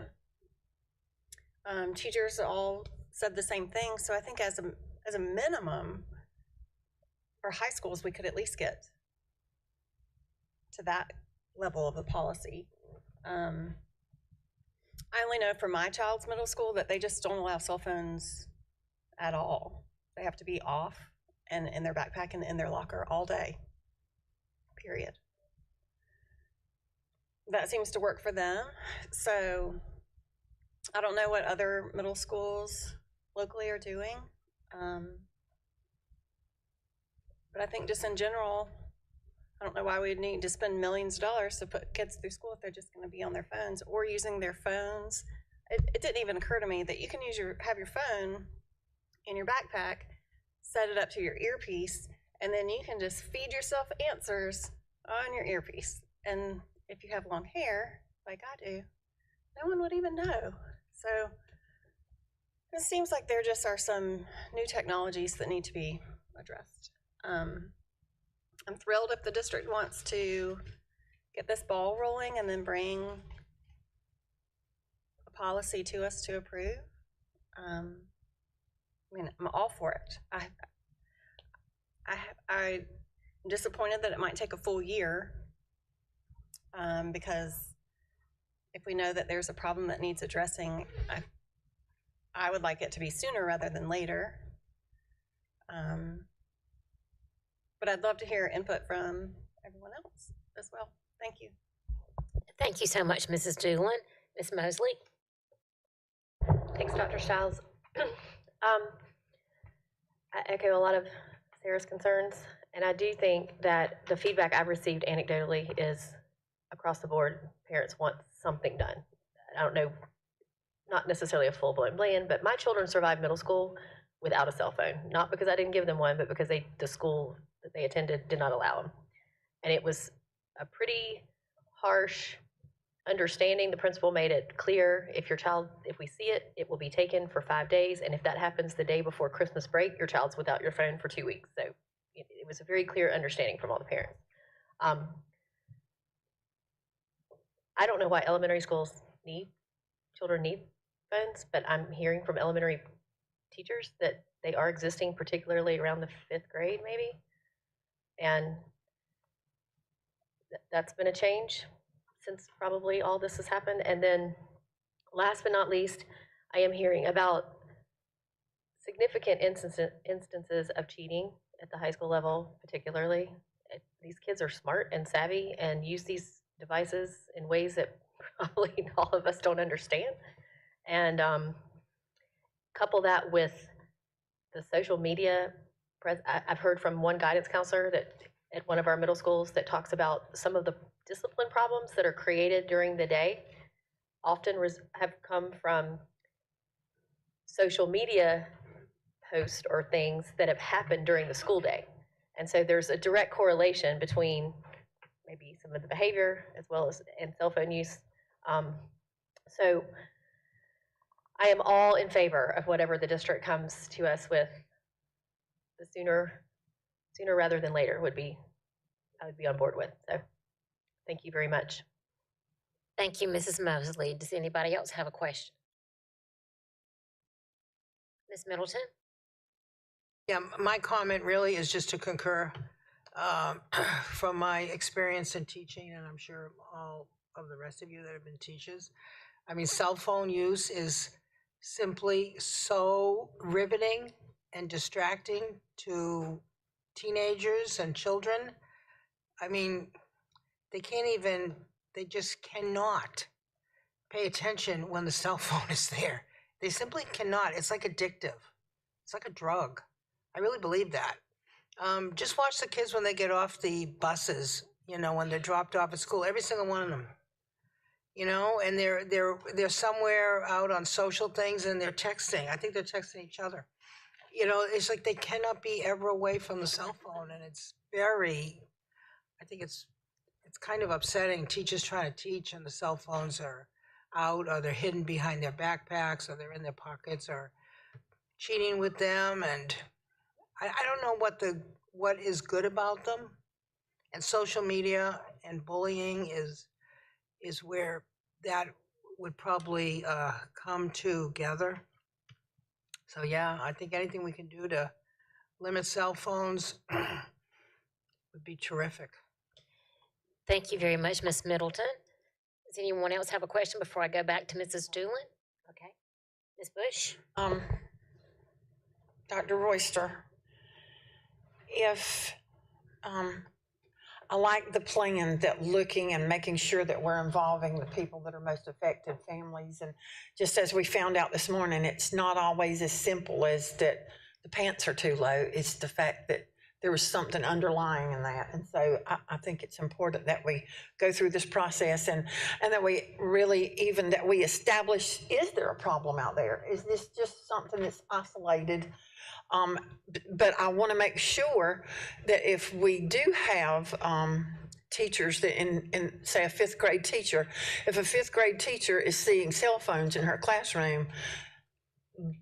Teachers all said the same thing, so I think as a minimum, for high schools, we could at least get to that level of the policy. I only know from my child's middle school that they just don't allow cell phones at all. They have to be off and in their backpack and in their locker all day, period. That seems to work for them. So I don't know what other middle schools locally are doing. But I think just in general, I don't know why we'd need to spend millions of dollars to put kids through school if they're just going to be on their phones or using their phones. It didn't even occur to me that you can have your phone in your backpack, set it up to your earpiece, and then you can just feed yourself answers on your earpiece. And if you have long hair, like I do, no one would even know. So it seems like there just are some new technologies that need to be addressed. I'm thrilled if the district wants to get this ball rolling and then bring a policy to us to approve. I mean, I'm all for it. I'm disappointed that it might take a full year because if we know that there's a problem that needs addressing, I would like it to be sooner rather than later. But I'd love to hear input from everyone else as well. Thank you. Thank you so much, Mrs. Doolin. Ms. Mosley? Thanks, Dr. Stiles. I echo a lot of Sarah's concerns, and I do think that the feedback I've received anecdotally is across the board, parents want something done. I don't know, not necessarily a full-blown plan, but my children survived middle school without a cell phone, not because I didn't give them one, but because the school that they attended did not allow them. And it was a pretty harsh understanding. The principal made it clear, if we see it, it will be taken for 5 days. And if that happens the day before Christmas break, your child's without your phone for 2 weeks. So it was a very clear understanding from all the parents. I don't know why elementary schools children need phones, but I'm hearing from elementary teachers that they are existing, particularly around the 5th grade maybe. And that's been a change since probably all this has happened. And then last but not least, I am hearing about significant instances of cheating at the high school level, particularly. These kids are smart and savvy and use these devices in ways that probably all of us don't understand. And couple that with the social media. I've heard from one guidance counselor that at one of our middle schools that talks about some of the discipline problems that are created during the day often have come from social media posts or things that have happened during the school day. And so there's a direct correlation between maybe some of the behavior as well as and cell phone use. So I am all in favor of whatever the district comes to us with. The sooner rather than later I would be on board with. So thank you very much. Thank you, Mrs. Mosley. Does anybody else have a question? Ms. Middleton? Yeah, my comment really is just to concur from my experience in teaching, and I'm sure all of the rest of you that have been teachers. I mean, cell phone use is simply so riveting and distracting to teenagers and children. I mean, they just cannot pay attention when the cell phone is there. They simply cannot. It's like addictive. It's like a drug. I really believe that. Just watch the kids when they get off the buses, when they're dropped off at school, every single one of them, and they're somewhere out on social things and they're texting. I think they're texting each other. It's like they cannot be ever away from the cell phone, and I think it's kind of upsetting. Teachers trying to teach and the cell phones are out, or they're hidden behind their backpacks, or they're in their pockets, or cheating with them, and I don't know what is good about them. And social media and bullying is where that would probably come together. So yeah, I think anything we can do to limit cell phones would be terrific. Thank you very much, Ms. Middleton. Does anyone else have a question before I go back to Mrs. Doolin? Okay. Ms. Bush? Dr. Royster, if I like the plan that looking and making sure that we're involving the people that are most affected, families, and just as we found out this morning, it's not always as simple as that the pants are too low. It's the fact that there was something underlying in that. And so I think it's important that we go through this process and that we really, even that we establish, is there a problem out there? Is this just something that's isolated? But I want to make sure that if we do have teachers that in say a 5th grade teacher, if a 5th grade teacher is seeing cell phones in her classroom,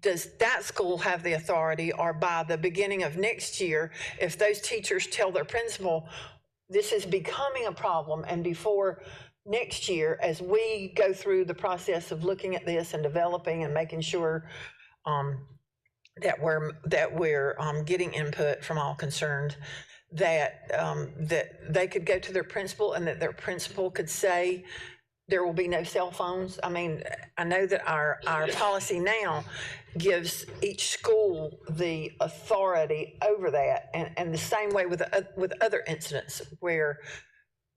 does that school have the authority, or by the beginning of next year, if those teachers tell their principal, this is becoming a problem, and before next year, as we go through the process of looking at this and developing and making sure that we're getting input from all concerned, that they could go to their principal and that their principal could say there will be no cell phones. I mean, I know that our policy now gives each school the authority over that, and the same way with other incidents where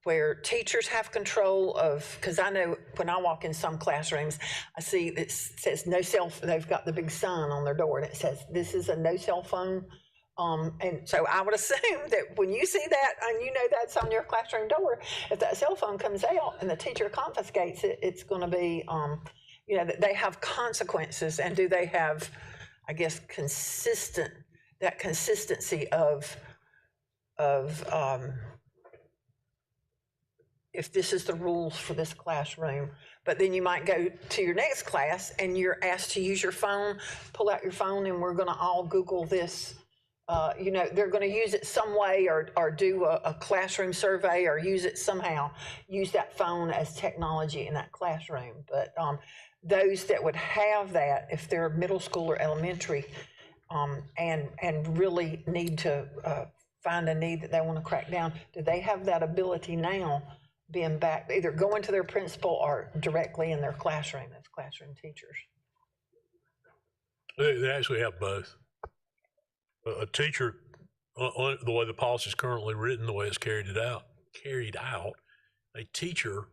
where teachers have control of, because I know when I walk in some classrooms, I see that it says no cell, they've got the big sign on their door and it says, this is a no cell phone. And so I would assume that when you see that and you know that's on your classroom door, if that cell phone comes out and the teacher confiscates it, it's going to be, you know, that they have consequences. And do they have, I guess, that consistency of if this is the rules for this classroom, but then you might go to your next class and you're asked to use your phone, pull out your phone, and we're going to all Google this. You know, they're going to use it some way or do a classroom survey or use it somehow, use that phone as technology in that classroom. But those that would have that, if they're middle school or elementary, and really need to find a need that they want to crack down, do they have that ability now, being back, either going to their principal or directly in their classroom as classroom teachers? They actually have both. A teacher, the way the policy is currently written, the way it's carried out, a teacher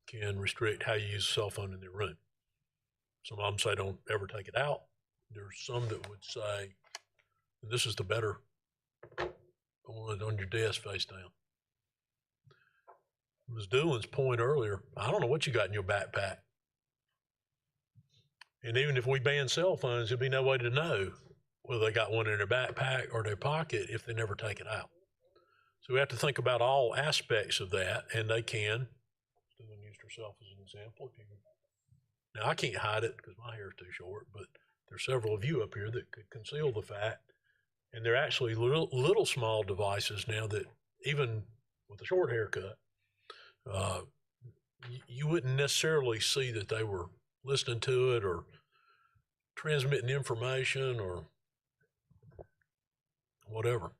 can restrict how you use a cell phone in their room. Some of them say don't ever take it out. There's some that would say, this is the better, on your desk face down. Ms. Doolin's point earlier, I don't know what you got in your backpack. And even if we ban cell phones, there'd be no way to know whether they got one in their backpack or their pocket if they never take it out. So we have to think about all aspects of that, and they can. Doolin used herself as an example. Now, I can't hide it because my hair is too short, but there's several of you up here that could conceal the fact. And they're actually little small devices now that even with a short haircut, you wouldn't necessarily see that they were listening to it or transmitting information or whatever.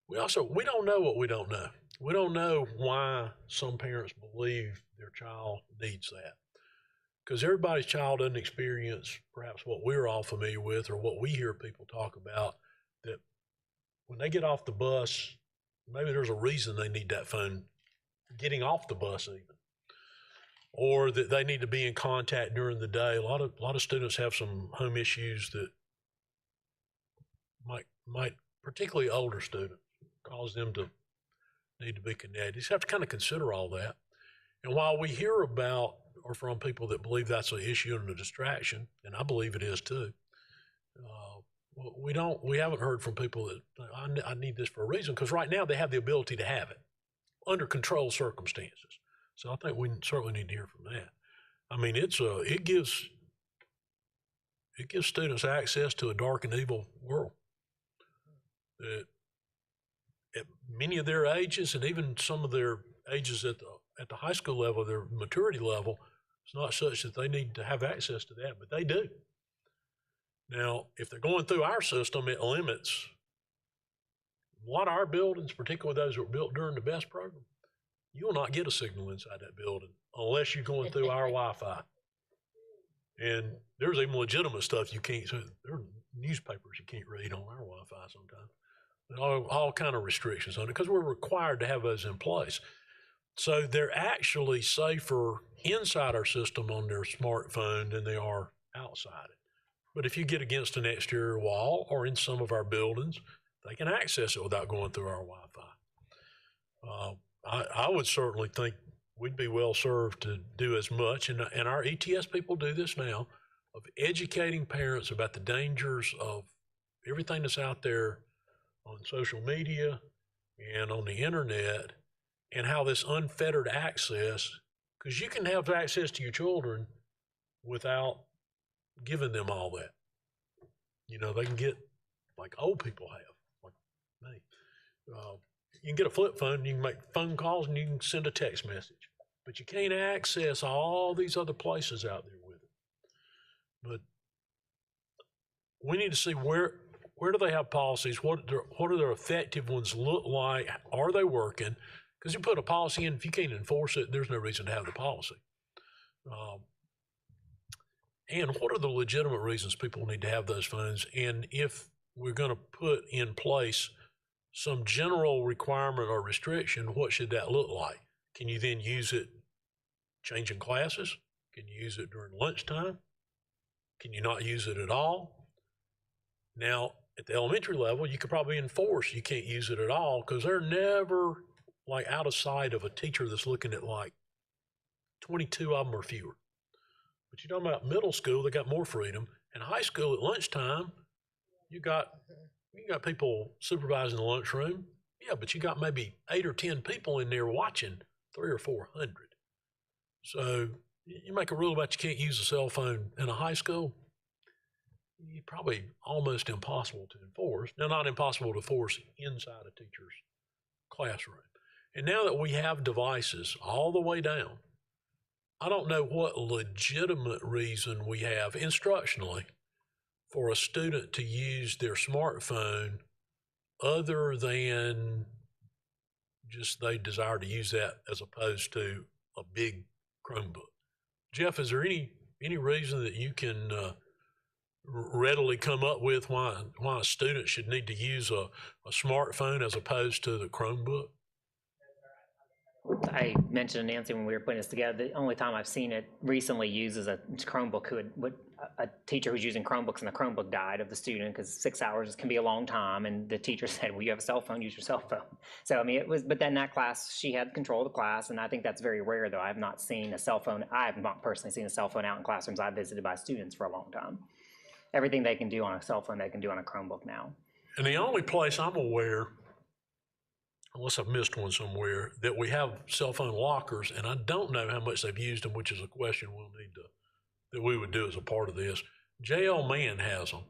We don't know what we don't know. We don't know why some parents believe their child needs that. Because everybody's child doesn't experience perhaps what we're all familiar with or what we hear people talk about, that when they get off the bus, maybe there's a reason they need that phone getting off the bus even. Or that they need to be in contact during the day. A lot of students have some home issues that might particularly older students, cause them to need to be connected. You just have to kind of consider all that. And while we hear about or from people that believe that's an issue and a distraction, and I believe it is too, we haven't heard from people that I need this for a reason, because right now they have the ability to have it under controlled circumstances. So I think we certainly need to hear from that. I mean, it gives students access to a dark and evil world that at many of their ages, and even some of their ages at the high school level, their maturity level, it's not such that they need to have access to that, but they do. Now, if they're going through our system, it limits a lot of our buildings, particularly those that were built during the BEST program. You will not get a signal inside that building unless you're going through our Wi-Fi. And there's even legitimate stuff you can't, so there are newspapers you can't read on our Wi-Fi sometimes. All kind of restrictions on it because we're required to have those in place. So they're actually safer inside our system on their smartphone than they are outside it. But if you get against an exterior wall or in some of our buildings, they can access it without going through our Wi-Fi. I would certainly think we'd be well served to do as much, and our ETS people do this now, of educating parents about the dangers of everything that's out there on social media and on the internet, and how this unfettered access, because you can have access to your children without giving them all that. You know, they can get like old people have, like me. You can get a flip phone, and you can make phone calls, and you can send a text message. But you can't access all these other places out there with it. But we need to see where do they have policies? What are their effective ones look like? Are they working? Because you put a policy in, if you can't enforce it, there's no reason to have the policy. And what are the legitimate reasons people need to have those phones? And if we're going to put in place some general requirement or restriction, what should that look like? Can you then use it changing classes? Can you use it during lunchtime? Can you not use it at all? Now, at the elementary level, you could probably enforce you can't use it at all because they're never like out of sight of a teacher that's looking at like 22 of them or fewer. But you're talking about middle school, they got more freedom. And high school at lunchtime, you got people supervising the lunchroom. Yeah, but you got maybe 8 or 10 people in there watching 300 or 400. So you make a rule about you can't use a cell phone in a high school, you're probably almost impossible to enforce. Now, not impossible to enforce inside a teacher's classroom. And now that we have devices all the way down, I don't know what legitimate reason we have instructionally for a student to use their smartphone other than just they desire to use that as opposed to a big Chromebook. Jeff, is there any reason that you can readily come up with why a student should need to use a smartphone as opposed to the Chromebook? I mentioned to Nancy when we were putting this together, the only time I've seen it recently used is a Chromebook. A teacher who's using Chromebooks and the Chromebook died of the student because 6 hours can be a long time, and the teacher said, well, you have a cell phone, use your cell phone. So, I mean, but then that class, she had control of the class, and I think that's very rare, though. I have not seen a cell phone, I have not personally seen a cell phone out in classrooms I've visited by students for a long time. Everything they can do on a cell phone, they can do on a Chromebook now. And the only place I'm aware, unless I've missed one somewhere, that we have cell phone lockers, and I don't know how much they've used them, which is a question we'll need that we would do as a part of this. JL Mann has them.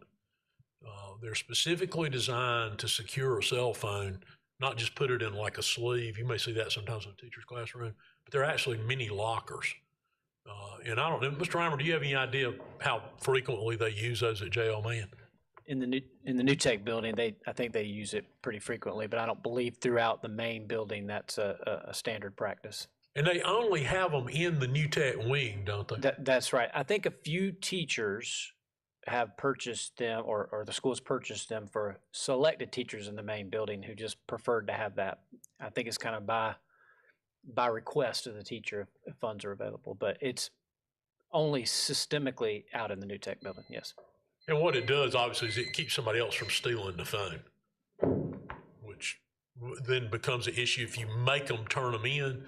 They're specifically designed to secure a cell phone, not just put it in like a sleeve. You may see that sometimes in a teacher's classroom, but they're actually mini lockers. And I don't know, Mr. Reimer, do you have any idea how frequently they use those at JL Mann? In the New Tech building, I think they use it pretty frequently, but I don't believe throughout the main building that's a standard practice. And they only have them in the New Tech wing, don't they? That's right. I think a few teachers have purchased them, or the schools purchased them for selected teachers in the main building who just preferred to have that. I think it's kind of by request of the teacher if funds are available, but it's only systemically out in the New Tech building, yes. And what it does, obviously, is it keeps somebody else from stealing the phone, which then becomes an issue. If you make them turn them in,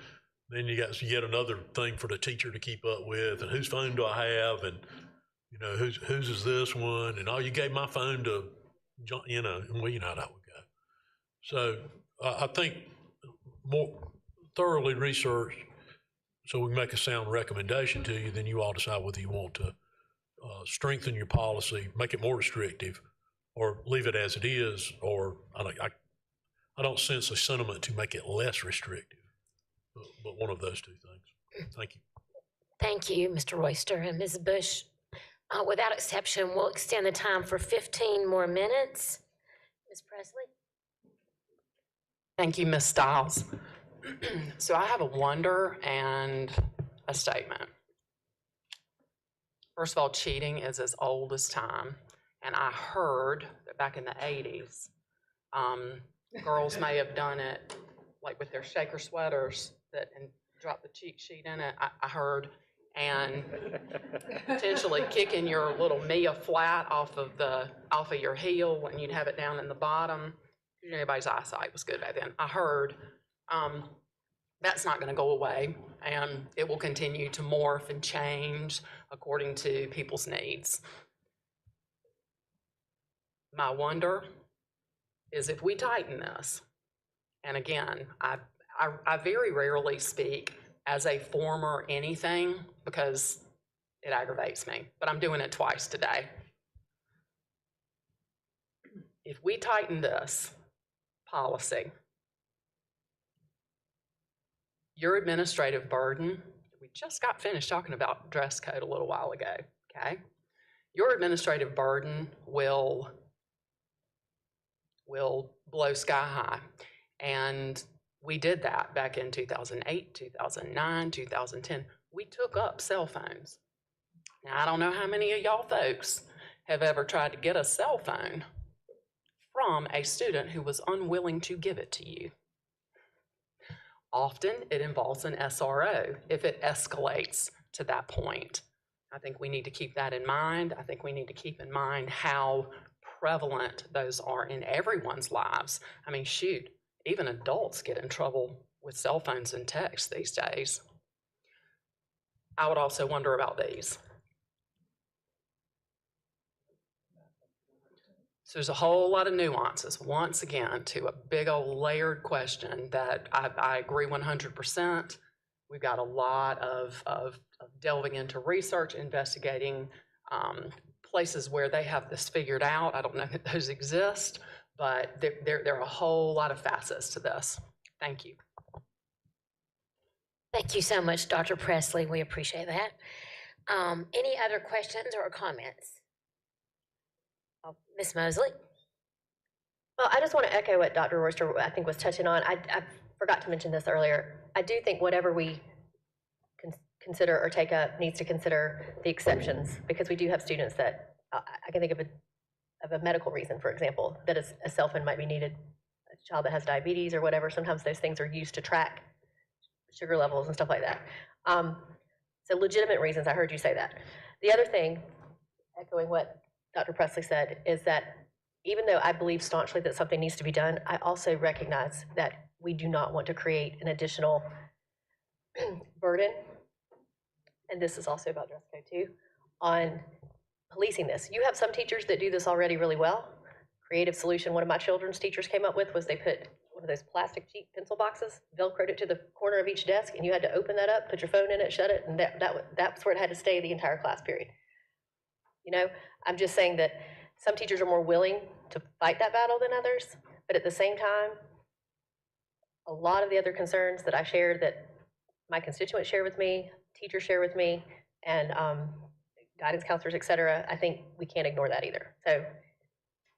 then you got yet another thing for the teacher to keep up with, and whose phone do I have, and whose is this one, and you gave my phone to John, and well, you know how that would go. So I think more thoroughly researched, so we can make a sound recommendation to you. Then you all decide whether you want to strengthen your policy, make it more restrictive, or leave it as it is, or I don't sense a sentiment to make it less restrictive, but one of those two things. Thank you. Thank you, Mr. Royster and Ms. Bush. Without exception, we'll extend the time for 15 more minutes. Ms. Presley? Thank you, Ms. Stiles. So I have a wonder and a statement. First of all, cheating is as old as time. And I heard that back in the 80s, girls may have done it like with their shaker sweaters and drop the cheat sheet in it. I heard, and potentially kicking your little Mia flat off of your heel when you'd have it down in the bottom. Everybody's eyesight was good back then. I heard that's not going to go away, and it will continue to morph and change according to people's needs. My wonder is if we tighten this, and again, I very rarely speak as a former anything because it aggravates me, but I'm doing it twice today. If we tighten this policy, your administrative burden, we just got finished talking about dress code a little while ago, okay? Your administrative burden will blow sky high. And we did that back in 2008, 2009, 2010. We took up cell phones. Now, I don't know how many of y'all folks have ever tried to get a cell phone from a student who was unwilling to give it to you. Often it involves an SRO if it escalates to that point. I think we need to keep that in mind. I think we need to keep in mind how prevalent those are in everyone's lives. I mean, shoot, even adults get in trouble with cell phones and texts these days. I would also wonder about these. So there's a whole lot of nuances, once again, to a big old layered question that I agree 100%. We've got a lot of delving into research, investigating places where they have this figured out. I don't know that those exist, but there are a whole lot of facets to this. Thank you. Thank you so much, Dr. Presley. We appreciate that. Any other questions or comments? Ms. Mosley? Well, I just want to echo what Dr. Royster, I think, was touching on. I forgot to mention this earlier. I do think whatever we consider or take up needs to consider the exceptions, because we do have students that I can think of a medical reason, for example, that a cell phone might be needed. A child that has diabetes or whatever, sometimes those things are used to track sugar levels and stuff like that. So legitimate reasons, I heard you say that. The other thing, echoing what Dr. Presley said, is that even though I believe staunchly that something needs to be done, I also recognize that we do not want to create an additional burden, and this is also about dress code too, on policing this. You have some teachers that do this already really well. Creative solution one of my children's teachers came up with was they put one of those plastic cheap pencil boxes, Velcroed it to the corner of each desk, and you had to open that up, put your phone in it, shut it, and that's where it had to stay the entire class period. You know, I'm just saying that some teachers are more willing to fight that battle than others, but at the same time, a lot of the other concerns that I shared, that my constituents share with me, teachers share with me, and guidance counselors, et cetera, I think we can't ignore that either. So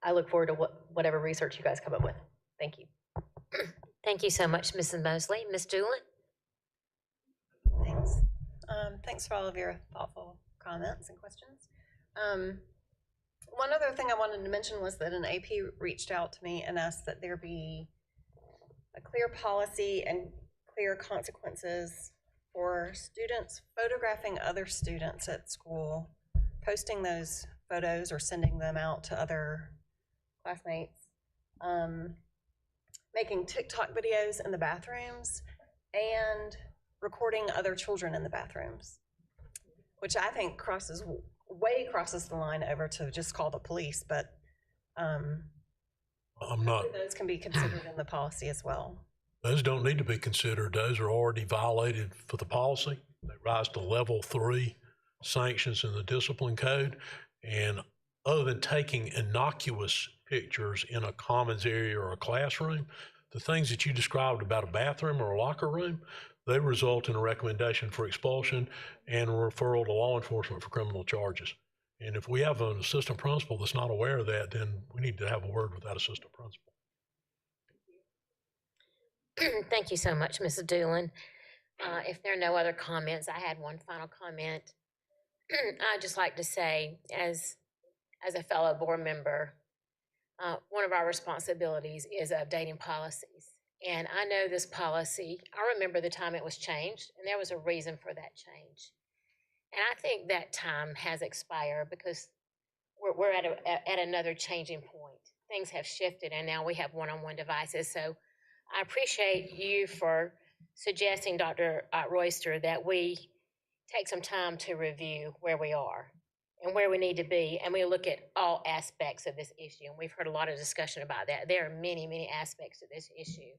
I look forward to whatever research you guys come up with. Thank you. Thank you so much, Mrs. Mosley. Ms. Doolin? Thanks. Thanks for all of your thoughtful comments and questions. One other thing I wanted to mention was that an AP reached out to me and asked that there be a clear policy and clear consequences for students photographing other students at school, posting those photos or sending them out to other classmates, making TikTok videos in the bathrooms, and recording other children in the bathrooms, which I think way crosses the line over to just call the police, but those can be considered in the policy as well. Those don't need to be considered. Those are already violated for the policy. They rise to level 3 sanctions in the discipline code. And other than taking innocuous pictures in a commons area or a classroom, the things that you described about a bathroom or a locker room, they result in a recommendation for expulsion and a referral to law enforcement for criminal charges. And if we have an assistant principal that's not aware of that, then we need to have a word with that assistant principal. Thank you so much, Mrs. Doolin. If there are no other comments, I had one final comment. I'd just like to say, as a fellow board member, one of our responsibilities is updating policies. And I know this policy, I remember the time it was changed, and there was a reason for that change. And I think that time has expired because we're at another changing point. Things have shifted, and now we have one-on-one devices. So I appreciate you for suggesting, Dr. Royster, that we take some time to review where we are and where we need to be, and we look at all aspects of this issue. And we've heard a lot of discussion about that. There are many, many aspects of this issue.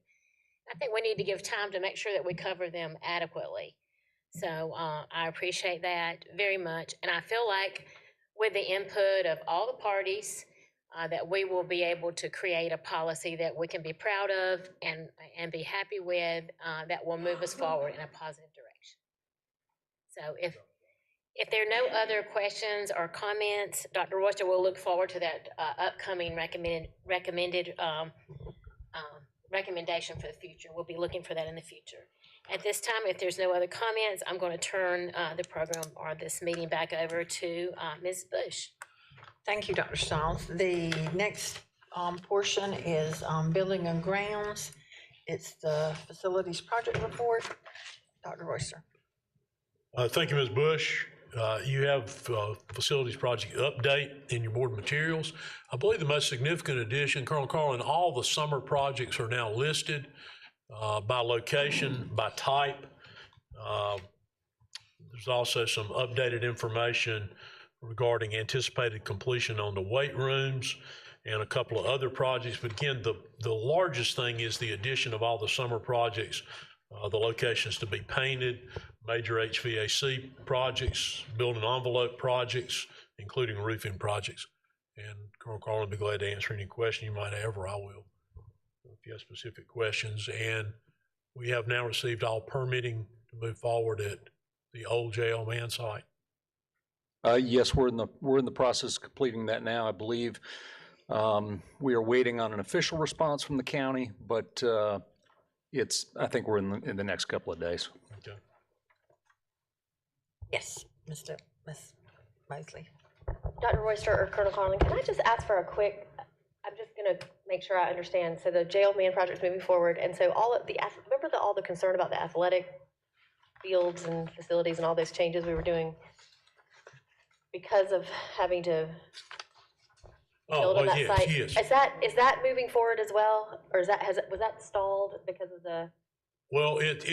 I think we need to give time to make sure that we cover them adequately. So I appreciate that very much. And I feel like with the input of all the parties, that we will be able to create a policy that we can be proud of and be happy with, that will move us forward in a positive direction. So if there are no other questions or comments, Dr. Royster will look forward to that upcoming recommended recommendation for the future. We'll be looking for that in the future. At this time, if there's no other comments, I'm going to turn the program or this meeting back over to Ms. Bush. Thank you, Dr. Stahl. The next portion is building and grounds. It's the facilities project report. Dr. Royster. Thank you, Ms. Bush. You have facilities project update in your board materials. I believe the most significant addition, Colonel Carlin, all the summer projects are now listed by location, by type. There's also some updated information regarding anticipated completion on the weight rooms and a couple of other projects. But again, the largest thing is the addition of all the summer projects, the locations to be painted, major HVAC projects, building envelope projects, including roofing projects. And Colonel Carlin will be glad to answer any question you might have, or I will, if you have specific questions. And we have now received all permitting to move forward at the old jail man site. Yes, we're in the process of completing that now. I believe we are waiting on an official response from the county, but I think we're in the next couple of days. Okay. Yes, Ms. Mosley. Dr. Royster or Colonel Carlin, can I just ask for a quick, I'm just going to make sure I understand. So the jail man project's moving forward, and so all the concern about the athletic fields and facilities and all those changes we were doing because of having to build on that site. Yes. Is that moving forward as well, or was that stalled because of the? Well, it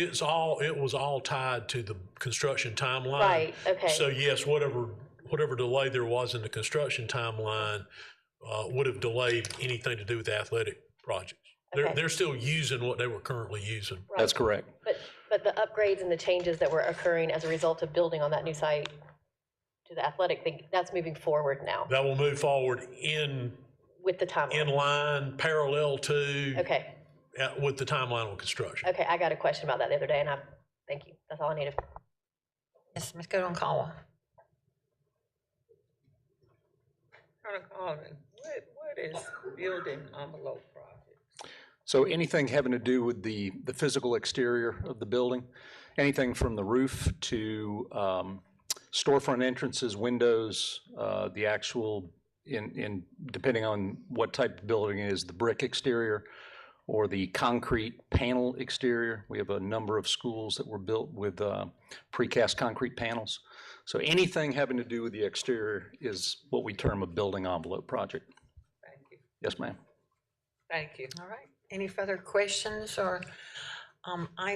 was all tied to the construction timeline. Right. Okay. So yes, whatever delay there was in the construction timeline would have delayed anything to do with the athletic projects. Okay. They're still using what they were currently using. Right. That's correct. But the upgrades and the changes that were occurring as a result of building on that new site to the athletic thing, that's moving forward now. That will move forward with the timeline. In line, parallel to. Okay. With the timeline of construction. Okay, I got a question about that the other day, and thank you. That's all I needed. Yes, Ms. Caldwell. Colonel Carlin, what is building envelope project? So anything having to do with the physical exterior of the building, anything from the roof to storefront entrances, windows, the actual, depending on what type of building it is, the brick exterior, or the concrete panel exterior. We have a number of schools that were built with precast concrete panels. So anything having to do with the exterior is what we term a building envelope project. Thank you. Yes, ma'am. Thank you. All right. Any further questions or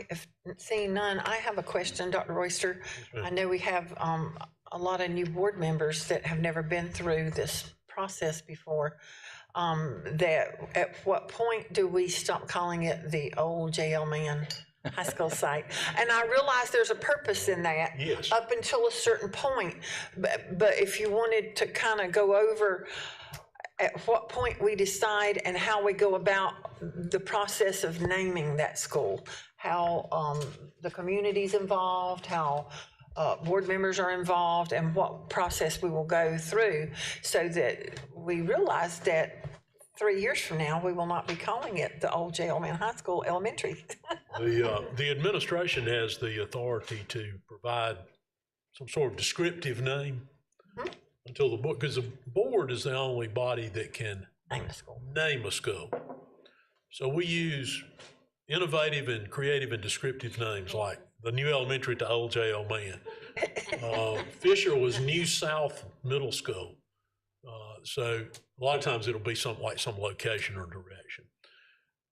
if seeing none, I have a question, Dr. Royster. I know we have a lot of new board members that have never been through this process before. That at what point do we stop calling it the old JL Man high school site? And I realize there's a purpose in that. Yes. Up until a certain point. But if you wanted to kind of go over at what point we decide and how we go about the process of naming that school, how the community's involved, how board members are involved, and what process we will go through so that we realize that 3 years from now, we will not be calling it the old J. Oldman High School Elementary. The administration has the authority to provide some sort of descriptive name until the board, because the board is the only body that can name a school. So we use innovative and creative and descriptive names like the new elementary to old J. Oldman. Fisher was New South Middle School. So a lot of times it'll be some location or direction.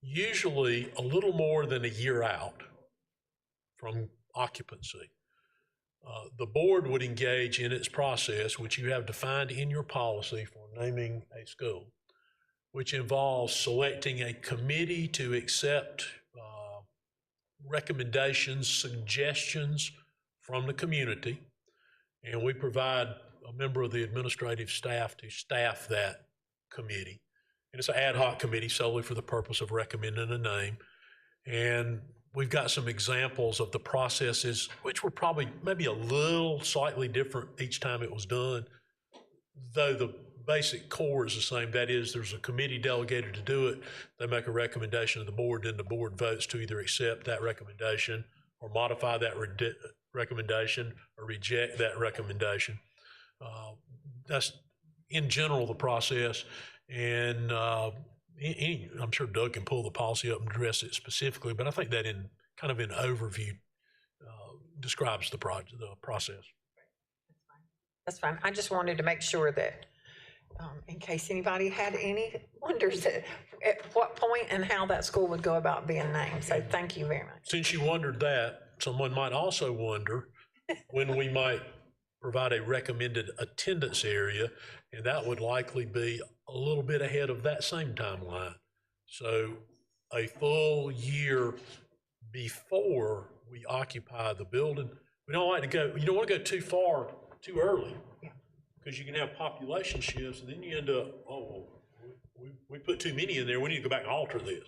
Usually a little more than a year out from occupancy. The board would engage in its process, which you have defined in your policy for naming a school, which involves selecting a committee to accept recommendations, suggestions from the community, and we provide a member of the administrative staff to staff that committee. And it's an ad hoc committee solely for the purpose of recommending a name. And we've got some examples of the processes, which were probably maybe a little slightly different each time it was done, though the basic core is the same. That is, there's a committee delegated to do it. They make a recommendation to the board, then the board votes to either accept that recommendation or modify that recommendation or reject that recommendation. That's in general the process. And I'm sure Doug can pull the policy up and address it specifically, but I think that in kind of in overview describes the process. That's fine. I just wanted to make sure that in case anybody had any wonders at what point and how that school would go about being named. So thank you very much. Since you wondered that, someone might also wonder when we might provide a recommended attendance area, and that would likely be a little bit ahead of that same timeline. So a full year before we occupy the building. We don't like to go, you don't want to go too far, too early, because you can have population shifts, and then you end up, oh, we put too many in there, we need to go back and alter this.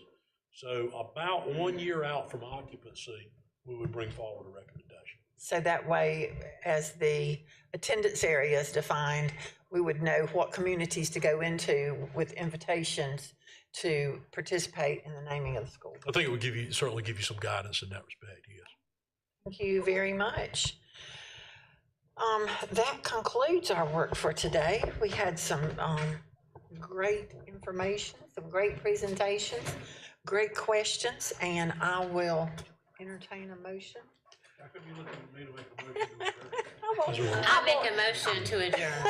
So about 1 year out from occupancy, we would bring forward a recommendation. So that way, as the attendance area is defined, we would know what communities to go into with invitations to participate in the naming of the school. I think it would certainly give you some guidance in that respect, yes. Thank you very much. That concludes our work for today. We had some great information, some great presentations, great questions, and I will entertain a motion. I'll make a motion to adjourn.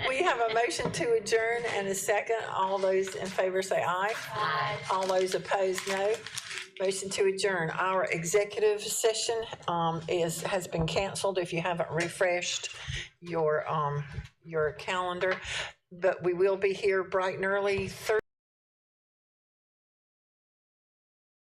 We have a motion to adjourn and a second. All those in favor say aye. Aye. All those opposed, no. Motion to adjourn. Our executive session has been canceled if you haven't refreshed your calendar, but we will be here bright and early Thursday.